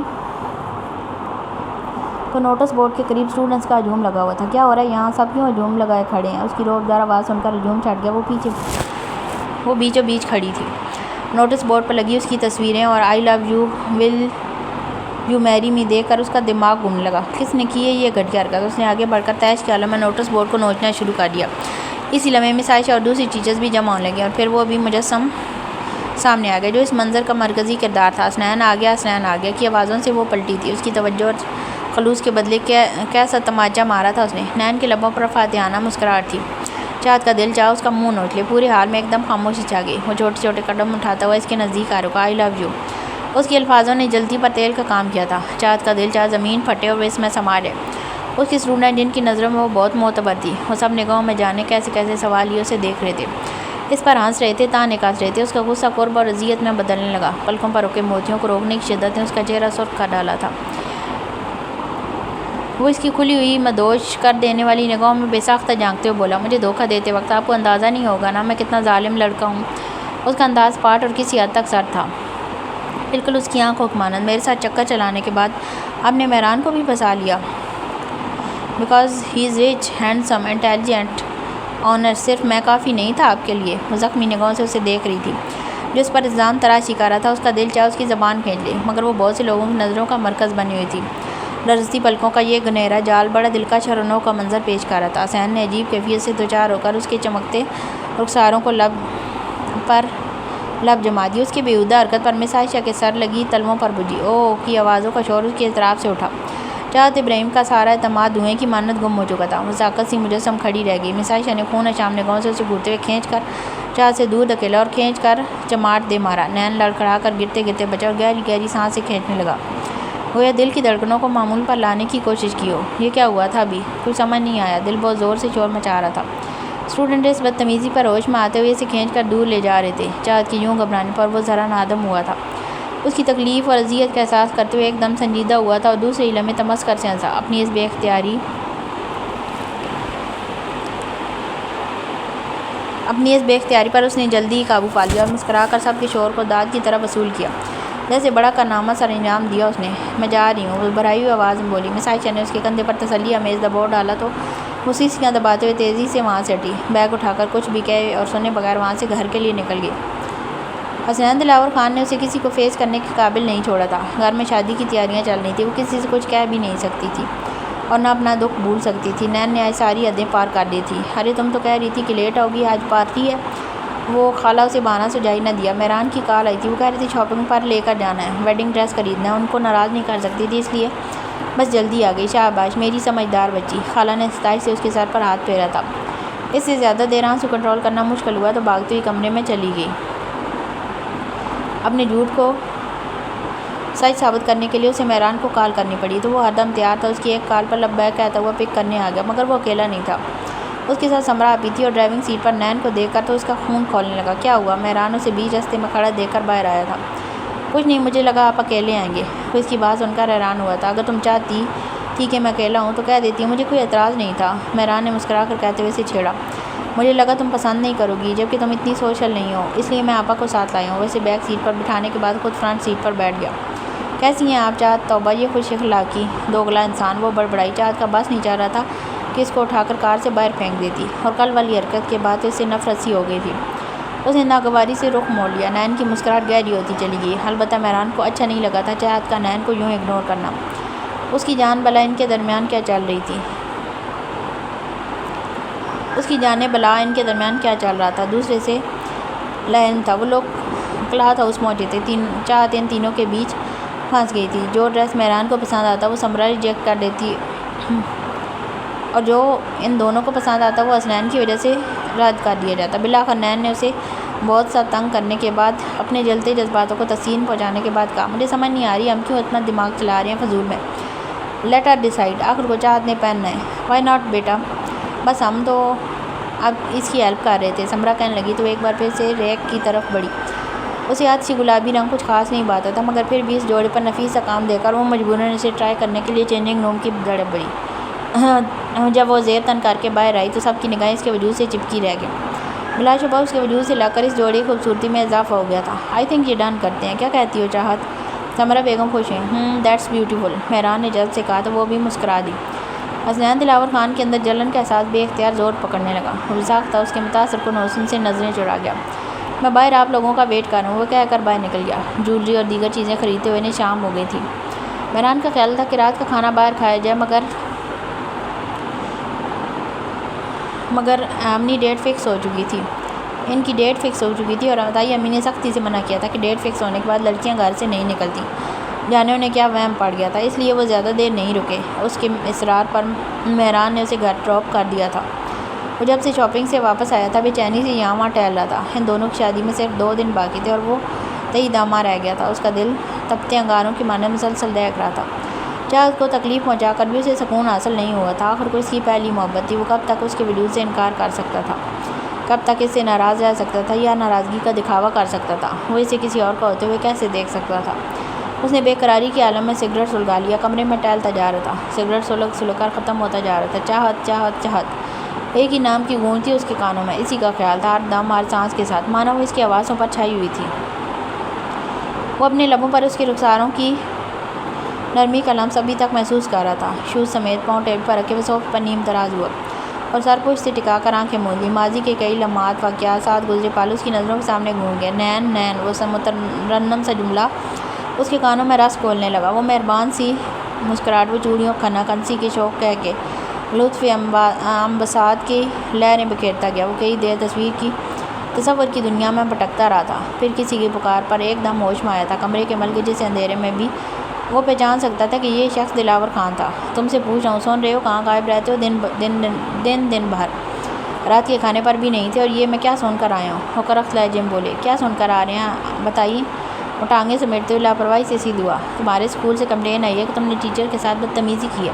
S2: تو نوٹس بورڈ کے قریب اسٹوڈنٹس کا ہجوم لگا ہوا تھا۔ کیا ہو رہا ہے یہاں؟ سب کیوں ہجوم لگائے کھڑے ہیں؟ اس کی روبدار آواز سن کر ہجوم چھٹ گیا۔ وہ بیچوں بیچ کھڑی تھی، نوٹس بورڈ پر لگی اس کی تصویریں اور آئی لو یو، ول یو میری می دیکھ کر اس کا دماغ گھومنے لگا۔ کس نے کی ہے یہ گھٹیا حرکت؟ اس نے آگے بڑھ کر تیش کے عالم میں نوٹس بورڈ کو نوچنا شروع کر دیا۔ اسی لمحے مس عائشہ اور دوسری ٹیچرز بھی جمع ہونے لگیں اور پھر وہ بھی مجسم سامنے آ گئے جو اس منظر کا مرکزی کردار تھا۔ حسنین آ گیا، حسنین آ گیا کی آوازوں سے وہ پلٹی تھی۔ اس کی توجہ اور خلوص کے بدلے کیسا تماچا مارا تھا اس نے۔ نین کے لبوں پر فاتحانہ مسکراہٹ تھی۔ چاہت کا دل چاہا اس کا منہ نوچ لے۔ پورے حال میں ایک دم خاموشی چھا گئی۔ وہ چھوٹے چھوٹے قدم اٹھاتا ہوا اس کے نزدیک آ رکا۔ آئی لو یو، اس کے الفاظوں نے جلتی پر تیل کا کام کیا تھا۔ چاہت کا دل چاہا زمین پھٹے اور وہ اس میں سما جائے۔ اس کی اسٹوڈنٹ جن کی نظروں میں وہ بہت معتبر تھی، وہ سب نگاہوں میں جانے کیسے کیسے سوالیوں سے دیکھ رہے تھے، اس پر ہنس رہے تھے، تانے کاٹ رہے تھے۔ اس کا غصہ قرب اور اذیت میں بدلنے لگا۔ پلکوں پر رکے موتیوں کو روکنے کی شدت نے اس کا چہرہ سرخ کر ڈالا تھا۔ وہ اس کی کھلی ہوئی مدہوش کر دینے والی نگاہوں میں بے ساختہ جھانکتے ہوئے بولا، مجھے دھوکہ دیتے وقت آپ کو اندازہ نہیں ہوگا نا میں کتنا ظالم لڑکا ہوں۔ اس کا انداز پاٹ اور کسی حد تک سرد تھا، بالکل اس کی آنکھوں کی مانند۔ میرے ساتھ چکر چلانے کے بعد آپ نے مہران کو بھی پھنسا لیا؟ Because he is rich, handsome, intelligent, owner. صرف میں کافی نہیں تھا آپ کے لیے؟ وہ زخمی نگاہوں سے اسے دیکھ رہی تھی جو اس پر الزام تراشی کر رہا تھا۔ اس کا دل چاہا اس کی زبان کھینچ لے، مگر وہ بہت سے لوگوں کی نظروں کا مرکز بنی ہوئی تھی۔ لرزتی پلکوں کا یہ گنہرا جال بڑا دلکش اور انوکھا منظر پیش کر رہا تھا۔ حسین نے عجیب کیفیت سے دوچار ہو کر اس کے چمکتے رخساروں کو لب جما دی۔ اس کی بیہودہ حرکت پر مس عائشہ کے سر لگی تلووں پر بجھی۔ اوہ کی آوازوں کا شور اس کی اطراف سے اٹھا۔ چاہت ابراہیم کا سارا اعتماد دھوئیں کی مانند گم ہو چکا تھا۔ وہ طاقت سی مجسم کھڑی رہ گئی۔ مس عائشہ نے خون اشام نگاہوں سے اسے گھورتے ہوئے کھینچ کر چاہت سے دور دھکیلا اور کھینچ کر چماٹ دے مارا۔ نین لڑکھڑا کر گرتے گرتے بچا اور گہری گہری سانسیں کھینچنے لگا، گویا دل کی دھڑکنوں کو معمول پر لانے کی کوشش کی ہو۔ یہ کیا ہوا تھا ابھی؟ کچھ سمجھ نہیں آیا۔ دل بہت زور سے شور مچا رہا تھا۔ اسٹوڈنٹ اس بدتمیزی پر ہوش میں آتے ہوئے اسے کھینچ کر دور لے جا رہے تھے۔ چاہت کی یوں گھبرانے پر وہ ذرا نادم ہوا تھا۔ اس کی تکلیف اور اذیت کا احساس کرتے ہوئے ایک دم سنجیدہ ہوا تھا اور دوسرے ہی لمحے تمسخر سے ہنسا۔ اپنی اس بے اختیاری پر اس نے جلدی ہی قابو پا لیا اور مسکرا کر سب کے شور کو داد کی طرح وصول کیا، جیسے بڑا کارنامہ سر انجام دیا اس نے۔ میں جا رہی ہوں، وہ بھرائی ہوئی آواز میں بولی۔ مس عائشہ نے اس کے کندھے پر تسلی آمیز دباؤ ڈالا تو وہ سیسیاں دباتے ہوئے تیزی سے وہاں سے ہٹی، بیگ اٹھا کر کچھ بھی کہے اور سنے بغیر وہاں سے گھر کے لیے نکل گئی۔ حسنین دلاور خان نے اسے کسی کو فیس کرنے کے قابل نہیں چھوڑا تھا۔ گھر میں شادی کی تیاریاں چل رہی تھیں، وہ کسی سے کچھ کہہ بھی نہیں سکتی تھی اور نہ اپنا دکھ بھول سکتی تھی۔ نین نے آج ساری حدیں پار کر دی تھی۔ ارے تم تو کہہ رہی تھی کہ لیٹ ہوگی، آج پارٹی ہے۔ وہ خالہ اسے بہانہ سجائی نہ دیا۔ مہران کی کال آئی تھی، وہ کہہ رہی تھی شاپنگ پر لے کر جانا ہے، ویڈنگ ڈریس خریدنا ہے۔ ان کو ناراض نہیں کر سکتی تھی، اس لیے بس جلدی آ گئی۔ شاباش میری سمجھدار بچی، خالہ نے ستائش سے اس کے سر پر ہاتھ پھیرا تھا۔ اس سے زیادہ دیر آنسو کنٹرول کرنا مشکل ہوا تو بھاگتے ہوئے کمرے میں چلی گئی۔ اپنے جھوٹ کو سچ ثابت کرنے کے لیے اسے مہران کو کال کرنی پڑی تو وہ ہر دم تیار تھا۔ اس کی ایک کال پر لبیک کہتا ہوا پک کرنے آ گیا، مگر وہ اکیلا نہیں تھا، اس کے ساتھ سمرا آپی تھی اور ڈرائیونگ سیٹ پر نین کو دیکھ کر تو اس کا خون کھولنے لگا۔ کیا ہوا؟ مہران اسے بیچ راستے میں کھڑا دیکھ کر باہر آیا تھا۔ کچھ نہیں، مجھے لگا آپ اکیلے آئیں گے۔ وہ اس کی بات سن کر حیران ہوا تھا۔ اگر تم چاہتی تھی کہ میں اکیلا ہوں تو کہہ دیتی، مجھے کوئی اعتراض نہیں تھا، مہران نے مسکرا کر کہتے ہوئے اسے چھیڑا۔ مجھے لگا تم پسند نہیں کرو گی، جبکہ تم اتنی سوشل نہیں ہو، اس لیے میں آپا کو ساتھ لایا ہوں۔ ویسے بیک سیٹ پر بٹھانے کے بعد خود فرنٹ سیٹ پر بیٹھ گیا۔ کیسی ہیں آپ چاہت؟ توبہ یہ خوش اخلاقی دوگلا انسان، وہ بڑبڑائی۔ چاہت کا بس نہیں چل رہا تھا کہ اس کو اٹھا کر کار سے باہر پھینک دیتی، اور کل والی حرکت کے بعد اس سے نفرت سی ہو گئی تھی۔ اس نے ناگواری سے رخ موڑ لیا۔ نین کی مسکراہٹ گہری ہوتی چلی گئی۔ البتہ مہران کو اچھا نہیں لگا تھا چاہت کا نین کو یوں اگنور کرنا۔ اس کی جان بلا ان کے درمیان کیا چل رہی تھی؟ اس کی جان بلا ان کے درمیان کیا چل رہا تھا؟ دوسرے سے لہن تھا۔ وہ لوگ کلاس ہاؤس پہنچے تھے۔ چاہت ان تینوں کے بیچ پھنس گئی تھی۔ جو ڈریس مہران کو پسند آتا وہ سمرا ریجیکٹ کر دیتی اور جو ان دونوں کو پسند آتا وہ حسنین کی وجہ سے رد کر دیا جاتا۔ بالآخر نین نے اسے بہت سا تنگ کرنے کے بعد اپنے جلتے جذباتوں کو تسکین پہنچانے کے بعد کہا، مجھے سمجھ نہیں آ رہی ہم کیوں اتنا دماغ چلا رہے ہیں فضول میں۔ لیٹ ہر ڈیسائیڈ، آخر کو چاہت نے پہننا ہے۔ وائی ناٹ بیٹا، بس ہم تو اب اس کی ہیلپ کر رہے تھے، سمرا کہنے لگی تو ایک بار پھر سے ریک کی طرف بڑھی۔ اسے آج گلابی رنگ کچھ خاص نہیں باتا تھا، مگر پھر بھی اس جوڑے پر نفیس سا کام دے کر وہ مجبوراً اسے ٹرائی کرنے کے لیے چینجنگ روم کی طرف بڑھی۔ جب وہ زیر تن کر کے باہر آئی تو سب کی نگاہیں اس کے وجود سے چپکی رہ گئیں۔ بلا شبہ اس کے وجود سے لگ کر اس جوڑے کی خوبصورتی میں اضافہ ہو گیا تھا۔ آئی تھنک یہ ڈن کرتے ہیں، کیا کہتی ہو چاہت؟ سمرہ بیگم خوش ہیں۔ دیٹس بیوٹیفل، مہران نے جلد سے کہا تو وہ بھی مسکرا دی۔ حسنین دلاور خان کے اندر جلن کا احساس بے اختیار زور پکڑنے لگا۔ وثاقتہ اس کے متاثر کن حسن سے نظریں چڑھا گیا۔ میں باہر آپ لوگوں کا ویٹ کر رہا ہوں، وہ کہہ کر باہر نکل گیا۔ جولری اور دیگر چیزیں خریدتے ہوئے شام ہو گئی تھی۔ مہران کا خیال تھا کہ رات کا کھانا باہر کھایا جائے، مگر امنی ڈیٹ فکس ہو چکی تھی۔ ان کی ڈیٹ فکس ہو چکی تھی اور عطائی امی نے سختی سے منع کیا تھا کہ ڈیٹ فکس ہونے کے بعد لڑکیاں گھر سے نہیں نکلتی۔ جانے انہیں کیا وہم پڑ گیا تھا، اس لیے وہ زیادہ دیر نہیں رکے۔ اس کے اصرار پر مہران نے اسے گھر ڈراپ کر دیا تھا۔ وہ جب سے شاپنگ سے واپس آیا تھا بے چینی سے یہاں وہاں ٹہل رہا تھا۔ ان دونوں کی شادی میں صرف 2 دن باقی تھے اور وہ تئی دامہ رہ گیا تھا۔ اس کا دل تپتے انگاروں کی مانند مسلسل دہک رہا تھا۔ چاہت کو تکلیف پہنچا کر بھی اسے سکون حاصل نہیں ہوا تھا۔ آخر کو اس کی پہلی محبت تھی، وہ کب تک اس کے وجود سے انکار کر سکتا تھا؟ کب تک اس سے ناراض رہ سکتا تھا یا ناراضگی کا دکھاوا کر سکتا تھا؟ وہ اسے کسی اور کا ہوتے ہوئے کیسے دیکھ سکتا تھا؟ اس نے بے قراری کے عالم میں سگریٹ سلگا لیا، کمرے میں ٹہلتا جا رہا تھا۔ سگریٹ سلگ کر ختم ہوتا جا رہا تھا۔ چاہت چاہت چاہت، ایک ہی نام کی گونج تھی اس کے کانوں میں، اسی کا خیال تھا ہر دم ہر سانس کے ساتھ، مانا وہ اس کی آوازوں پر چھائی ہوئی تھی۔ وہ اپنے لبوں پر اس کے رخساروں کی نرمی کا لمس ابھی تک محسوس کر رہا تھا۔ شوز سمیت پاؤں ٹیبل پر رکھے وہ صوفے پر نیم دراز ہوا اور سر پشت سے ٹکا کر آنکھیں موند لی۔ ماضی کے کئی لمحات، واقعات، ساتھ گزرے پل اس کی نظروں کے سامنے گھوم گئے۔ نین نین، وہ مترنم سا جملہ اس کے کانوں میں رس گھولنے لگا۔ وہ مہربان سی مسکراہٹ، وہ چوڑیوں کھنا کنسی کے شوق کہہ کے لطف انبساط کی لہریں بکھیرتا گیا۔ وہ کئی دیر تصور کی دنیا میں بھٹکتا رہا تھا، پھر کسی کی پکار پر ایک دم ہوش میں آیا تھا۔ کمرے کے ملکے جیسے اندھیرے میں بھی وہ پہچان سکتا تھا کہ یہ شخص دلاور خان تھا۔ تم سے پوچھ رہا ہوں، سن رہے ہو؟ کہاں غائب رہتے ہو دن بھر؟ رات کے کھانے پر بھی نہیں تھے، اور یہ میں کیا سن کر آیا ہوں؟ وہ کرخت لہجے میں بولے۔ کیا سن کر آ رہے ہیں بتائیے؟ وہ ٹانگیں سمیٹتے ہوئے لاپرواہی سے سیدھ ہوا۔ تمہارے اسکول سے کمپلین آئی ہے کہ تم نے ٹیچر کے ساتھ بدتمیزی کی ہے۔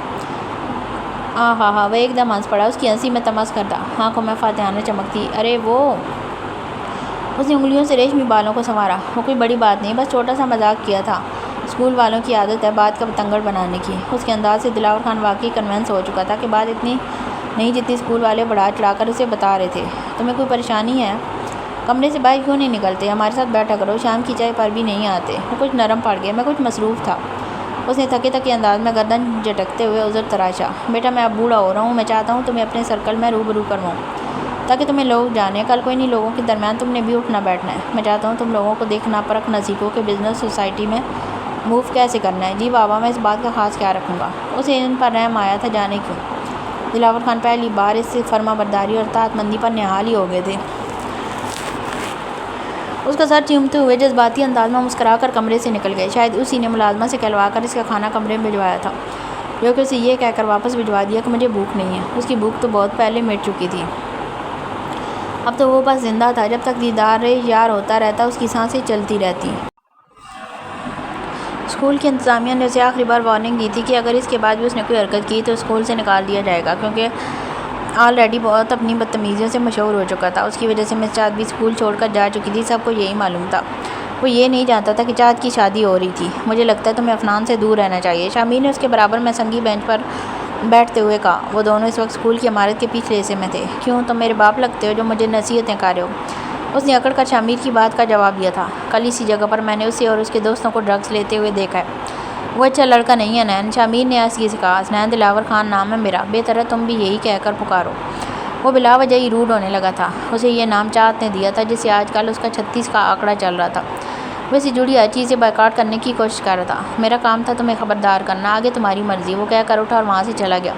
S2: ہاں، وہ ایک دم ہنس پڑا۔ اس کی ہنسی میں تمس کردہ آنکھوں میں فاتحانہ چمک تھی۔ ارے وہ، اس نے انگلیوں سے ریشمی بالوں کو سنوارا۔ وہ کوئی بڑی بات نہیں، بس چھوٹا سا مذاق کیا تھا۔ اسکول والوں کی عادت ہے بات کا بتنگڑ بنانے کی۔ اس کے انداز سے دلاور خان واقعی کنونس ہو چکا تھا کہ بات اتنی نہیں جتنی اسکول والے بڑھا چڑھا کر اسے بتا رہے تھے۔ تمہیں کوئی پریشانی ہے؟ کمرے سے باہر کیوں نہیں نکلتے؟ ہمارے ساتھ بیٹھا کرو، شام کی چائے پر بھی نہیں آتے۔ وہ کچھ نرم پڑ گئے۔ میں کچھ مصروف تھا۔ اس نے تھکے انداز میں گردن جھٹکتے ہوئے عذر تراشا۔ بیٹا، میں اب بوڑھا ہو رہا ہوں، میں چاہتا ہوں تمہیں اپنے سرکل میں روبرو کرواؤں تاکہ تمہیں لوگ جانیں۔ کل کوئی نہیں لوگوں کے درمیان تم نے بھی اٹھنا بیٹھنا ہے۔ میں چاہتا ہوں تم لوگوں کو دیکھنا پرکھنا سیکھو کہ بزنس سوسائٹی میں موو کیسے کرنا ہے۔ جی بابا، میں اس بات کا خاص خیال رکھوں گا۔ اسے ان پر رحم آیا تھا، جانے کیوں۔ دلاور خان پہلی بار اس سے فرما برداری اور اطاعت مندی پر نہال ہی ہو گئے تھے۔ اس کا سر چومتے ہوئے جذباتی انداز میں مسکرا کر کمرے سے نکل گئے۔ شاید اسی نے ملازمہ سے کہلوا کر اس کا کھانا کمرے میں بھجوایا تھا، جو کہ اسے یہ کہہ کر واپس بھجوا دیا کہ مجھے بھوک نہیں ہے۔ اس کی بھوک تو بہت پہلے مٹ چکی تھی۔ اب تو وہ بس زندہ تھا۔ جب تک دیدار یار ہوتا رہتا اس کی سانسیں چلتی رہتی۔ اسکول کی انتظامیہ نے اسے آخری بار وارننگ دی تھی کہ اگر اس کے بعد بھی اس نے کوئی حرکت کی تو اسکول سے نکال دیا جائے گا، کیونکہ آلریڈی بہت اپنی بدتمیزیوں سے مشہور ہو چکا تھا۔ اس کی وجہ سے مس چاہت بھی اسکول چھوڑ کر جا چکی تھی، سب کو یہی معلوم تھا۔ وہ یہ نہیں جانتا تھا کہ چاہت کی شادی ہو رہی تھی۔ مجھے لگتا ہے تمہیں عفنان سے دور رہنا چاہیے، شامیر نے اس کے برابر میں سنگی بینچ پر بیٹھتے ہوئے کہا۔ وہ دونوں اس وقت اسکول کی عمارت کے پچھلے حصے میں تھے۔ کیوں، تم میرے باپ لگتے ہو جو مجھے نصیحتیں کر رہے ہو؟ اس نے اکڑ کر شامیر کی بات کا جواب دیا تھا۔ کل اسی جگہ پر میں نے اسے اور اس کے دوستوں کو ڈرگس لیتے ہوئے دیکھا ہے۔ وہ اچھا لڑکا نہیں ہے نین، شامیر نے آہستگی سے کہا۔ حسنین دلاور خان نام ہے میرا، بہتر ہے تم بھی یہی کہہ کر پکارو۔ وہ بلا وجہ ہی روڈ ہونے لگا تھا۔ اسے یہ نام چاہت نے دیا تھا جسے آج کل اس کا 36 کا آنکڑا چل رہا تھا۔ وہ اسے جڑی ہر چیز سے بائیکاٹ کرنے کی کوشش کر رہا تھا۔ میرا کام تھا تمہیں خبردار کرنا، آگے تمہاری مرضی، وہ کہہ کر اٹھا اور وہاں سے چلا گیا۔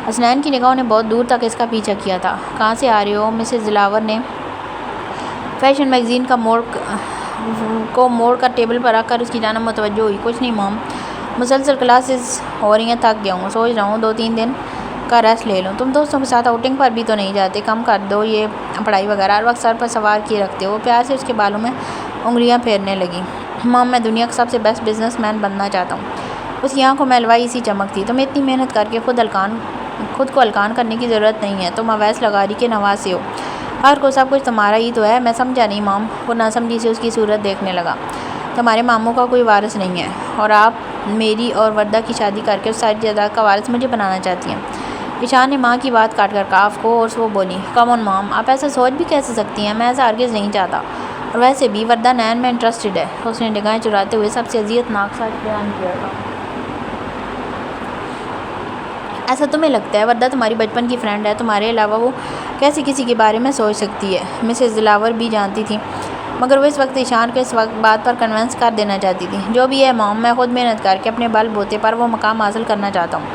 S2: حسنین کی نگاہوں نے بہت دور تک اس کا پیچھا کیا تھا۔ کہاں سے آ رہے ہو؟ مسز دلاور نے فیشن میگزین کو موڑ کر ٹیبل پر رکھ کر اس کی جانب متوجہ ہوئی۔ کچھ نہیں مام، مسلسل کلاسز ہو رہی ہیں، تھک گیا ہوں، سوچ رہا ہوں 2-3 دن کا ریسٹ لے لوں۔ تم دوستوں کے ساتھ آؤٹنگ پر بھی تو نہیں جاتے؟ کم کر دو یہ پڑھائی وغیرہ، ہر وقت سر پر سوار کیے رکھتے ہو۔ وہ پیار سے اس کے بالوں میں انگلیاں پھیرنے لگی۔ مام، میں دنیا کا سب سے بیسٹ بزنس مین بننا چاہتا ہوں۔ اس کی آنکھوں میں الوائی سی چمک تھی۔ تمہیں اتنی محنت کر کے خود کو ہلکان کرنے کی ضرورت نہیں ہے، تم اویس لغاری کے نواسے ہو، ہر کو سب کچھ تمہارا ہی تو ہے۔ میں سمجھا نہیں مام۔ وہ ناسمجھی سے اس کی صورت دیکھنے لگا۔ تمہارے ماموں کا کوئی وارث نہیں ہے اور آپ میری اور وردہ کی شادی کر کے اس ساری جائیداد کا وارث مجھے بنانا چاہتی ہیں۔ ایشان نے ماں کی بات کاٹ کر کہا۔ آف کورس، وہ بولی۔ کم آن مام، آپ ایسا سوچ بھی کیسے سکتی ہیں؟ میں ایسا ہرگز نہیں چاہتا۔ اور ویسے بھی وردہ نین میں انٹرسٹڈ ہے، اس نے نگاہیں چراتے ہوئے سب سے اذیت ناک سچ بیان کیا تھا۔ ایسا تمہیں لگتا ہے وردہ تمہاری بچپن کی فرینڈ ہے، تمہارے علاوہ وہ کیسے کسی کے بارے میں سوچ سکتی ہے؟ مسز دلاور بھی جانتی تھی، مگر وہ اس وقت ایشان کو اس بات پر کنونس کر دینا چاہتی تھی۔ جو بھی ہے مام، میں خود محنت کر کے اپنے بل بوتے پر وہ مقام حاصل کرنا چاہتا ہوں،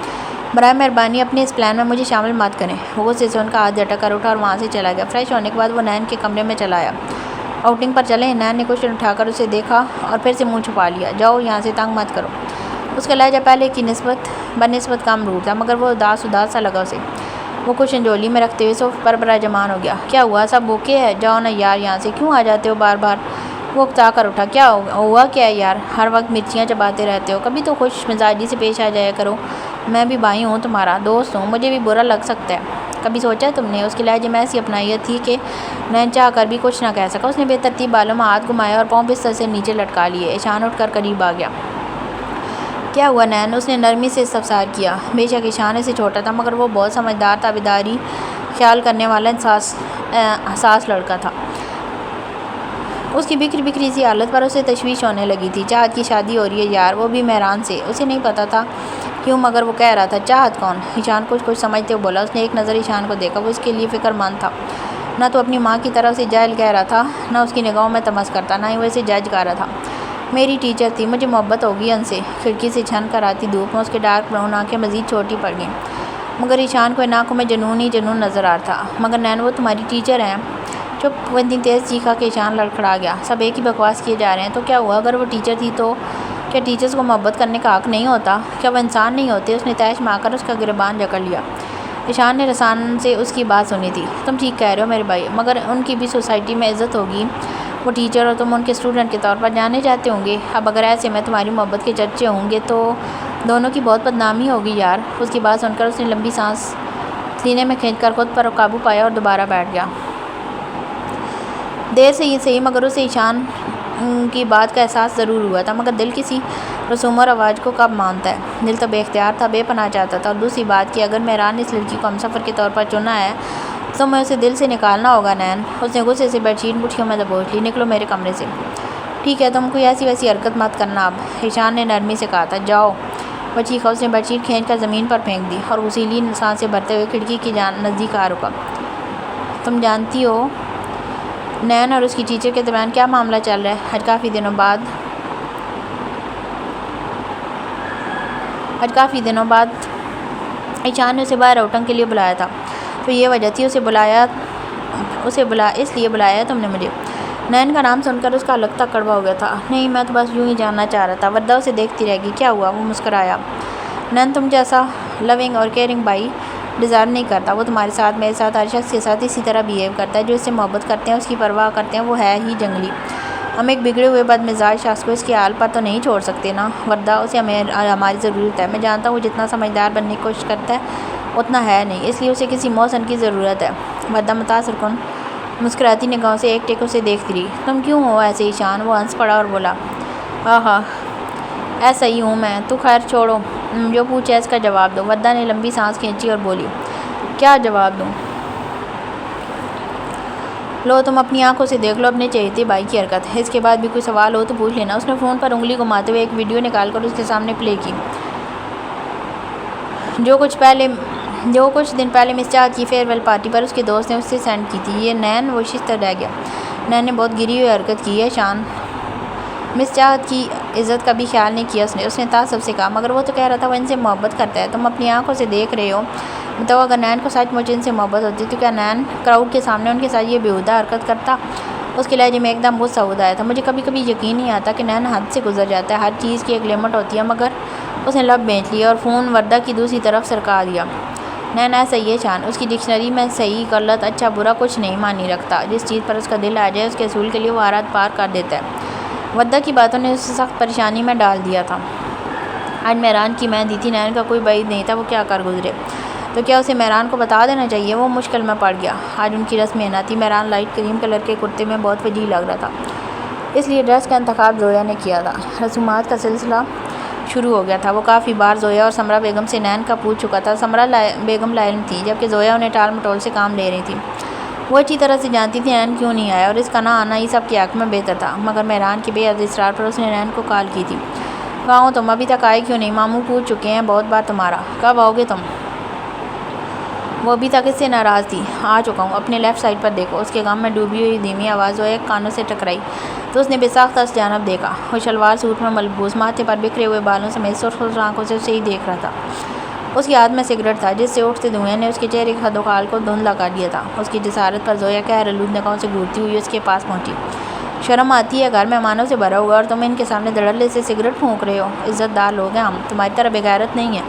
S2: برائے مہربانی اپنے اس پلان میں مجھے شامل مت کریں۔ وہ غصے سے ان کا ہاتھ جھٹک کر اٹھا اور وہاں سے چلا گیا۔ فریش ہونے کے بعد وہ نین کے کمرے میں چلا آیا۔ آؤٹنگ پر چلیں؟ نین نے کشن اٹھا کر اسے دیکھا اور پھر سے منہ چھپا لیا۔ جاؤ یہاں سے، تنگ مت کرو۔ اس کا لہجہ پہلے کی بنسبت کم روڈ تھا، مگر وہ اداس سا لگا اسے۔ وہ کشن جولی میں رکھتے ہوئے صوفے پر براجمان ہو گیا۔ کیا ہوا؟ سب اوکے ہے؟ جاؤ نا یار یہاں سے، کیوں آ جاتے ہو بار بار؟ وہ اکتا کر اٹھا۔ کیا ہوا کیا ہے یار؟ ہر وقت مرچیاں چباتے رہتے ہو، کبھی تو خوش مزاجی سے پیش آ جایا کرو۔ میں بھی بھائی ہوں، تمہارا دوست ہوں، مجھے بھی برا لگ سکتا ہے۔ کبھی سوچا ہے تم نے؟ اس کے لہجے میں ایسی اپنائیت تھی کہ نین چاہ کر بھی کچھ نہ کہہ سکا۔ اس نے بے ترتیب بالوں میں ہاتھ گھمایا اور پاؤں بستر سے نیچے لٹکا لیے۔ ایشان اٹھ کر قریب آ گیا۔ کیا ہوا نین؟ اس نے نرمی سے استفسار کیا۔ بے شک ایشان اس سے چھوٹا تھا، مگر وہ بہت سمجھدار، تابعداری خیال کرنے والا حساس لڑکا تھا۔ اس کی بکھری سی حالت پر اسے تشویش ہونے لگی تھی۔ چاہت کی شادی ہو رہی ہے یار، وہ بھی مہران سے۔ اسے نہیں پتا تھا کیوں، مگر وہ کہہ رہا تھا۔ چاہت کون؟ ایشان کچھ سمجھتے ہوئے بولا۔ اس نے ایک نظر ایشان کو دیکھا، وہ اس کے لیے فکر مند تھا۔ نہ تو اپنی ماں کی طرح اسے جاہل کہہ رہا تھا، نہ اس کی نگاہوں میں طمس کرتا، نہ ہی وہ اسے جج کر رہا تھا۔ میری ٹیچر تھی، مجھے محبت ہوگی ان سے۔ کھڑکی سے چھن کر آتی دھوپ میں اس کے ڈارک براؤن آنکھیں مزید چھوٹی پڑ گئیں، مگر ایشان کو ان آنکھوں میں جنون ہی جنون نظر آ رہا تھا۔ مگر نین، وہ تمہاری ٹیچر ہیں؟ چپ! وہ اتنی تیز چیخا کہ ایشان لڑکھڑا گیا۔ سب ایک ہی بکواس کیے جا رہے ہیں۔ تو کیا ہوا؟ اگر وہ ٹیچر تھی تو کیا ٹیچرز کو محبت کرنے کا حق نہیں ہوتا؟ کیا وہ انسان نہیں ہوتے؟ اس نے تیش میں آ کر اس کا گریبان جکڑ لیا۔ ایشان نے رسان سے اس کی بات سنی تھی۔ تم ٹھیک کہہ رہے ہو میرے بھائی، مگر ان کی بھی سوسائٹی میں عزت ہوگی۔ وہ ٹیچر اور تم ان کے اسٹوڈنٹ کے طور پر جانے جاتے ہوں گے۔ اب اگر ایسے میں تمہاری محبت کے چرچے ہوں گے تو دونوں کی بہت بدنامی ہوگی یار۔ اس کی بات سن کر اس نے لمبی سانس سینے میں کھینچ کر خود پر قابو پایا اور دوبارہ بیٹھ گیا۔ دیر سے ہی صحیح، مگر اسے ایشان کی بات کا احساس ضرور ہوا تھا، مگر دل کسی رسوم اور رواج کو کب مانتا ہے؟ دل تو بے اختیار تھا، بے پناہ چاہتا تھا۔ اور دوسری بات کہ اگر مہران نے اس لڑکی کو ہمسفر کے طور پر چنا ہے تو میں اسے دل سے نکالنا ہوگا نین۔ اس نے غصے سے بیڈ شیٹ مٹھیوں میں دبوچ لی۔ نکلو میرے کمرے سے۔ ٹھیک ہے، تم کوئی ایسی ویسی حرکت مت کرنا اب، ایشان نے نرمی سے کہا تھا۔ جاؤ! وہ چیخا۔ اس نے بیڈ شیٹ کھینچ کر زمین پر پھینک دی اور غسیلی سانسیں بھرتے ہوئے کھڑکی کے نزدیک آ رکا۔ تم جانتی ہو نین اور اس کی ٹیچر کے درمیان کیا معاملہ چل رہا ہے؟ آج کافی دنوں بعد ایشان نے اسے باہر آؤٹنگ کے لیے بلایا تھا، تو یہ وجہ تھی اس لیے بلایا ہے تم نے مجھے؟ نین کا نام سن کر اس کا حلق تک کڑوا ہو گیا تھا۔ نہیں، میں تو بس یوں ہی جاننا چاہ رہا تھا۔ وردہ اسے دیکھتی رہ گئی۔ کیا ہوا؟ وہ مسکرایا۔ نین تم جیسا لونگ اور کیئرنگ بھائی ڈیزرو نہیں کرتا۔ وہ تمہارے ساتھ، میرے ساتھ، ہر شخص کے ساتھ اسی طرح بیہیو کرتا ہے۔ جو اس سے محبت کرتے ہیں، اس کی پرواہ کرتے ہیں، وہ ہے ہی جنگلی۔ ہم ایک بگڑے ہوئے بد مزاج شخص کو اس کے حال پر تو نہیں چھوڑ سکتے نا وردہ، اسے ہماری ضرورت ہے۔ میں جانتا ہوں وہ جتنا سمجھدار بننے کی کوشش کرتا ہے اتنا ہے نہیں، اس لیے اسے کسی محسن کی ضرورت ہے۔ وردہ متاثر کن مسکراتی نگاہوں سے ایک ٹک اسے دیکھتی رہی۔ تم کیوں ہو ایسے ایشان؟ وہ ہنس پڑا اور بولا۔ ہاں ایسا ہی ہوں میں۔ تو خیر چھوڑو، جو پوچھے اس کا جواب دو۔ وردہ نے لمبی سانس کھینچی اور بولی۔ کیا جواب دوں؟ لو تم اپنی آنکھوں سے دیکھ لو اپنے چہیتے بھائی کی حرکت، اس کے بعد بھی کوئی سوال ہو تو پوچھ لینا۔ اس نے فون پر انگلی گھماتے ہوئے ایک ویڈیو نکال کر اس کے سامنے پلے کی، جو کچھ دن پہلے مس چاہت کی فیئر ویل پارٹی پر اس کے دوست نے اس سے سینڈ کی تھی۔ یہ نین وہ ششتر رہ گیا۔ نین نے بہت گری ہوئی حرکت کی ہے شان، مس چاہت کی عزت کا بھی خیال نہیں کیا اس نے تعصب سے کہا۔ مگر وہ تو کہہ رہا تھا وہ ان سے محبت کرتا ہے، تم اپنی آنکھوں سے دیکھ رہے ہو۔ بتاؤ اگر نین کو سچ مچ ان سے محبت ہوتی تو کیا نین کراؤڈ کے سامنے ان کے ساتھ یہ بیہودہ حرکت کرتا؟ اس کے لہجے میں ایک دم غصہ آیا تھا۔ مجھے کبھی کبھی یقین نہیں آتا کہ نین حد سے گزر جاتا ہے، ہر چیز کی ایک لمٹ ہوتی ہے۔ مگر اس نے لب بینچ لیا اور فون وردہ کی دوسری طرف سرکا دیا۔ نین ایسا ہی ہے شان، اس کی ڈکشنری میں صحیح غلط اچھا برا کچھ نہیں مانی رکھتا۔ جس چیز پر اس کا دل آ جائے اس کے اصول کے لیے وہ ہر حد پار کر دیتا ہے۔ وردہ کی باتوں نے اسے سخت پریشانی میں ڈال دیا تھا۔ آج مہران کی مہندی تھی، نین کا کوئی بعید نہیں تھا وہ کیا کر گزرے، تو کیا اسے مہران کو بتا دینا چاہیے؟ وہ مشکل میں پڑ گیا۔ آج ان کی رسم نہ تھی۔ مہران لائٹ کریم کلر کے کرتے میں بہت وجیح لگ رہا تھا، اس لیے ڈریس کا انتخاب زویا نے کیا تھا۔ رسومات کا سلسلہ شروع ہو گیا تھا۔ وہ کافی بار زویا اور سمرا بیگم سے نین کا پوچھ چکا تھا۔ سمرا بیگم لا علم تھی، جبکہ زویا انہیں ٹال مٹول سے کام لے رہی تھی۔ وہ اچھی طرح سے جانتی تھی نین کیوں نہیں آیا اور اس کا نہ آنا ہی سب کے حق میں بہتر تھا، مگر مہران کے بے حد اصرار پر اس نے نین کو کال کی تھی۔ کہاں ہو تم؟ ابھی تک آئے کیوں نہیں؟ ماموں پوچھ چکے ہیں بہت بار تمہارا، کب آؤ گے تم؟ وہ ابھی تک اس سے ناراض تھی۔ آ چکا ہوں، اپنے لیفٹ سائڈ پر دیکھو۔ اس کے غم میں ڈوبی ہوئی دھیمی آواز زویا کے کانوں سے ٹکرائی تو اس نے بے ساختہ اس جانب دیکھا۔ وہ شلوار سوٹ میں ملبوس، ماتھے پر بکھرے ہوئے بالوں سمیت سرخ سرخ آنکھوں سے اسے ہی دیکھ رہا تھا۔ اس کے ہاتھ میں سگریٹ تھا جس سے اٹھتے دھوئیں نے اس کے چہرے کے خد و خال کو دھندلا کر دیا تھا۔ اس کی جسارت پر زویا خیر آلود نگاہوں سے گھورتی ہوئی اس کے پاس پہنچی۔ شرم آتی ہے؟ گھر مہمانوں سے بھرا ہوا اور تم ان کے سامنے دھڑلے سے سگریٹ پھونک رہے ہو؟ عزت دار لوگ ہیں ہم، تمہاری طرح بےغیرت نہیں ہے۔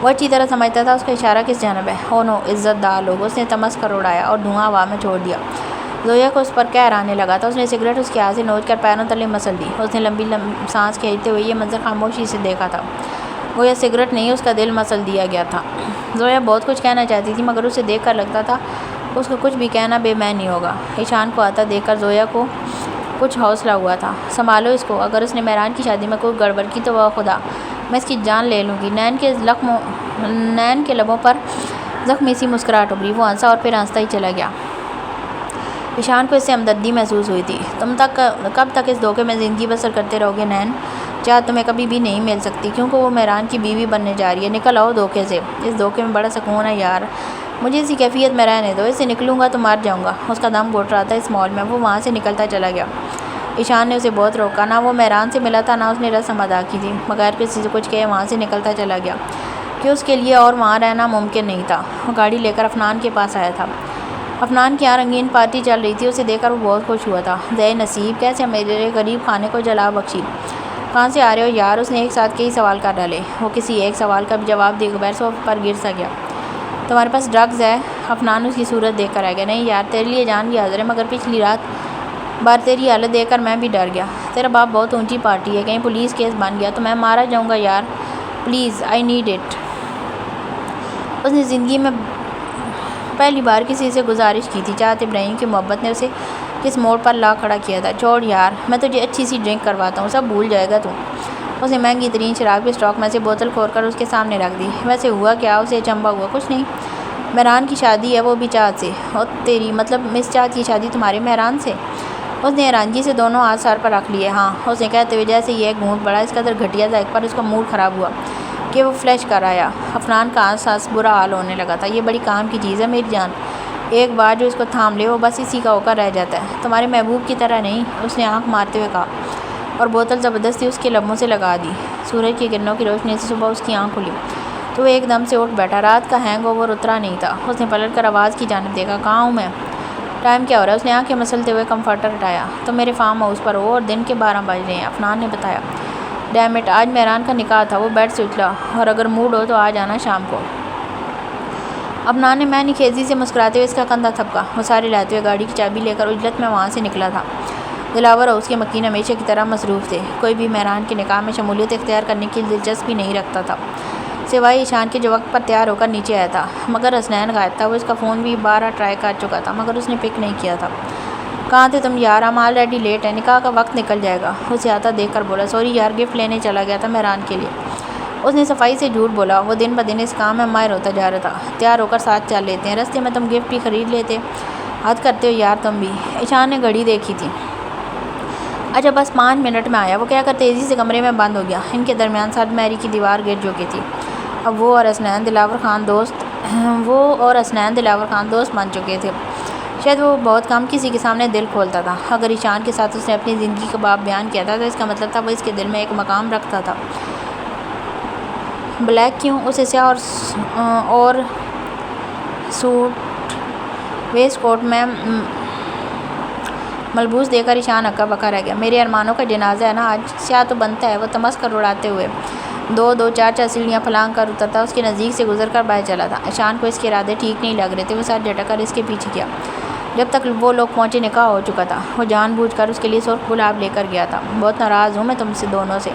S2: وہ اچھی طرح سمجھتا تھا اس کا اشارہ کس جانب ہے۔ او نو، عزت دار لوگ! اس نے تمس کر اڑایا اور دھواں ہوا میں چھوڑ دیا۔ زویا کو اس پر قہر آنے لگا تھا۔ اس نے سگریٹ اس کے ہاتھ سے نوچ کر پیروں تلے مسل دی۔ اس نے لمبی سانس کھینچتے ہوئے یہ منظر خاموشی سے دیکھا تھا۔ گویا سگریٹ نہیں، اس کا دل مسل دیا گیا تھا۔ زویا بہت کچھ کہنا چاہتی تھی مگر اسے دیکھ کر لگتا تھا اس کا کچھ بھی کہنا بے معنی ہوگا۔ ایشان کو آتا دیکھ کر زویا کو کچھ حوصلہ ہوا تھا۔ سنبھالو اس کو، اگر اس نے مہران کی شادی میں کوئی گڑبڑ کی تو وہ خدا، میں اس کی جان لے لوں گی۔ نین کے لبوں پر زخمی سی مسکراہٹ ابھری۔ وہ ہنسا اور پھر ہنستا ہی چلا گیا۔ ایشان کو اس سے ہمدردی محسوس ہوئی تھی۔ تم کب تک اس دھوکے میں زندگی بسر کرتے رہو گے نین؟ چاہت تمہیں کبھی بھی نہیں مل سکتی کیونکہ وہ مہران کی بیوی بننے جا رہی ہے۔ نکل آؤ دھوکے سے، اس دھوکے میں بڑا سکون ہے یار، مجھے اسی کیفیت میں رہنے دو، اس سے نکلوں گا تو مر جاؤں گا۔ اس کا دم گھٹ رہا تھا اس مال میں۔ وہ وہاں سے نکلتا چلا گیا۔ ایشان نے اسے بہت روکا، نہ وہ مہران سے ملا تھا نہ اس نے رسم ادا کی تھی۔ بغیر کسی سے کچھ کہے وہاں سے نکلتا چلا گیا کہ اس کے لیے اور وہاں رہنا ممکن نہیں تھا۔ وہ گاڑی لے کر افنان کے پاس آیا تھا۔ افنان کی یہاں رنگین پارٹی چل رہی تھی، اسے دیکھ کر وہ بہت خوش ہوا تھا۔ زے نصیب، کیسے میرے غریب خانے کو جلا بخشی؟ کہاں سے آ رہے ہو یار؟ اس نے ایک ساتھ کئی سوال کر ڈالے۔ وہ کسی ایک سوال کا بھی جواب دے بغیر صوفے پر گر سا گیا۔ تمہارے پاس ڈرگز ہے؟ افنان اس کی صورت دیکھ کر آ گیا۔ نہیں یار، تیرے لیے جان بھی حاضر ہے، مگر پچھلی رات بار تیری حالت دیکھ کر میں بھی ڈر گیا۔ تیرا باپ بہت اونچی پارٹی ہے، کہیں پولیس کیس بن گیا تو میں مارا جاؤں گا یار، پلیز آئی نیڈ اٹ۔ اس نے زندگی میں پہلی بار کسی سے گزارش کی تھی۔ چاہت ابراہیم کی محبت نے اسے کس موڑ پر لا کھڑا کیا تھا۔ چھوڑ یار، میں تجھے اچھی سی ڈرنک کرواتا ہوں، سب بھول جائے گا تو۔ اس نے مہنگی ترین شراب کے اسٹاک میں سے بوتل کھول کر اس کے سامنے رکھ دی۔ ویسے ہوا کیا؟ اسے اچنبھا ہوا۔ کچھ نہیں، مہران کی شادی ہے، وہ بھی چاہت سے۔ اور تیری مطلب مس چاہت کی شادی تمہارے مہران سے؟ اس نے حیرانگی سے دونوں ہاتھ سر پر رکھ لیے۔ ہاں، اس نے کہتے ہوئے جیسے یہ ایک گھونٹ بڑا اس قدر گھٹیا ذائقہ پر اس کا موڈ خراب ہوا کہ وہ فلیش کر آیا۔ افنان کا احساس برا حال ہونے لگا تھا۔ یہ بڑی کام کی چیز ہے میری جان، ایک بار جو اس کو تھام لے وہ بس اسی کا ہو کر رہ جاتا ہے، تمہارے محبوب کی طرح نہیں، اس نے آنکھ مارتے ہوئے کہا اور بوتل زبردستی اس کے لبوں سے لگا دی۔ سورج کی کرنوں کی روشنی سے صبح اس کی آنکھ کھلی تو وہ ایک دم سے اٹھ بیٹھا۔ رات کا ہینگ اوور اترا نہیں تھا۔ اس نے پلٹ کر آواز کی جانب دیکھا۔ کہاں ہوں میں؟ ٹائم کیا ہو رہا ہے؟ اس نے آنکھیں مسلتے ہوئے کمفرٹر ہٹایا۔ تم میرے فارم ہاؤس پر ہو اور دن کے 12 بج رہے ہیں، افنان نے بتایا۔ ڈیم اٹ، آج مہران کا نکاح تھا۔ وہ بیڈ سے اچھلا، اور اگر موڈ ہو تو آ جانا شام کو۔ افنان نے معنی خیزی سے مسکراتے ہوئے اس کا کندھا تھپکا۔ وہ سارے لاتے ہوئے گاڑی کی چابی لے کر عجلت میں وہاں سے نکلا تھا۔ دلاور ہاؤس کے مکین ہمیشہ کی طرح مصروف تھے۔ کوئی بھی مہران کے نکاح میں شمولیت اختیار کرنے کی دلچسپی نہیں رکھتا تھا سوائے ایشان کے جو وقت پر تیار ہو کر نیچے آیا تھا، مگر حسنین غائب تھا۔ وہ اس کا فون بھی 12 ٹرائی کر چکا تھا مگر اس نے پک نہیں کیا تھا۔ کہاں تھے تم یار؟ ہم آلریڈی لیٹ ہیں، نکاح کا وقت نکل جائے گا۔ اسے آتا دیکھ کر بولا، سوری یار، گفٹ لینے چلا گیا تھا مہران کے لیے۔ اس نے صفائی سے جھوٹ بولا۔ وہ دن بدن اس کام میں ماہر ہوتا جا رہا تھا۔ تیار ہو کر ساتھ چل لیتے ہیں، رستے میں تم گفٹ بھی خرید لیتے، حد کرتے ہو یار تم بھی۔ ایشان نے گھڑی دیکھی تھی۔ اچھا بس 5 منٹ میں آیا، وہ کہہ کر تیزی سے کمرے میں بند ہو گیا۔ ان کے درمیان سرد مہری کی دیوار گر چکی تھی۔ اب وہ اور حسنین دلاور خان دوست بن چکے تھے۔ شاید وہ بہت کم کسی کے سامنے دل کھولتا تھا۔ اگر ایشان کے ساتھ اس نے اپنی زندگی کا باب بیان کیا تھا تو اس کا مطلب تھا وہ اس کے دل میں ایک مقام رکھتا تھا۔ بلیک کیوں؟ اسے سیاہ اور سوٹ ویسٹ کوٹ میں ملبوس دے کر ایشان ہکا بکا رہ گیا۔ میرے ارمانوں کا جنازہ ہے نا آج، سیاہ تو بنتا ہے۔ وہ تمس کر اڑاتے ہوئے 2 4 سیڑھیاں پھلانگ کر اترتا، اس کے نزدیک سے گزر کر باہر چلا تھا۔ ایشان کو اس کے ارادے ٹھیک نہیں لگ رہے تھے۔ وہ سر جھٹک کر اس کے پیچھے کیا۔ جب تک وہ لوگ پہنچے نکاح ہو چکا تھا۔ وہ جان بوجھ کر اس کے لیے سرخ گلاب لے کر گیا تھا۔ بہت ناراض ہوں میں تم دونوں سے،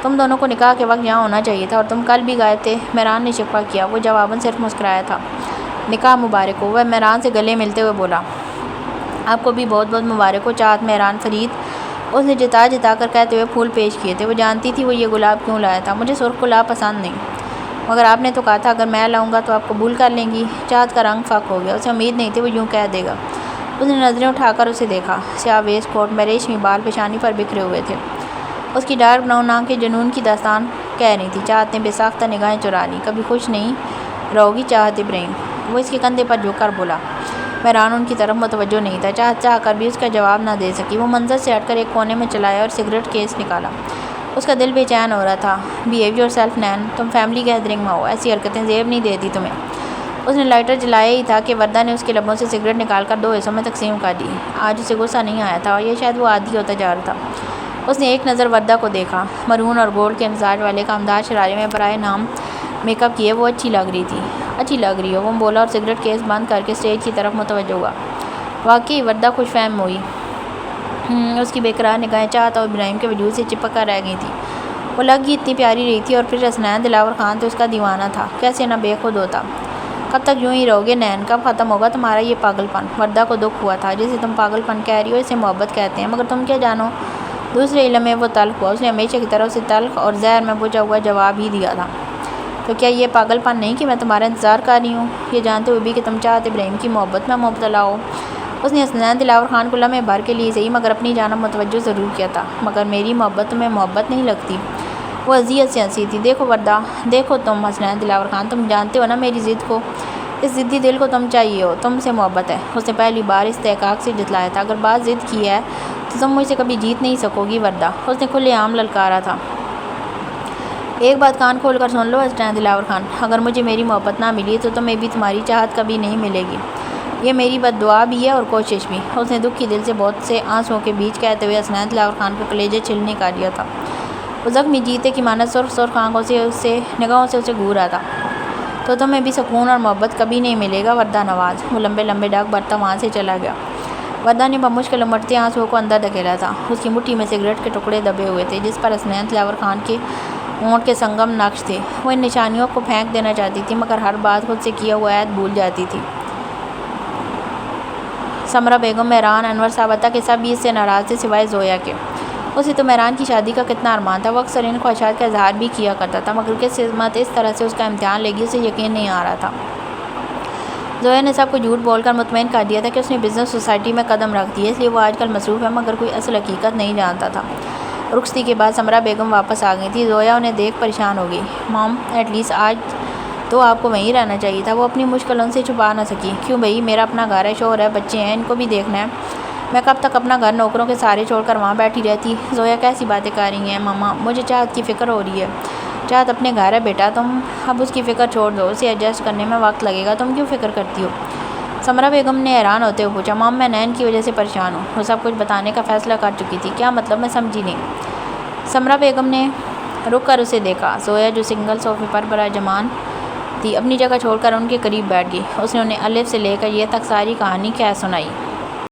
S2: تم دونوں کو نکاح کے وقت یہاں ہونا چاہیے تھا اور تم کل بھی غائب تھے، مہران نے شکوہ کیا۔ وہ جواباً صرف مسکرایا تھا۔ نکاح مبارک ہو، وہ مہران سے گلے ملتے ہوئے بولا۔ آپ کو بھی بہت بہت مبارک ہو چاہت مہران فرید، اس نے جتا کر کہتے ہوئے پھول پیش کیے تھے۔ وہ جانتی تھی وہ یہ گلاب کیوں لایا تھا۔ مجھے سرخ گلاب پسند نہیں، مگر آپ نے تو کہا تھا اگر میں لاؤں گا تو آپ قبول کر لیں گی۔ چاہت کا رنگ فاق ہو گیا، اسے امید نہیں تھی وہ یوں کہہ دے گا۔ اس نے نظریں اٹھا کر اسے دیکھا۔ سیاہ ویسٹ کوٹ میں ریشمی بال پیشانی پر بکھرے ہوئے تھے۔ اس کی ڈارک براؤن آنکھیں جنون کی داستان کہہ رہی تھیں۔ چاہت نے بے ساختہ نگاہیں چرا لیں۔ کبھی خوش نہیں رہو گی چاہت ابراہیم؟ وہ اس کے کندھے پر جھک کر بولا۔ مہران ان کی طرف متوجہ نہیں تھا۔ چاہت چاہ کر بھی اس کا جواب نہ دے سکی۔ وہ منظر سے ہٹ کر ایک کونے میں چلا آیا اور سگریٹ کیس نکالا۔ اس کا دل بے چین ہو رہا تھا۔ بہیو یور سیلف نین، تم فیملی گیدرنگ میں ہو، ایسی حرکتیں زیب نہیں دیتی تمہیں۔ اس نے لائٹر جلایا ہی تھا کہ وردہ نے اس کے لبوں سے سگریٹ نکال کر 2 حصوں میں تقسیم کر دی۔ آج اسے غصہ نہیں آیا تھا، یہ شاید وہ عادی ہوتا جا رہا تھا۔ اس نے ایک نظر وردہ کو دیکھا۔ مرون اور گولڈ کے مزاج والے کامدار شرارے میں برائے نام میک اپ کیے وہ اچھی لگ رہی تھی۔ اچھی لگ رہی ہو، وہ بولا اور سگریٹ کیس بند کر کے اسٹیج کی طرف متوجہ ہوا۔ واقعی وردہ خوش فہم ہوئی۔ اس کی بے قرار نگاہیں چاہت اور ابراہیم کے وجود سے چپک کر رہ گئی تھیں۔ وہ لگ ہی اتنی پیاری رہی تھی، اور پھر حسنین دلاور خان تو اس کا دیوانہ تھا، کیسے نہ بے خود ہوتا۔ کب تک یوں ہی رہو گے نین؟ کب ختم ہوگا تمہارا یہ پاگل پن؟ وردہ کو دکھ ہوا تھا۔ جسے تم پاگل پن کہہ رہی ہو اسے محبت کہتے ہیں، مگر تم کیا جانو؟ دوسرے علم میں وہ تلخ ہوا۔ اس نے ہمیشہ کی طرح اسے تلخ اور زہر میں بجھا ہوا جواب ہی دیا تھا۔ تو کیا یہ پاگل پن نہیں کہ میں تمہارا انتظار کر رہی ہوں، یہ جانتے ہوئے بھی کہ تم چاہت ابراہیم کی محبت میں مبتلا ہو؟ اس نے حسنین دلاور خان کو لمحے بھر کے لیے صحیح مگر اپنی جانب متوجہ ضرور کیا تھا۔ مگر میری محبت تمہیں محبت نہیں لگتی؟ وہ اذیت سے ہنسی تھی۔ دیکھو وردہ، دیکھو تم حسنین دلاور خان، تم جانتے ہو نا میری ضد کو، اس ضدی دل کو تم چاہیے ہو، تم سے محبت ہے۔ اس نے پہلی بار استحقاق سے جتلایا تھا۔ اگر بات ضد کی ہے تو تم مجھ سے کبھی جیت نہیں سکو گی وردہ۔ اس نے کھلے عام للکارا تھا۔ ایک بات کان کھول کر سن لو حسنین دلاور خان، اگر مجھے میری محبت نہ ملی تو تمہیں بھی تمہاری چاہت کبھی نہیں ملے گی۔ یہ میری بد دعا بھی ہے اور کوشش بھی۔ اس نے دکھ کی دل سے بہت سے آنسوؤں کے بیچ کہتے ہوئے حسنین دلاور خان کو کلیجے چھلنی کا دیا تھا۔ وہ زخمی جیتے کی مانند سرخ سرخ آنکھوں سے نگاہوں سے اسے گھور رہا تھا۔ تو تمہیں بھی سکون اور محبت کبھی نہیں ملے گا وردہ نواز۔ وہ لمبے لمبے ڈگ بھرتا وہاں سے چلا گیا۔ وردہ نے بمشکل امٹتے آنسوؤں کو اندر دھکیلا تھا۔ اس کی مٹھی میں سگریٹ کے ٹکڑے دبے ہوئے تھے جس پر حسنین دلاور خان کے اونٹ کے سنگم نقش تھے۔ وہ ان نشانیوں کو پھینک دینا چاہتی تھی، مگر ہر بات خود سے کیا ہوا عہد بھول جاتی تھی۔ سمرا بیگم، مہران، انور صاحب، حتیٰ کہ سب اس سے ناراض تھے سوائے زویا کے۔ اسے تو مہران کی شادی کا کتنا ارمان تھا۔ وہ اکثر ان خواہشات کا اظہار بھی کیا کرتا تھا، مگر قسمت اس طرح سے اس کا امتحان لے گی اسے یقین نہیں آ رہا تھا۔ زویا نے سب کو جھوٹ بول کر مطمئن کر دیا تھا کہ اس نے بزنس سوسائٹی میں قدم رکھ دی ہے، اس لیے وہ آج کل مصروف ہے، مگر کوئی اصل حقیقت نہیں جانتا تھا۔ رخصتی کے بعد سمرا بیگم واپس آ گئی تھی۔ زویا انہیں دیکھ پریشان ہو گئی۔ مام، ایٹ لیسٹ آج تو آپ کو وہیں رہنا چاہیے تھا۔ وہ اپنی مشکل ان سے چھپا نہ سکی۔ کیوں بھائی، میرا اپنا گھر ہے، شوہر ہے، بچے ہیں، ان کو بھی دیکھنا ہے۔ میں کب تک اپنا گھر نوکروں کے سہارے چھوڑ کر وہاں بیٹھی رہتی؟ زویا کیسی باتیں کر رہی ہیں ماما، مجھے چاہت کی فکر ہو رہی ہے۔ چاہت اپنے گھر ہے بیٹا، تم اب اس کی فکر چھوڑ دو، اسے ایڈجسٹ کرنے میں وقت لگے گا، تم کیوں فکر کرتی ہو؟ سمرا بیگم نے حیران ہوتے ہوئے پوچھا۔ مام، میں نین کی وجہ سے پریشان ہوں۔ وہ سب کچھ بتانے کا فیصلہ کر چکی تھی۔ کیا مطلب؟ میں سمجھی نہیں۔ سمرا بیگم نے رک کر اسے دیکھا۔ زویا جو سنگل صوفے پر براجمان تھی اپنی جگہ چھوڑ کر ان کے قریب بیٹھ گئی۔ اس نے انہیں الف سے لے کر یہ تک ساری کہانی کہہ سنائی۔